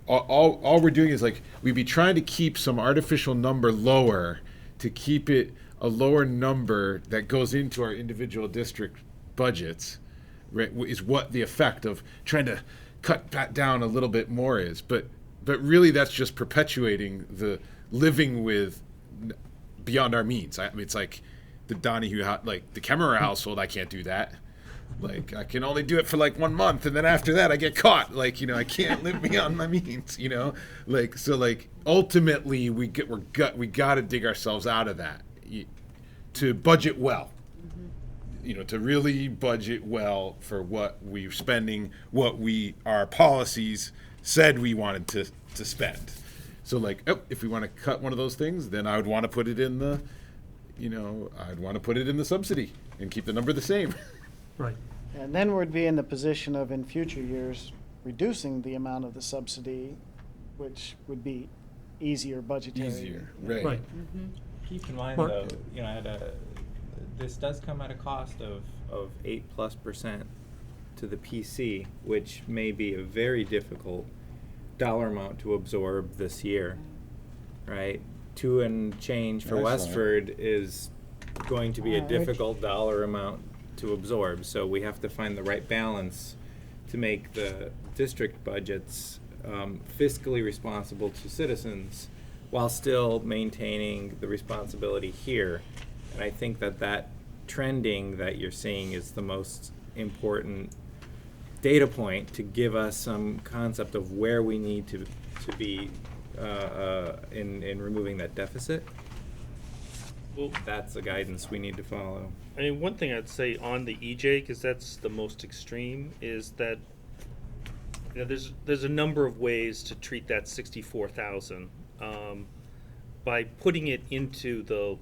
all we're doing is like, we'd be trying to keep some artificial number lower to keep it a lower number that goes into our individual district budgets, right, is what the effect of trying to cut that down a little bit more is. But really that's just perpetuating the living with beyond our means. I mean, it's like the Donahue, like the Kemmerer household, I can't do that. Like, I can only do it for like 1 month, and then after that I get caught. Like, you know, I can't live beyond my means, you know? Like, so like, ultimately we gotta dig ourselves out of that to budget well. You know, to really budget well for what we're spending, what our policies said we wanted to spend. So like, if we want to cut one of those things, then I would want to put it in the, I'd want to put it in the subsidy and keep the number the same. Right. And then we'd be in the position of, in future years, reducing the amount of the subsidy, which would be easier budgetary. Easier, right. Right. Keep in mind, Mark? though, this does come at a cost of 8+% to the PC, which may be a very difficult dollar amount to absorb this year, right? 2 and change for Excellent. Westford is going to be a Ouch. difficult dollar amount to absorb, so we have to find the right balance to make the district budgets fiscally responsible to citizens while still maintaining the responsibility here. And I think that trending that you're seeing is the most important data point to give us some concept of where we need to be in removing that deficit. Well, That's the guidance we need to follow. I mean, one thing I'd say on the EJ, because that's the most extreme, is that there's a number of ways to treat that 64,000. By putting it into the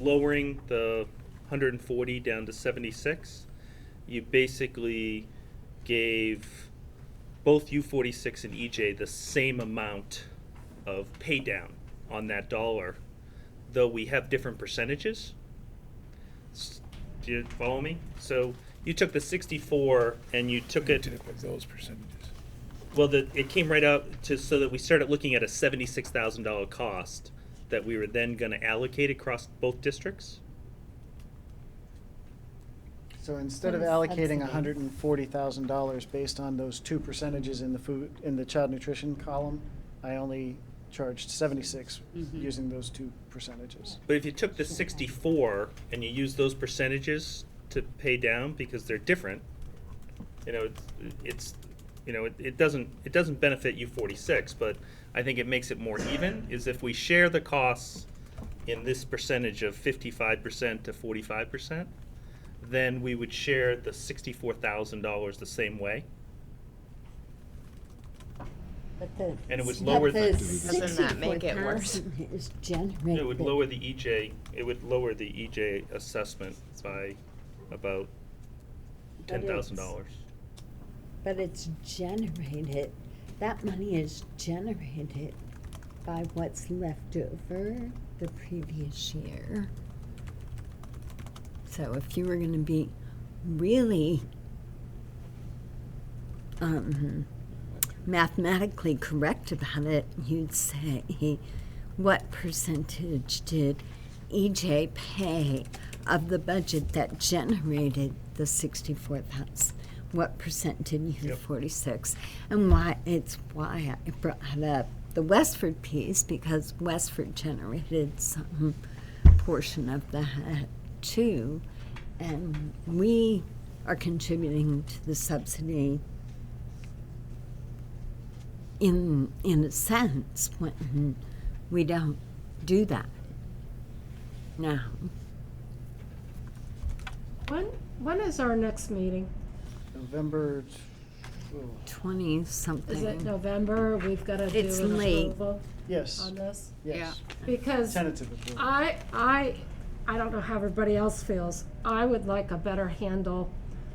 lowering the 140 down to 76, you basically gave both U46 and EJ the same amount of pay down on that dollar, though we have different percentages. Do you follow me? So you took the 64 and you took it. Those percentages. Well, it came right out to so that we started looking at a $76,000 cost that we were then going to allocate across both districts. So instead of What is allocating subsidy? $140,000 based on those 2 percentages in the child nutrition column, I only charged 76 using those 2 percentages. But if you took the 64 and you use those percentages to pay down because they're different, it doesn't benefit U46, but I think it makes it more even. Is if we share the costs in this percentage of 55% to 45%, then we would share the $64,000 the same way. And it would lower the- Doesn't that make it worse? Is generated. It would lower the EJ. It would lower the EJ assessment by about $10,000. But it's generated, that money is generated by what's left over the previous year. So if you were gonna be really mathematically correct about it, you'd say, what percentage did EJ pay of the budget that generated the 64,000? What percent did U46? And why I brought up the Westford piece, because Westford generated some portion of that too, and we are contributing to the subsidy in a sense when we don't do that now. When is our next meeting? November, 20-something. Is it November? We've got to do It's an late. approval yes, on this? yes. Because Tentative approval. I don't know how everybody else feels. I would like a better handle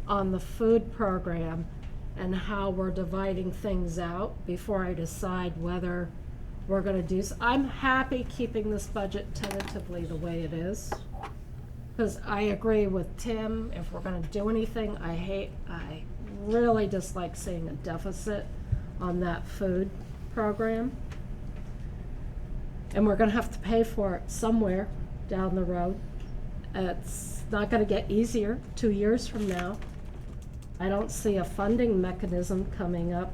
on the food program and how we're dividing things out before I decide whether we're gonna do, I'm happy keeping this budget tentatively the way it is. Cause I agree with Tim, if we're gonna do anything, I really dislike seeing a deficit on that food program. And we're gonna have to pay for it somewhere down the road. It's not gonna get easier 2 years from now. I don't see a funding mechanism coming up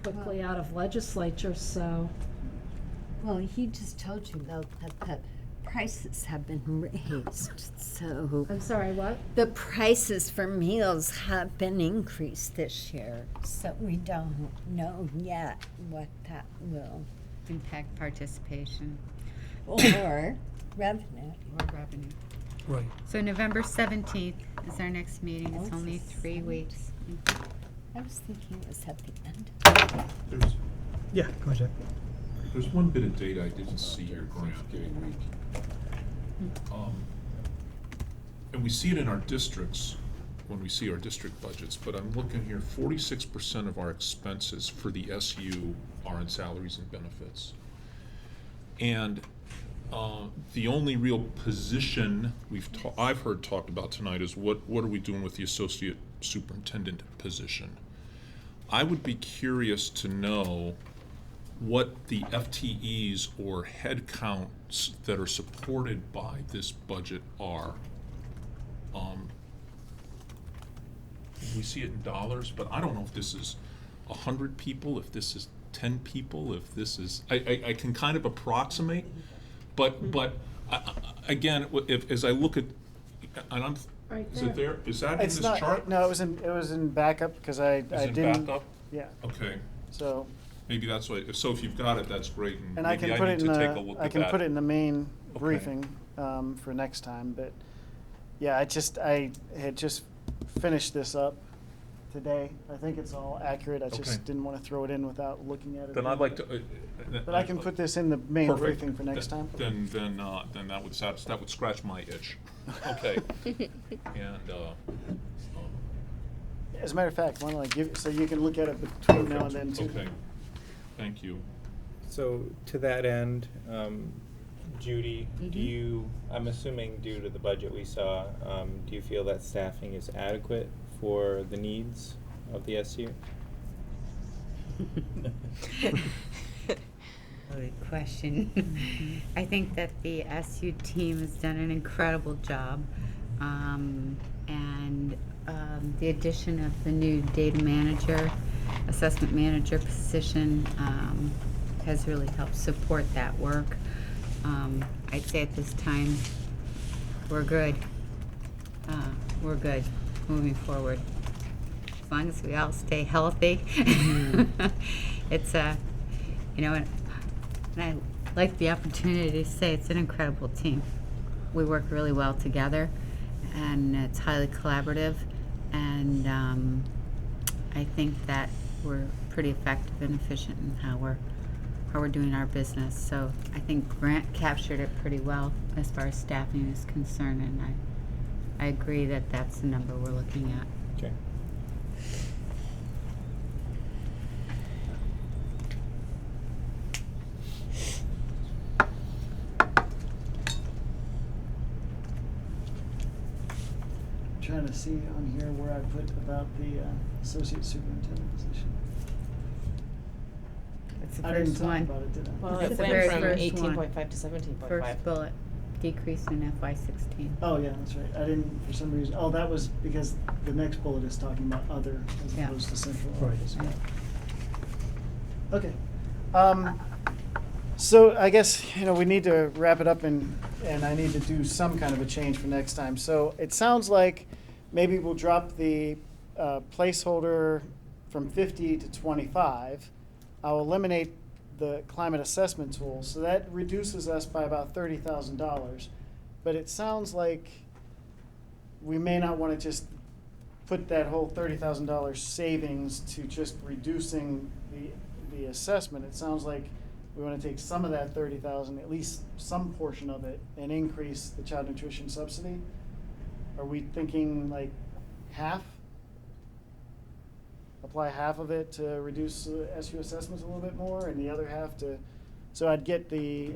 quickly out of legislature, so. Well, he just told you though that the prices have been raised, so. I'm sorry, what? The prices for meals have been increased this year, so we don't know yet what that will, Impact participation or revenue. or revenue. Right. So November 17th is our next meeting. It's Oh, only it's the 3 weeks. I was thinking it was at the end. There's, Yeah, go ahead, Jack. there's one bit of data I didn't see here, Grant. Thanksgiving week. And we see it in our districts when we see our district budgets, but I'm looking here, 46% of our expenses for the SU are in salaries and benefits. And the only real position I've heard talked about tonight is what are we doing with the associate superintendent position? I would be curious to know what the FTEs or head counts that are supported by this budget are. We see it in dollars, but I don't know if this is 100 people, if this is 10 people, if this is, I can kind of approximate, but again, as I look at, and I'm, Right is it there, is that in It's this not, chart? no, it was in backup, because I Is it didn't. backup? Yeah, Okay, so, maybe that's why, so if you've got it, that's great, and I maybe can I put need it in to take a the, look I at can that. put it in the main Okay. briefing, for next time, but, yeah, I had just finished this up today. I think it's all accurate, I Okay. just didn't want to throw it in without looking at it. Then I'd like to. But I can put this in the main Perfect. briefing for next time. Then that would scratch my itch. Okay. And, As a matter of fact, why don't I give, so you can look at it between now and then too. okay, thank you. So to that end, Judy, Mhm. do you, I'm assuming due to the budget we saw, do you feel that staffing is adequate for the needs of the SU? Good question. I think that the SU team has done an incredible job. And the addition of the new data manager, assessment manager position has really helped support that work. I'd say at this time, we're good. We're good moving forward. As long as we all stay healthy. It's you know, and I like the opportunity to say it's an incredible team. We work really well together, and it's highly collaborative, and I think that we're pretty effective and efficient in how we're doing our business. So I think Grant captured it pretty well as far as staffing is concerned, and I agree that that's the number we're looking at. Okay. Trying to see on here where I put about the associate superintendent position. It's the I didn't first talk one. about it, did I? Well, That's it the went very from first 18.5 to 17.5. First bullet, decrease in FY16. Oh, yeah, that's right. I didn't, for some reason, oh, that was because the next bullet is talking about other as Yeah. opposed to central Right. office. Right. Okay. So I guess, we need to wrap it up and I need to do some kind of a change for next time. So it sounds like maybe we'll drop the placeholder from 50 to 25. I'll eliminate the climate assessment tool, so that reduces us by about $30,000. But it sounds like we may not want to just put that whole $30,000 savings to just reducing the assessment. It sounds like we want to take some of that 30,000, at least some portion of it, and increase the child nutrition subsidy. Are we thinking like half? Apply half of it to reduce SU assessments a little bit more, and the other half to, so I'd get the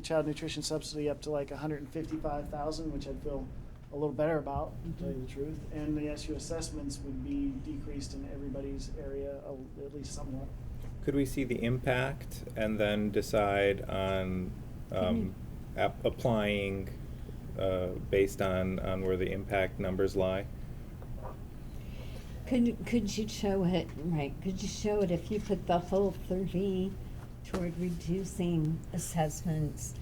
child nutrition subsidy up to like 155,000, which I'd feel a little better about, to tell you the truth. And the SU assessments would be decreased in everybody's area, at least somewhat. Could we see the impact and then decide on applying based on where the impact numbers lie? Could you show it, right, could you show it if you put the whole 30 toward reducing assessments,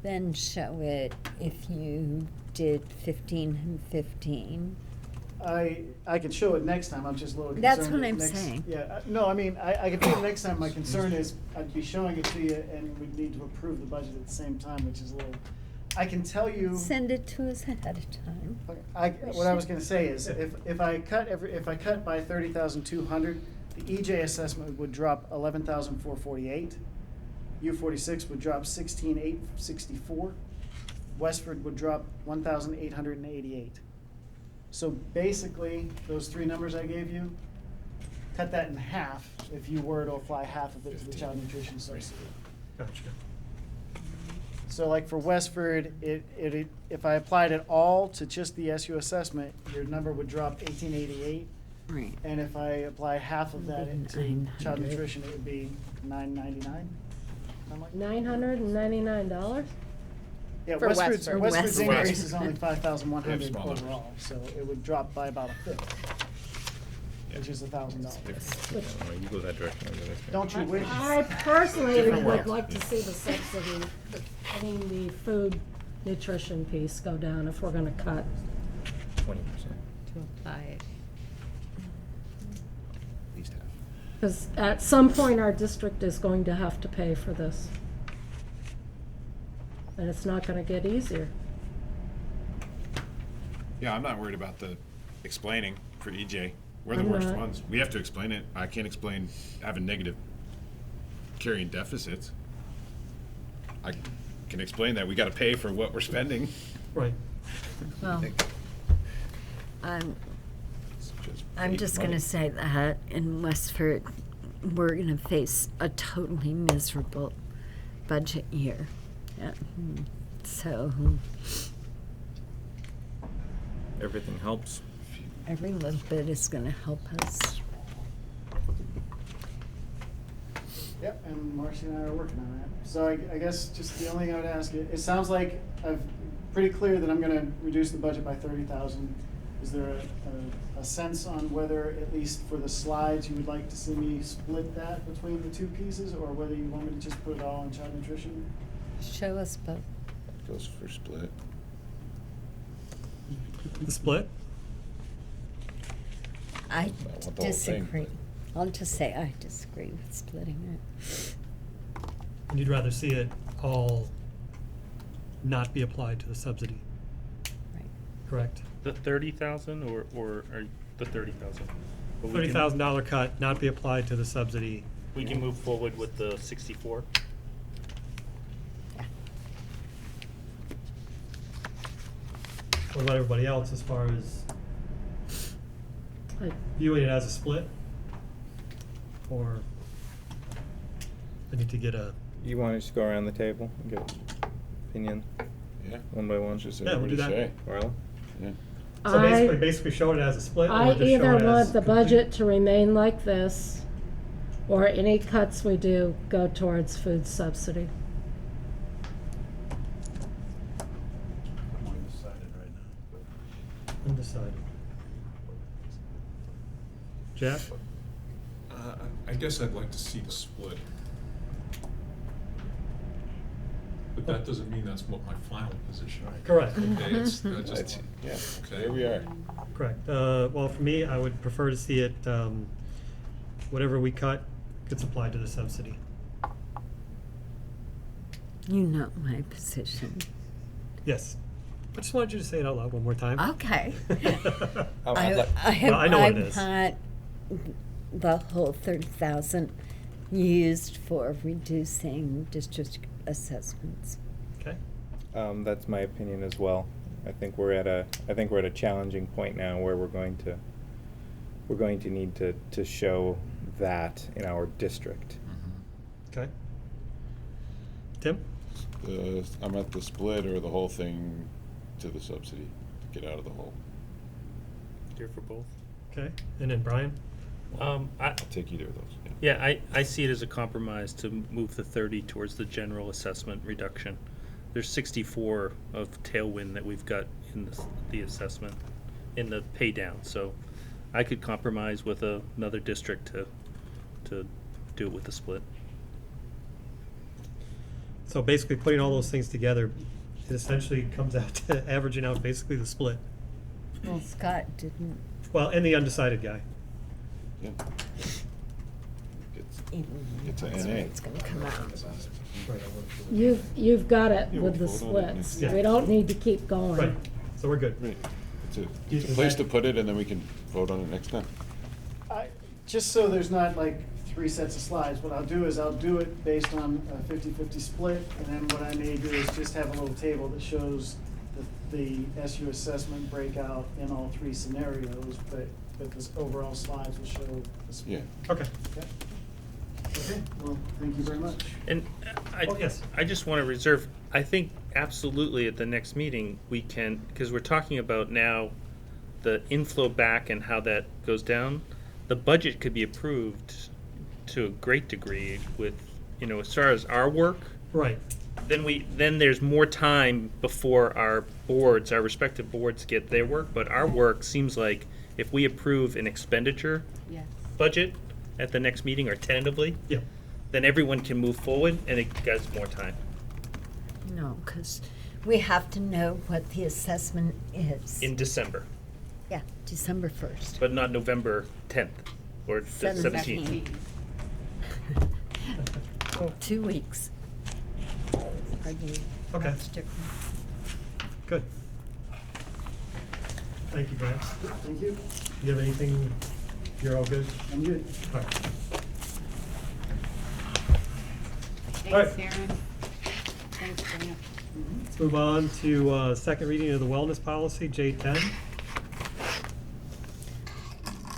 then show it if you did 15 and 15? I could show it next time, I'm just a little concerned. That's what that I'm next- saying. Yeah, no, I mean, I could do it next time. My concern is I'd be showing it to you and we'd need to approve the budget at the same time, which is a little, I can tell you. Send it to us ahead of time. What I was gonna say is, if I cut by 30,200, the EJ assessment would drop 11,448. U46 would drop 16,864. Westford would drop 1,888. So basically, those three numbers I gave you, cut that in half if you were to apply half of it to the child nutrition subsidy. Gotcha. So like for Westford, if I applied it all to just the SU assessment, your number would drop 1888. Right. And if I apply half of that into child 900. nutrition, it would be $999. $999? Yeah, For Westford's Westford. Westford's Westford. increase is only 5,100 They have small numbers. overall, so it would drop by about a fifth, which is $1,000. You go that direction. I'll go this way. Don't you wish? I personally Different would world. like to see the subsidy, the food nutrition piece go down if we're gonna cut. 20%. To apply it. At least half. Because at some point, our district is going to have to pay for this. And it's not gonna get easier. Yeah, I'm not worried about the explaining for EJ. We're the I'm worst not. ones. We have to explain it. I can't explain having negative carrying deficits. I can explain that we gotta pay for what we're spending. Right. Well, It's I'm paid just money. gonna say that in Westford, we're gonna face a totally miserable budget year. So Everything helps. every little bit is gonna help us. Yep, and Marcy and I are working on that. So I guess just the only thing I would ask, it sounds like I've pretty clear that I'm gonna reduce the budget by 30,000. Is there a sense on whether, at least for the slides, you would like to see me split that between the two pieces, or whether you want me to just put it all on child nutrition? Show us both. Goes for split. The split? I want the whole thing. disagree. I'll just say I disagree with splitting it. And you'd rather see it all not be applied to the subsidy, Right. correct? The 30,000 or the 30,000? But we can- $30,000 cut, not be applied to the subsidy. We can move forward with the 64. Yeah. What about everybody else as far as I- viewing it as a split? Or I need to get a, You want to just go around the table and get opinion Yeah. one by one? Just Yeah, we'll do everybody that. say. Marla? Yeah. so basically show it as a split, or I just show either it as want the complete? budget to remain like this, or any cuts we do go towards food subsidy. I'm undecided right now. Undecided. Jack? I guess I'd like to see the split. But that doesn't mean that's what my final position. Correct. Okay, it's, I That's, just, yeah, okay. there we are. Correct. Well, for me, I would prefer to see it, whatever we cut gets applied to the subsidy. You know my position. Yes. I just wanted you to say it out loud one more time. Okay. Oh, I, I'd like- I have, Well, I know what it I've is. had the whole 30,000 used for reducing district assessments. Okay. That's my opinion as well. I think we're at a challenging point now where we're going to need to show that in our district. Okay. Tim? I'm at the split or the whole thing to the subsidy. get out of the hole. Here for both. Okay, and then Brian? I, I'll take either of those. yeah, I see it as a compromise to move the 30 towards the general assessment reduction. There's 64 of tailwind that we've got in the assessment, in the pay down. So I could compromise with another district to do it with the split. So basically, putting all those things together, it essentially comes out to averaging out basically the split. Well, Scott didn't Well, and the undecided guy. Yeah. even. It's a that's NA. where it's going to come out. You've got it Yeah, with the we'll vote on it splits. next. We don't need to keep going. Right, so we're good. Right. It's Is a place that- to put it, and then we can vote on it next time. Just so there's not like 3 sets of slides, what I'll do is I'll do it based on a 50-50 split, and then what I may do is just have a little table that shows the SU assessment breakout in all 3 scenarios, but this overall slides will show the split. Yeah. Okay. Okay. Okay, well, thank you very much. And Oh, yes. I just want to reserve, I think absolutely at the next meeting, we can, because we're talking about now the inflow back and how that goes down. The budget could be approved to a great degree with, as far as our work, Right. then there's more time before our respective boards get their work, but our work seems like if we approve an expenditure Yes. budget at the next meeting or tentatively, Yeah. then everyone can move forward and it gives more time. No, because we have to know what the assessment is. In December, Yeah, December 1st. but not November 10th or the 17th. 17. 2 weeks. Hardly Okay. much different. Good. Thank you, Brian. Thank you. You have anything, you're all good? I'm good. All right. Thanks, All right. Aaron. Thanks, Grant. Let's move on to second reading of the wellness policy, J10.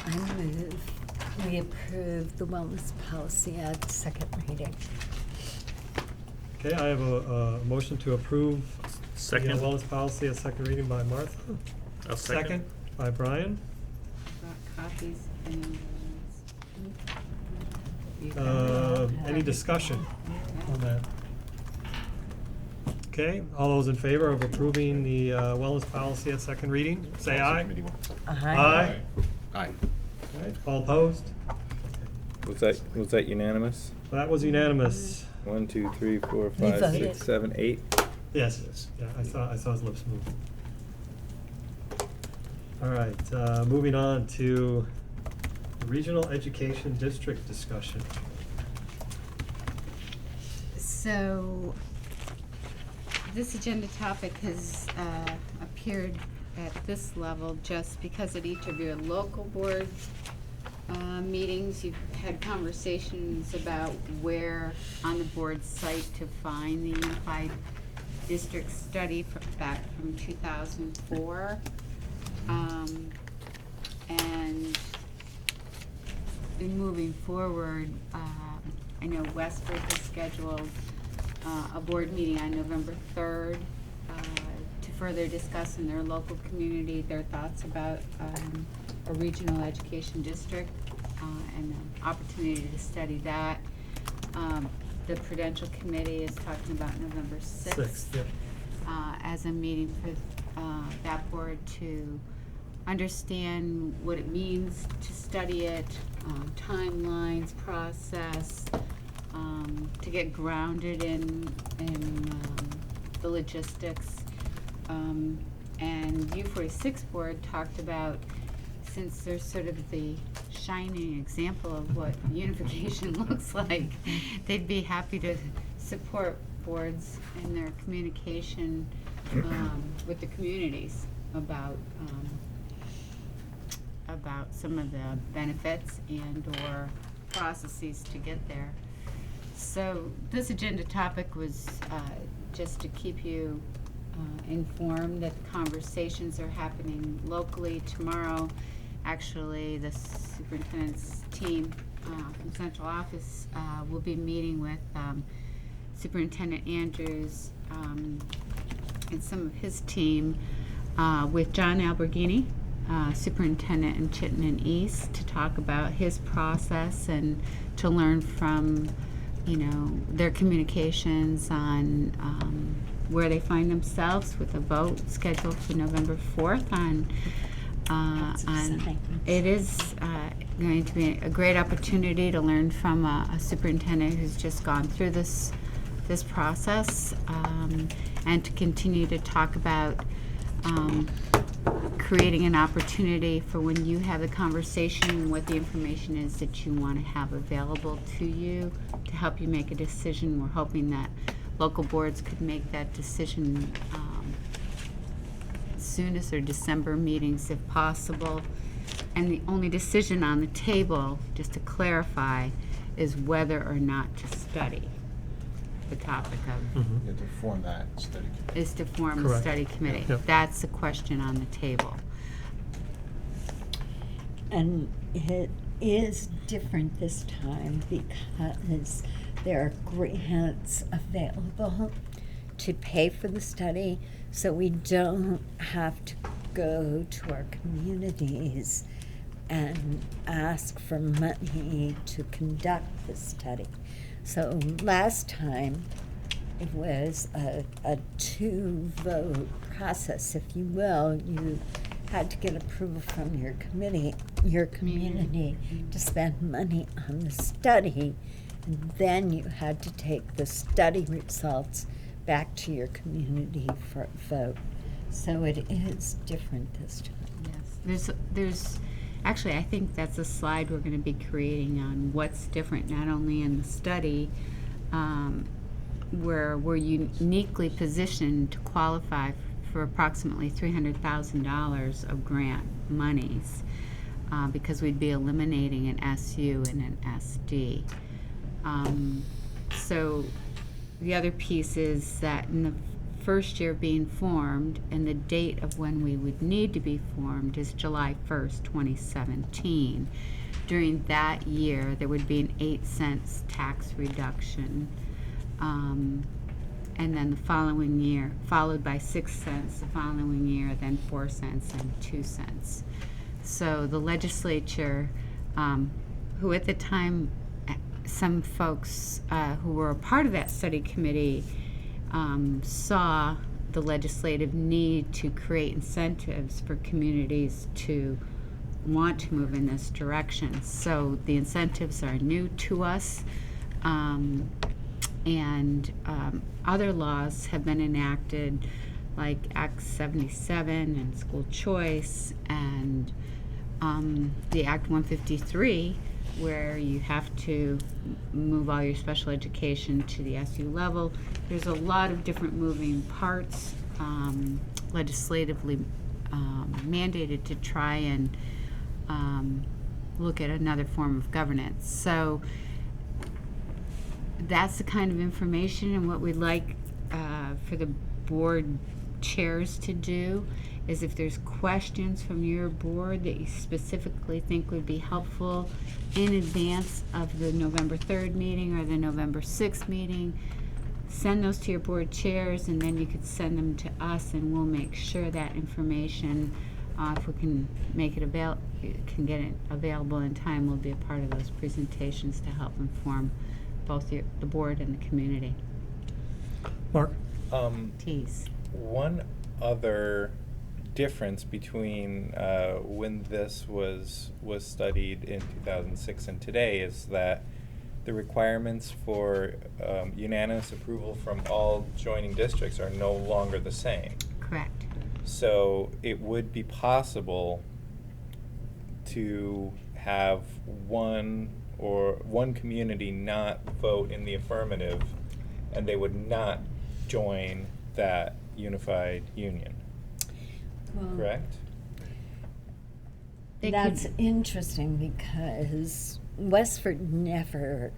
I move we approve the wellness policy at second reading. Okay, I have a motion to approve the Second. wellness policy at second reading by Martha. I'll second. By Brian. Got copies and. You got it. Any discussion on that? Okay, all those in favor of approving the wellness policy at second reading, say aye. Committee one. Aye. Aye. All right, all opposed? Was that unanimous? That was unanimous. 1, 2, 3, 4, We 5, voted. 6, 7, 8. Yes, yeah, I saw his lips move. All right, moving on to regional education district discussion. So, this agenda topic has appeared at this level just because at each of your local board meetings, you've had conversations about where on the board site to find the Unified District Study back from 2004. And in moving forward, I know Westford has scheduled a board meeting on November 3rd to further discuss in their local community their thoughts about a regional education district and the opportunity to study that. The Prudential Committee is talking about November 6th. Sixth, yep. As a meeting for that board to understand what it means to study it, timelines, process, to get grounded in the logistics. And U46 board talked about, since they're sort of the shining example of what unification looks like, they'd be happy to support boards in their communication with the communities about some of the benefits and/or processes to get there. So this agenda topic was just to keep you informed that conversations are happening locally. Tomorrow, actually, the superintendent's team from central office will be meeting with Superintendent Andrews and some of his team with John Alberghini, superintendent in Chittenden East, to talk about his process and to learn from, their communications on where they find themselves with a vote scheduled for November 4th it is going to be a great opportunity to learn from a superintendent who's just gone through this process, and to continue to talk about creating an opportunity for when you have the conversation, what the information is that you want to have available to you to help you make a decision. We're hoping that local boards could make that decision as soon as their December meetings if possible. And the only decision on the table, just to clarify, is whether or not to study the topic of You have to form that study committee. is to form a Correct. study committee. Yep. That's the question on the table. And it is different this time because there are grants available to pay for the study, so we don't have to go to our communities and ask for money to conduct the study. So last time it was a two-vote process, if you will. You had to get approval from your community to spend money on the study. And then you had to take the study results back to your community for a vote. So it is different this time. Yes. There's actually, I think that's a slide we're going to be creating on what's different, not only in the study, where we're uniquely positioned to qualify for approximately $300,000 of grant monies, because we'd be eliminating an SU and an SD. So the other piece is that in the first year being formed, and the date of when we would need to be formed is July 1st, 2017. During that year, there would be an 8 cents tax reduction. And then the following year, followed by 6 cents the following year, then 4 cents and 2 cents. So the legislature, who at the time, some folks who were a part of that study committee saw the legislative need to create incentives for communities to want to move in this direction. So the incentives are new to us, and other laws have been enacted, like Act 77 and school choice, and the Act 153, where you have to move all your special education to the SU level. There's a lot of different moving parts legislatively mandated to try and look at another form of governance. So that's the kind of information, and what we'd like for the board chairs to do is, if there's questions from your board that you specifically think would be helpful in advance of the November 3rd meeting or the November 6th meeting, send those to your board chairs, and then you could send them to us, and we'll make sure that information, if we can make it can get it available in time, will be a part of those presentations to help inform both the board and the community. Mark? Tease. One other difference between when this was studied in 2006 and today is that the requirements for unanimous approval from all joining districts are no longer the same. Correct. So it would be possible to have one community not vote in the affirmative, and they would not join that unified union. Correct? That's interesting because Westford never,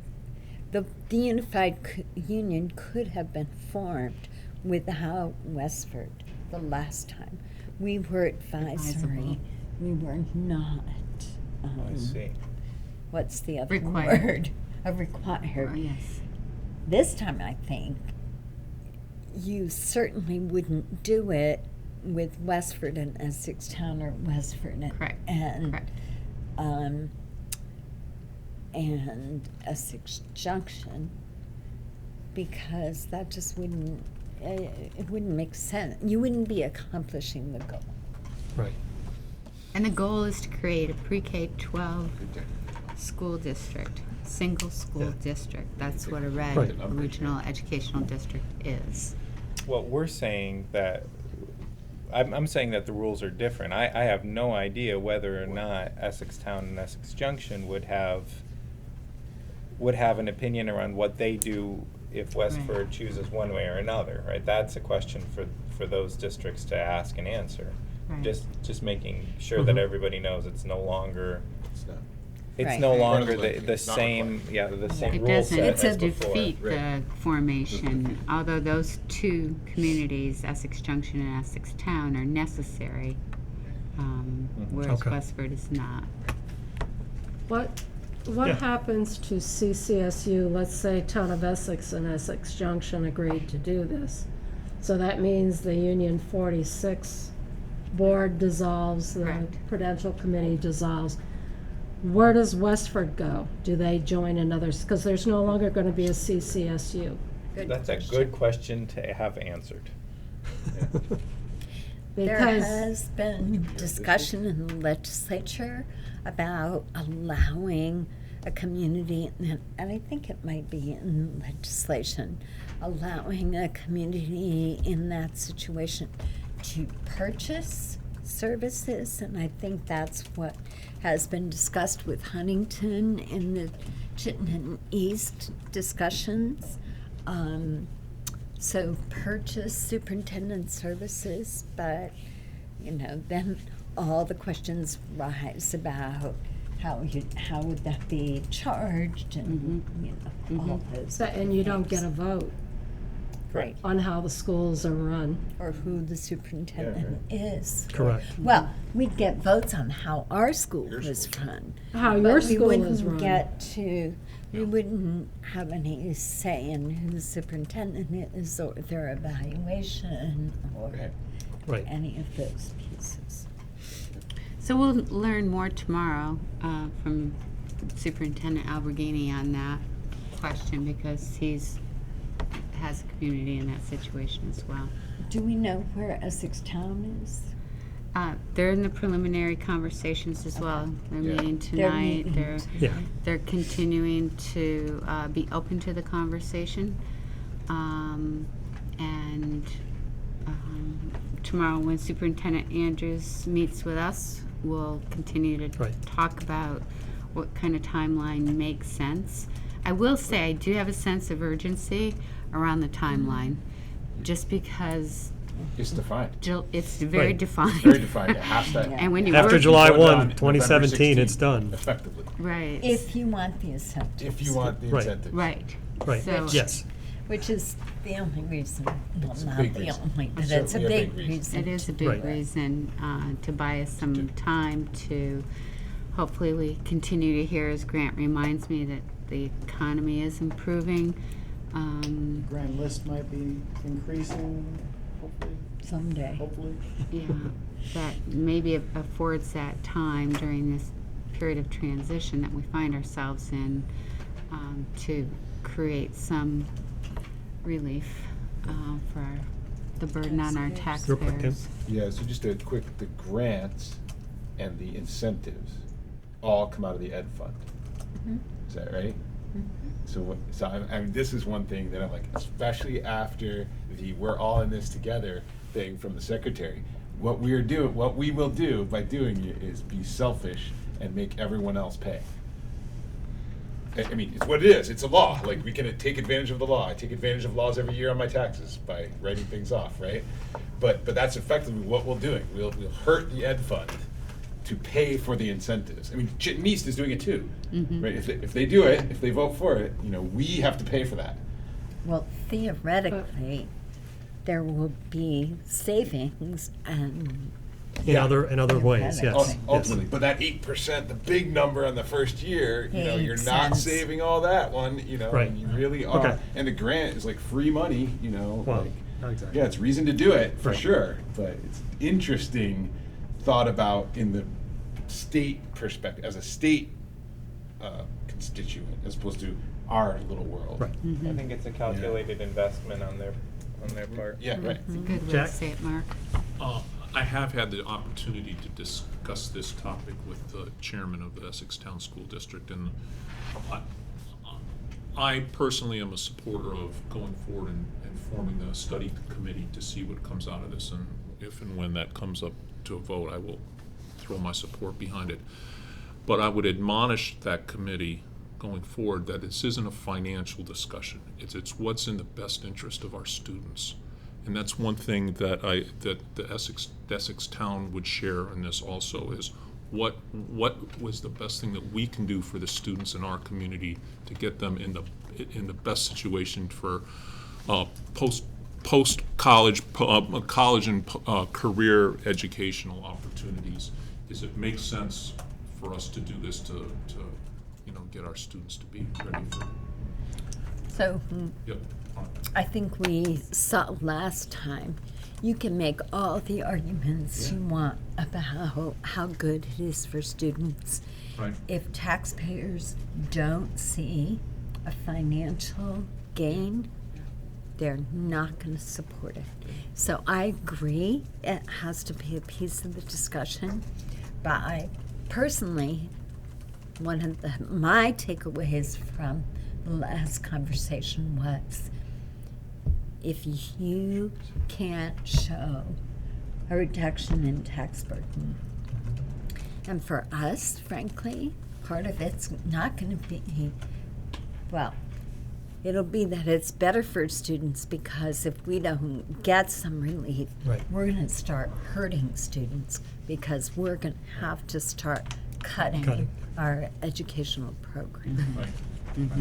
the unified union could have been formed without Westford the last time. We were advisory. We were not. I see. What's the other Required. word? Required. Oh, yes. This time, I think you certainly wouldn't do it with Westford and Essex Town or Westford Correct. and Correct. And Essex Junction, because that just wouldn't, it wouldn't make sense. You wouldn't be accomplishing the goal. Right. And the goal is to create a pre-K-12 school district, single school Yeah. district. That's what a red Right. regional educational district is. Well, we're saying that, I'm saying that the rules are different. I have no idea whether or not Essex Town and Essex Junction would have an opinion around what they do if Westford Right. chooses one way or another, right? That's a question for those districts to ask and answer. Right. Just making sure that Mhm. everybody knows it's no longer, It's not. it's Right. no Right. longer Right. the It's not same, required. the same It rule doesn't set as before. defeat the Right. formation, although those two communities, Essex Junction and Essex Town, are necessary, whereas Okay. Westford is not. What Yeah. happens to CCSU, let's say Town of Essex and Essex Junction agreed to do this? So that means the Union 46 board dissolves, the Correct. Prudential Committee dissolves. Where does Westford go? Do they join another, because there's no longer going to be a CCSU. That's a good question to have answered. There Because has been discussion in the legislature about allowing a community, and I think it might be in legislation, allowing a community in that situation to purchase services, and I think that's what has been discussed with Huntington in the Chittenden East discussions. So purchase superintendent services, but, then all the questions rise about how would that be charged and, all those. and you don't get a things. vote Right, on how the schools are run. or who the superintendent is. Correct. Well, we'd get votes on how our school was run. How but your we school is wouldn't run. we wouldn't have any say in who the superintendent is or their evaluation or Right. any of those pieces. So we'll learn more tomorrow from Superintendent Alberghini on that question, because has a community in that situation as well. Do we know where Essex Town is? They're in the preliminary conversations as well. They're Yeah. meeting They're tonight. meeting Yeah. They're continuing to be open to the conversation. And tomorrow, when Superintendent Andrews meets with us, we'll continue to Right. talk about what kind of timeline makes sense. I will say I do have a sense of urgency around the timeline, just because It's defined. it's very Right. defined. Very defined. It has to. And when you After work- July Voted 1, on November 2017, it's 16th, done. Effectively. Right. If you want the incentives. If you want the Right. incentives. Right. Right, So- yes. Which is the only reason, well, It's a not big the reason. only, but It's it's a certainly a big big reason. reason. It is a to big Right. do it. reason to buy us some time to, hopefully we continue to hear, as Grant reminds me, that the economy is improving. Grand list might be increasing, Someday. hopefully. Yeah, that maybe affords that time during this period of transition that we find ourselves in, to create some relief for the burden on our Real quick, Tim. taxpayers. Yeah, so just a quick, the grants and the incentives all come out of the ed fund. Is that right? So I mean, this is one thing that I'm like, especially after the "we're all in this together" thing from the secretary. What we will do by doing it is be selfish and make everyone else pay. I mean, it's what it is. It's a law. Like, we can take advantage of the law. I take advantage of laws every year on my taxes by writing things off, right? But that's effectively what we're doing. We'll hurt the ed fund to pay for the incentives. I mean, Chittenden East is doing it too, right? If they do it, if they vote for it, we have to pay for that. Well, theoretically, there will be savings and in other ways, yes. Ultimately, but that 8%, the big number on the first year, you're Makes not sense. saving all that one, Right. and you really are. Okay. And the grant is like free money, Well, like, not exactly. yeah, it's reason to do it for Right. sure, but it's interesting thought about in the state perspective, as a state constituent, as opposed to our little world. Right. I think it's a calculated investment on their part. Yeah, right. It's a good way Jack? to say it, Mark. I have had the opportunity to discuss this topic with the chairman of the Essex Town School District, and I personally am a supporter of going forward and forming a study committee to see what comes out of this, and if and when that comes up to a vote, I will throw my support behind it. But I would admonish that committee going forward that this isn't a financial discussion. It's what's in the best interest of our students. And that's one thing that the Essex Town would share in this also, is what was the best thing that we can do for the students in our community to get them in the best situation for post college and career educational opportunities. Is it makes sense for us to do this to get our students to be ready for. So Yep. I think we saw last time, you can make all the arguments you want about how good it is for students. Right. If taxpayers don't see a financial gain, they're not going to support it. So I agree, it has to be a piece of the discussion. But I personally, one of my takeaways from the last conversation was, if you can't show a reduction in tax burden, and for us, frankly, part of it's not going to be, well, it'll be that it's better for students, because if we don't get some relief, Right. we're going to start hurting students, because we're going to have to start cutting our educational program. Right.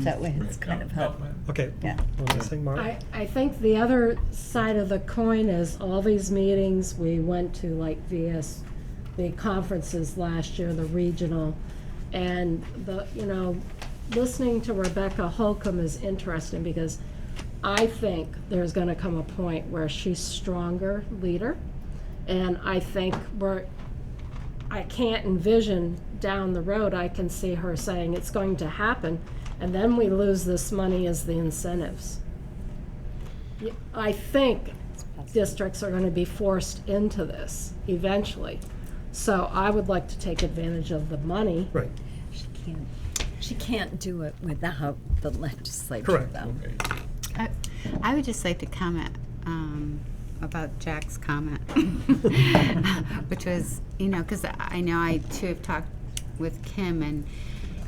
That way it's kind of helpful. Okay. Yeah. One last thing, Mark? I think the other side of the coin is all these meetings, we went to like the conferences last year, the regional, and listening to Rebecca Holcomb is interesting, because I think there's gonna come a point where she's stronger leader, and I think I can't envision down the road, I can see her saying it's going to happen, and then we lose this money as the incentives. I think districts are going to be forced into this eventually. So I would like to take advantage of the money. Right. She can't do it without the legislature, Correct. though. I would just like to comment about Jack's comment, which was, because I know I too have talked with Kim,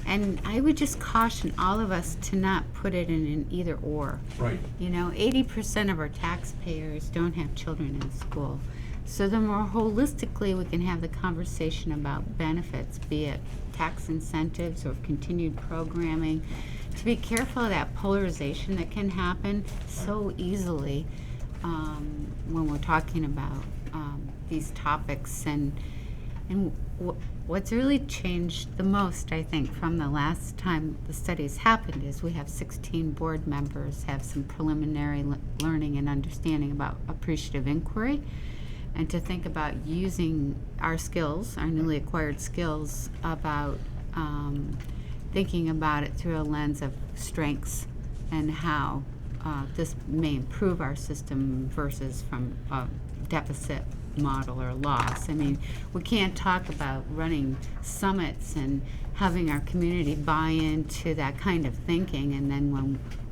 and I would just caution all of us to not put it in an either or. Right. 80% of our taxpayers don't have children in school. So the more holistically we can have the conversation about benefits, be it tax incentives or continued programming, to be careful of that polarization that can happen so easily when we're talking about these topics. And what's really changed the most, I think, from the last time the studies happened is we have 16 board members have some preliminary learning and understanding about appreciative inquiry, and to think about using our skills, our newly acquired skills, about thinking about it through a lens of strengths and how this may improve our system versus from a deficit model or loss. I mean, we can't talk about running summits and having our community buy into that kind of thinking, and then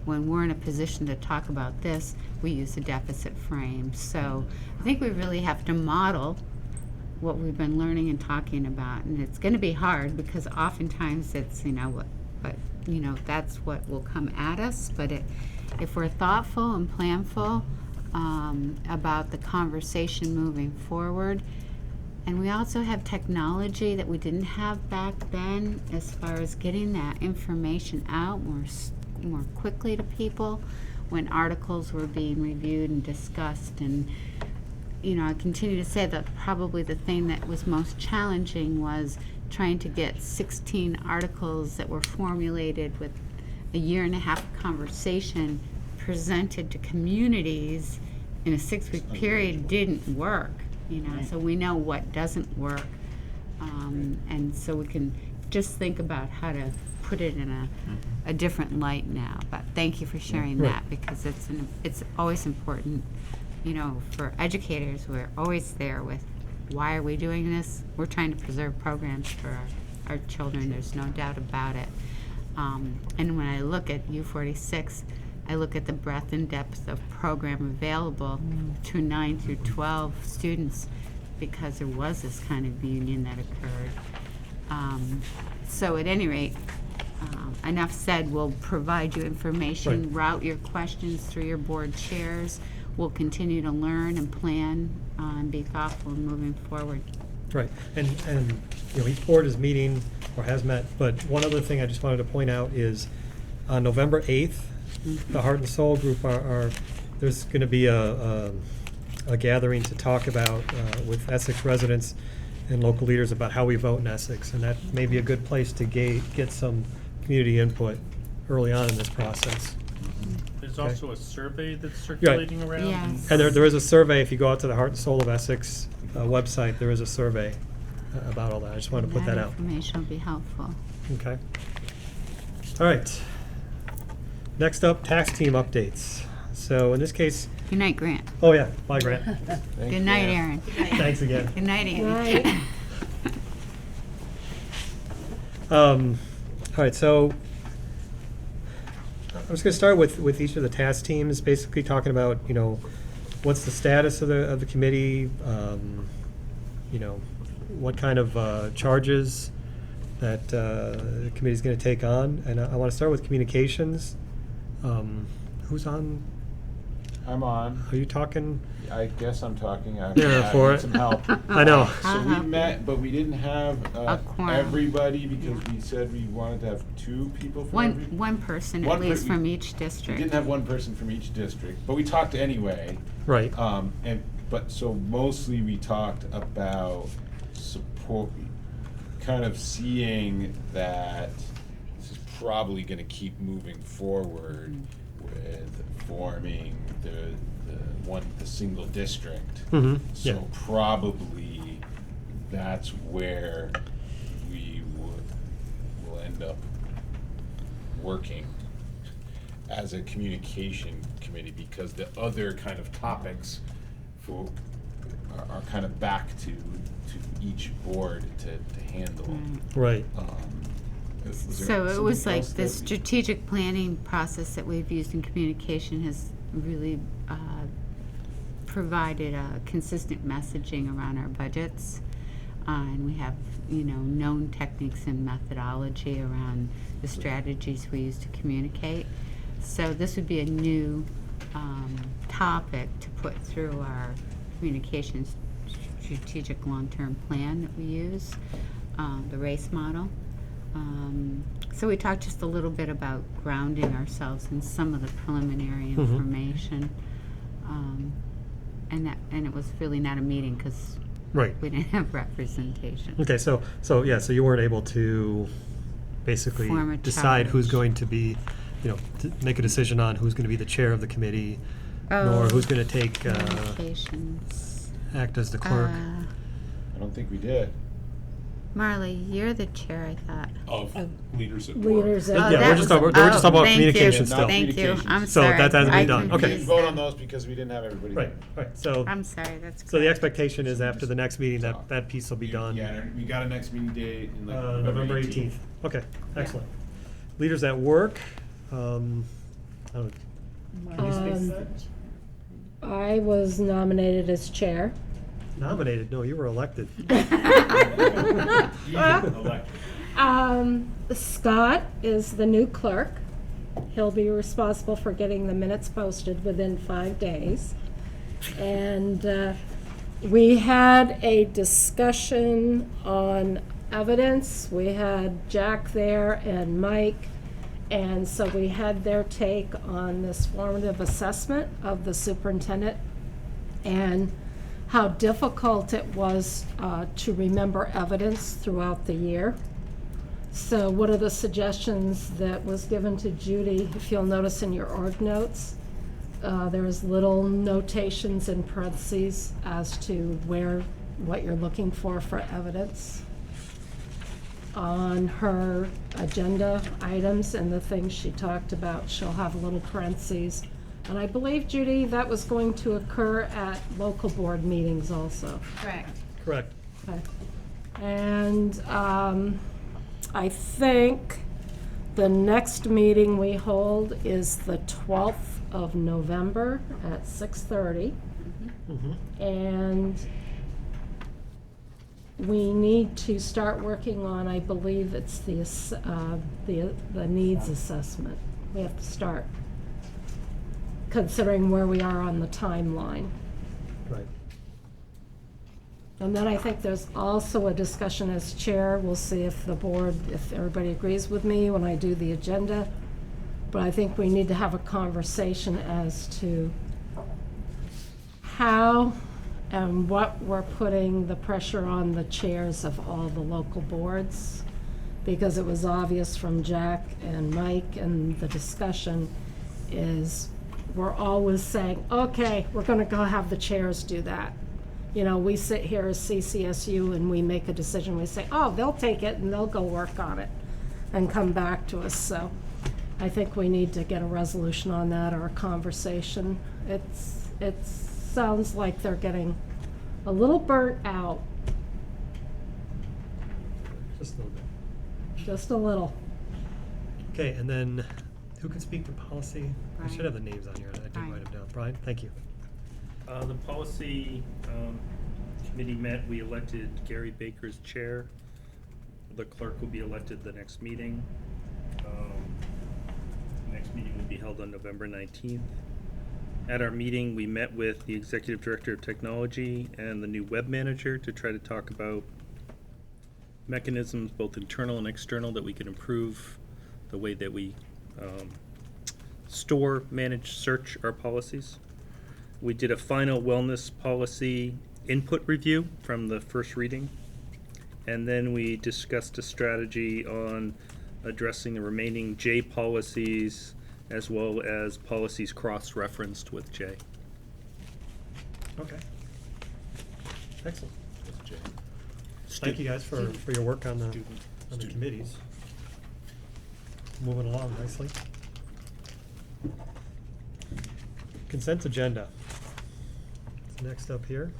when we're in a position to talk about this, we use a deficit frame. So I think we really have to model what we've been learning and talking about, and it's going to be hard because oftentimes it's that's what will come at us. But if we're thoughtful and planful about the conversation moving forward, and we also have technology that we didn't have back then as far as getting that information out more quickly to people when articles were being reviewed and discussed. And I continue to say that probably the thing that was most challenging was trying to get 16 articles that were formulated with a year and a half of conversation presented to communities in a 6-week period didn't work, so we know what doesn't work. And so we can just think about how to put it in a different light now. But thank you for sharing Right. that, because it's always important, for educators. We're always there with, why are we doing this? We're trying to preserve programs for our children. There's no doubt about it. And when I look at U46, I look at the breadth and depth of program available to 9 through 12 students, because there was this kind of union that occurred. So at any rate, enough said. We'll provide you information, route your questions through your board chairs. We'll continue to learn and plan and be thoughtful in moving forward. Right, and each board is meeting or has met, but one other thing I just wanted to point out is on November 8th, the Heart and Soul group there's going to be a gathering to talk about with Essex residents and local leaders about how we vote in Essex, and that may be a good place to get some community input early on in this process. There's Okay. also a survey that's circulating around. Yes. And there is a survey, if you go out to the Heart and Soul of Essex website, there is a survey about all that. I just wanted to put that out. Information will be helpful. Okay. All right. Next up, tax team updates. So in this case, Good night, Grant. oh yeah, bye Grant. Good night, Aaron. Thanks again. Good night, Andy. All right, so I was going to start with each of the task teams, basically talking about, what's the status of the committee, what kind of charges that the committee is going to take on. And I want to start with communications. Who's on? I'm on. Are you talking? I guess I'm talking. I For need it. some help. I know. So we met, but we didn't have A quorum. everybody, because we said we wanted to have 2 people from every. One person at One per- least from each We district. didn't have 1 person from each district, but we talked anyway. Right. So mostly we talked about support, kind of seeing that this is probably going to keep moving forward with forming the single district. Mhm, So yeah. probably that's where we will end up working as a communication committee, because the other kind of topics are kind of back to each board to handle. Right. Was there So it was something like else the that- strategic planning process that we've used in communication has really provided a consistent messaging around our budgets. And we have, known techniques and methodology around the strategies we use to communicate. So this would be a new topic to put through our communications strategic long-term plan that we use, the RACE model. So we talked just a little bit about grounding ourselves in some of the preliminary information. And it was really not a meeting because Right. we didn't have representation. Okay, so you weren't able to basically Form a decide who's charge. going to be, to make a decision on who's going to be the chair of the committee, nor who's going to take Communications. act as the clerk. I don't think we did. Marley, you're the chair, I thought. Of leaders at work. Leaders. Yeah, at- we're that just was- talking about thank you. communication still. Thank you. Communications. I'm So sorry. that hasn't been I done. Okay. We didn't confused vote that. on those because we didn't have everybody. Right, right. So I'm sorry, that's so the correct. expectation is after the next meeting that piece will be done. Yeah, we got a next meeting date in like November 18th. Okay, excellent. Leaders at work. I don't know. Can you speak to that? I was nominated as chair. Nominated? No, you were elected. Scott is the new clerk. He'll be responsible for getting the minutes posted within 5 days. And we had a discussion on evidence. We had Jack there and Mike. And so we had their take on this formative assessment of the superintendent. And how difficult it was to remember evidence throughout the year. So one of the suggestions that was given to Judy, if you'll notice in your org notes, there's little notations in parentheses as to what you're looking for evidence. On her agenda items and the things she talked about, she'll have little parentheses. And I believe, Judy, that was going to occur at local board meetings also. Correct. Correct. Okay. And I think the next meeting we hold is the 12th of November at 6:30. Mm-hmm. And we need to start working on, I believe it's the needs assessment. We have to start, considering where we are on the timeline. Right. And then I think there's also a discussion as chair. We'll see if if everybody agrees with me when I do the agenda. But I think we need to have a conversation as to how and what we're putting the pressure on the chairs of all the local boards. Because it was obvious from Jack and Mike and the discussion is we're always saying, okay, we're gonna go have the chairs do that. You know, we sit here as CCSU and we make a decision. We say, oh, they'll take it and they'll go work on it and come back to us. So I think we need to get a resolution on that or a conversation. It sounds like they're getting a little burnt out, Just a little bit. just a little. Okay, and then who can speak to policy? I Brian. should have the names on here. I did Brian. write them down. Brian, thank you. The policy committee met, we elected Gary Baker as chair. The clerk will be elected the next meeting. Next meeting will be held on November 19th. At our meeting, we met with the executive director of technology and the new web manager to try to talk about mechanisms, both internal and external, that we can improve the way that we store, manage, search our policies. We did a final wellness policy input review from the first reading. And then we discussed a strategy on addressing the remaining J policies as well as policies cross-referenced with J. Okay. Excellent. Jay. Thank you guys for your work on the committees. Moving along nicely. Consent agenda. It's next up here.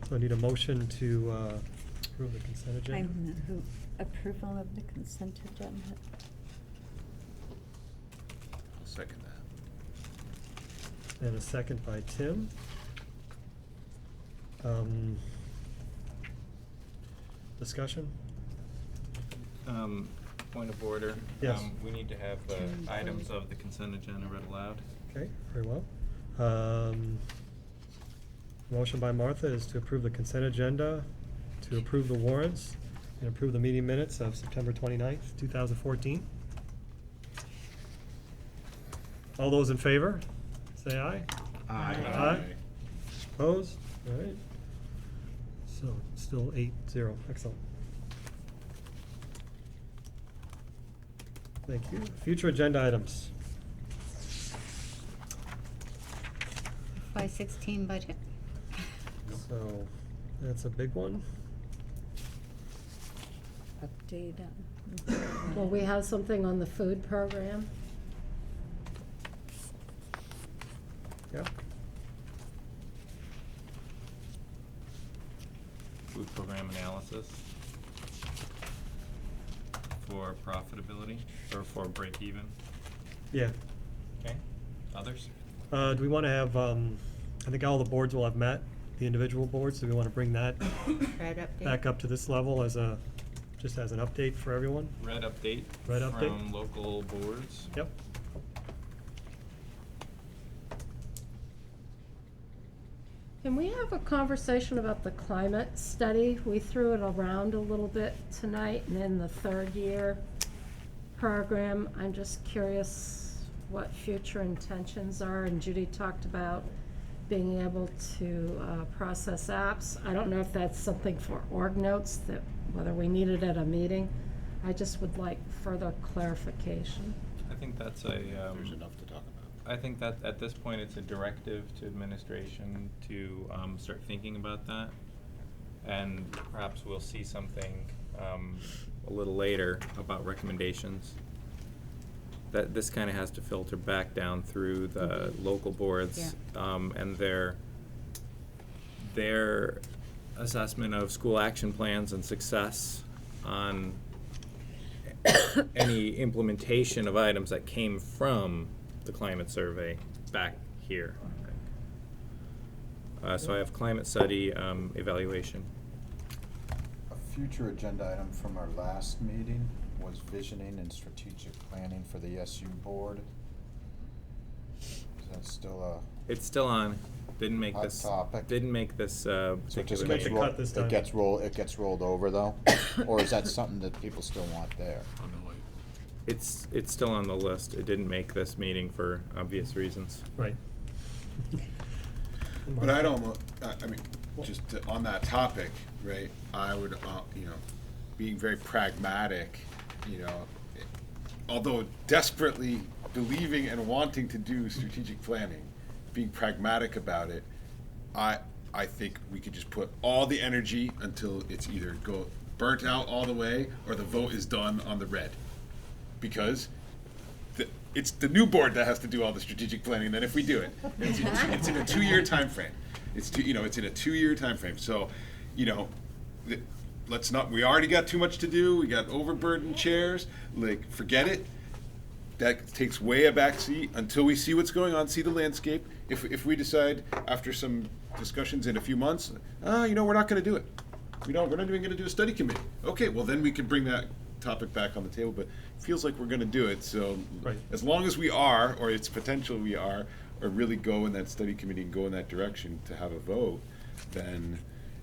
So I need a motion to approve the consent I agenda. move approval of the consent agenda. I'll second that. And a second by Tim. Discussion? Point of order. Yes. We need to have the items of the consent agenda read aloud. Okay, very well. Motion by Martha is to approve the consent agenda, to approve the warrants, and approve the meeting minutes of September 29th, 2014. All those in favor, say aye. Aye. Opposed? All right. So, still 8-0. Excellent. Thank you. Future agenda items. FY16 budget. So, that's a big one. Update on. Well, we have something on the food program. Yep. Food program analysis for profitability or for break even. Yeah. Okay. Others? Do we want to have, I think all the boards will have met, the individual boards, so we want to bring that Red update. back up to this level as just as an update for everyone? Red update. Red update. From local boards. Yep. Can we have a conversation about the climate study? We threw it around a little bit tonight, and in the third year program, I'm just curious what future intentions are, and Judy talked about being able to process apps. I don't know if that's something for org notes, that whether we need it at a meeting. I just would like further clarification. I think that's a, There's enough to talk about. I think that at this point, it's a directive to administration to start thinking about that. And perhaps we'll see something a little later about recommendations. That this kind of has to filter back down through the local boards and their assessment of school action plans and success on any implementation of items that came from the climate survey back here. So I have climate study evaluation. A future agenda item from our last meeting was visioning and strategic planning for the SU board. Is that still It's still on. Didn't make hot this. topic? Didn't make this. So it just Make gets the rolled, cut this time. it gets rolled over though? Or is that something that people still want there? I don't know, It's still on the list. It didn't make this meeting for obvious reasons. Right. But I'd almost, I mean, just on that topic, right, I would, you know, being very pragmatic, you know, although desperately believing and wanting to do strategic planning, being pragmatic about it, I think we could just put all the energy until it's either burnt out all the way or the vote is done on the red. Because it's the new board that has to do all the strategic planning. Then if we do it, it's in a 2-year time frame. It's in a 2-year time frame. So, you know, let's not. We already got too much to do. We got overburdened chairs. Like, forget it. That takes way a back seat until we see what's going on, see the landscape. If we decide after some discussions in a few months, you know, we're not going to do it. We're not even going to do a study committee. Okay, well then we can bring that topic back on the table, but it feels like we're going to do it. So Right. as long as we are, or it's potential we are, or really go in that study committee and go in that direction to have a vote, then,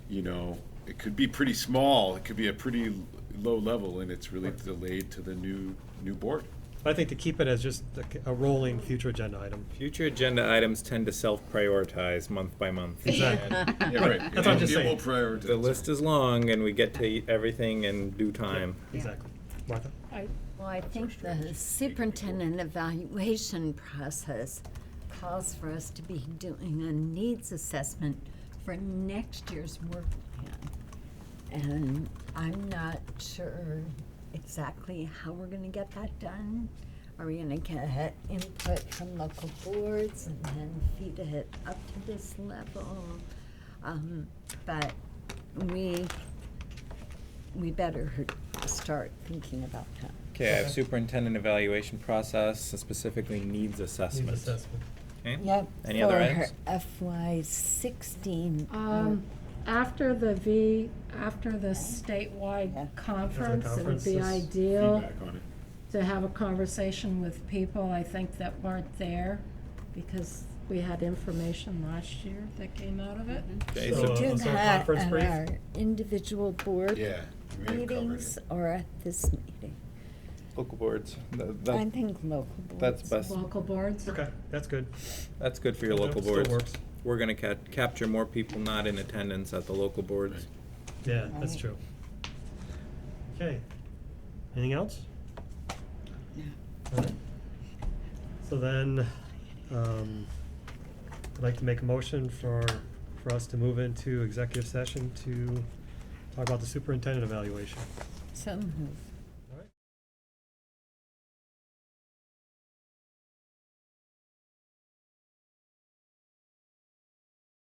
you know, it could be pretty small. It could be a pretty low level, and it's really delayed to the new board. I think to keep it as just a rolling future agenda item. Future agenda items tend to self-prioritize month by month. Exactly. Yeah, right. That's what I'm just It will saying. prioritize. The list is long, and we get to everything in due time. Exactly. Martha? Well, I think the superintendent evaluation process calls for us to be doing a needs assessment for next year's work plan. And I'm not sure exactly how we're gonna get that done. Are we gonna get input from local boards and then feed it up to this level? But we better start thinking about that. Okay, I have superintendent evaluation process, specifically needs assessment. Needs assessment. Okay? Yep. Any other items? FY16. After the statewide conference, it would be conferences. ideal Feedback on it. to have a conversation with people, I think, that weren't there, because we had information last year that came out of it. Okay, So, so Do so a that conference at brief? our individual board Yeah. we may have covered meetings it. or at this meeting? local boards. I think local boards. That's best. Local boards? Okay, that's good. That's good for your Yeah, local still boards. works. We're gonna capture more people not in attendance at the local boards. Yeah, that's Right. true. Okay. Anything else? No. All right. So then, I'd like to make a motion for us to move into executive session to talk about the superintendent evaluation. So moved.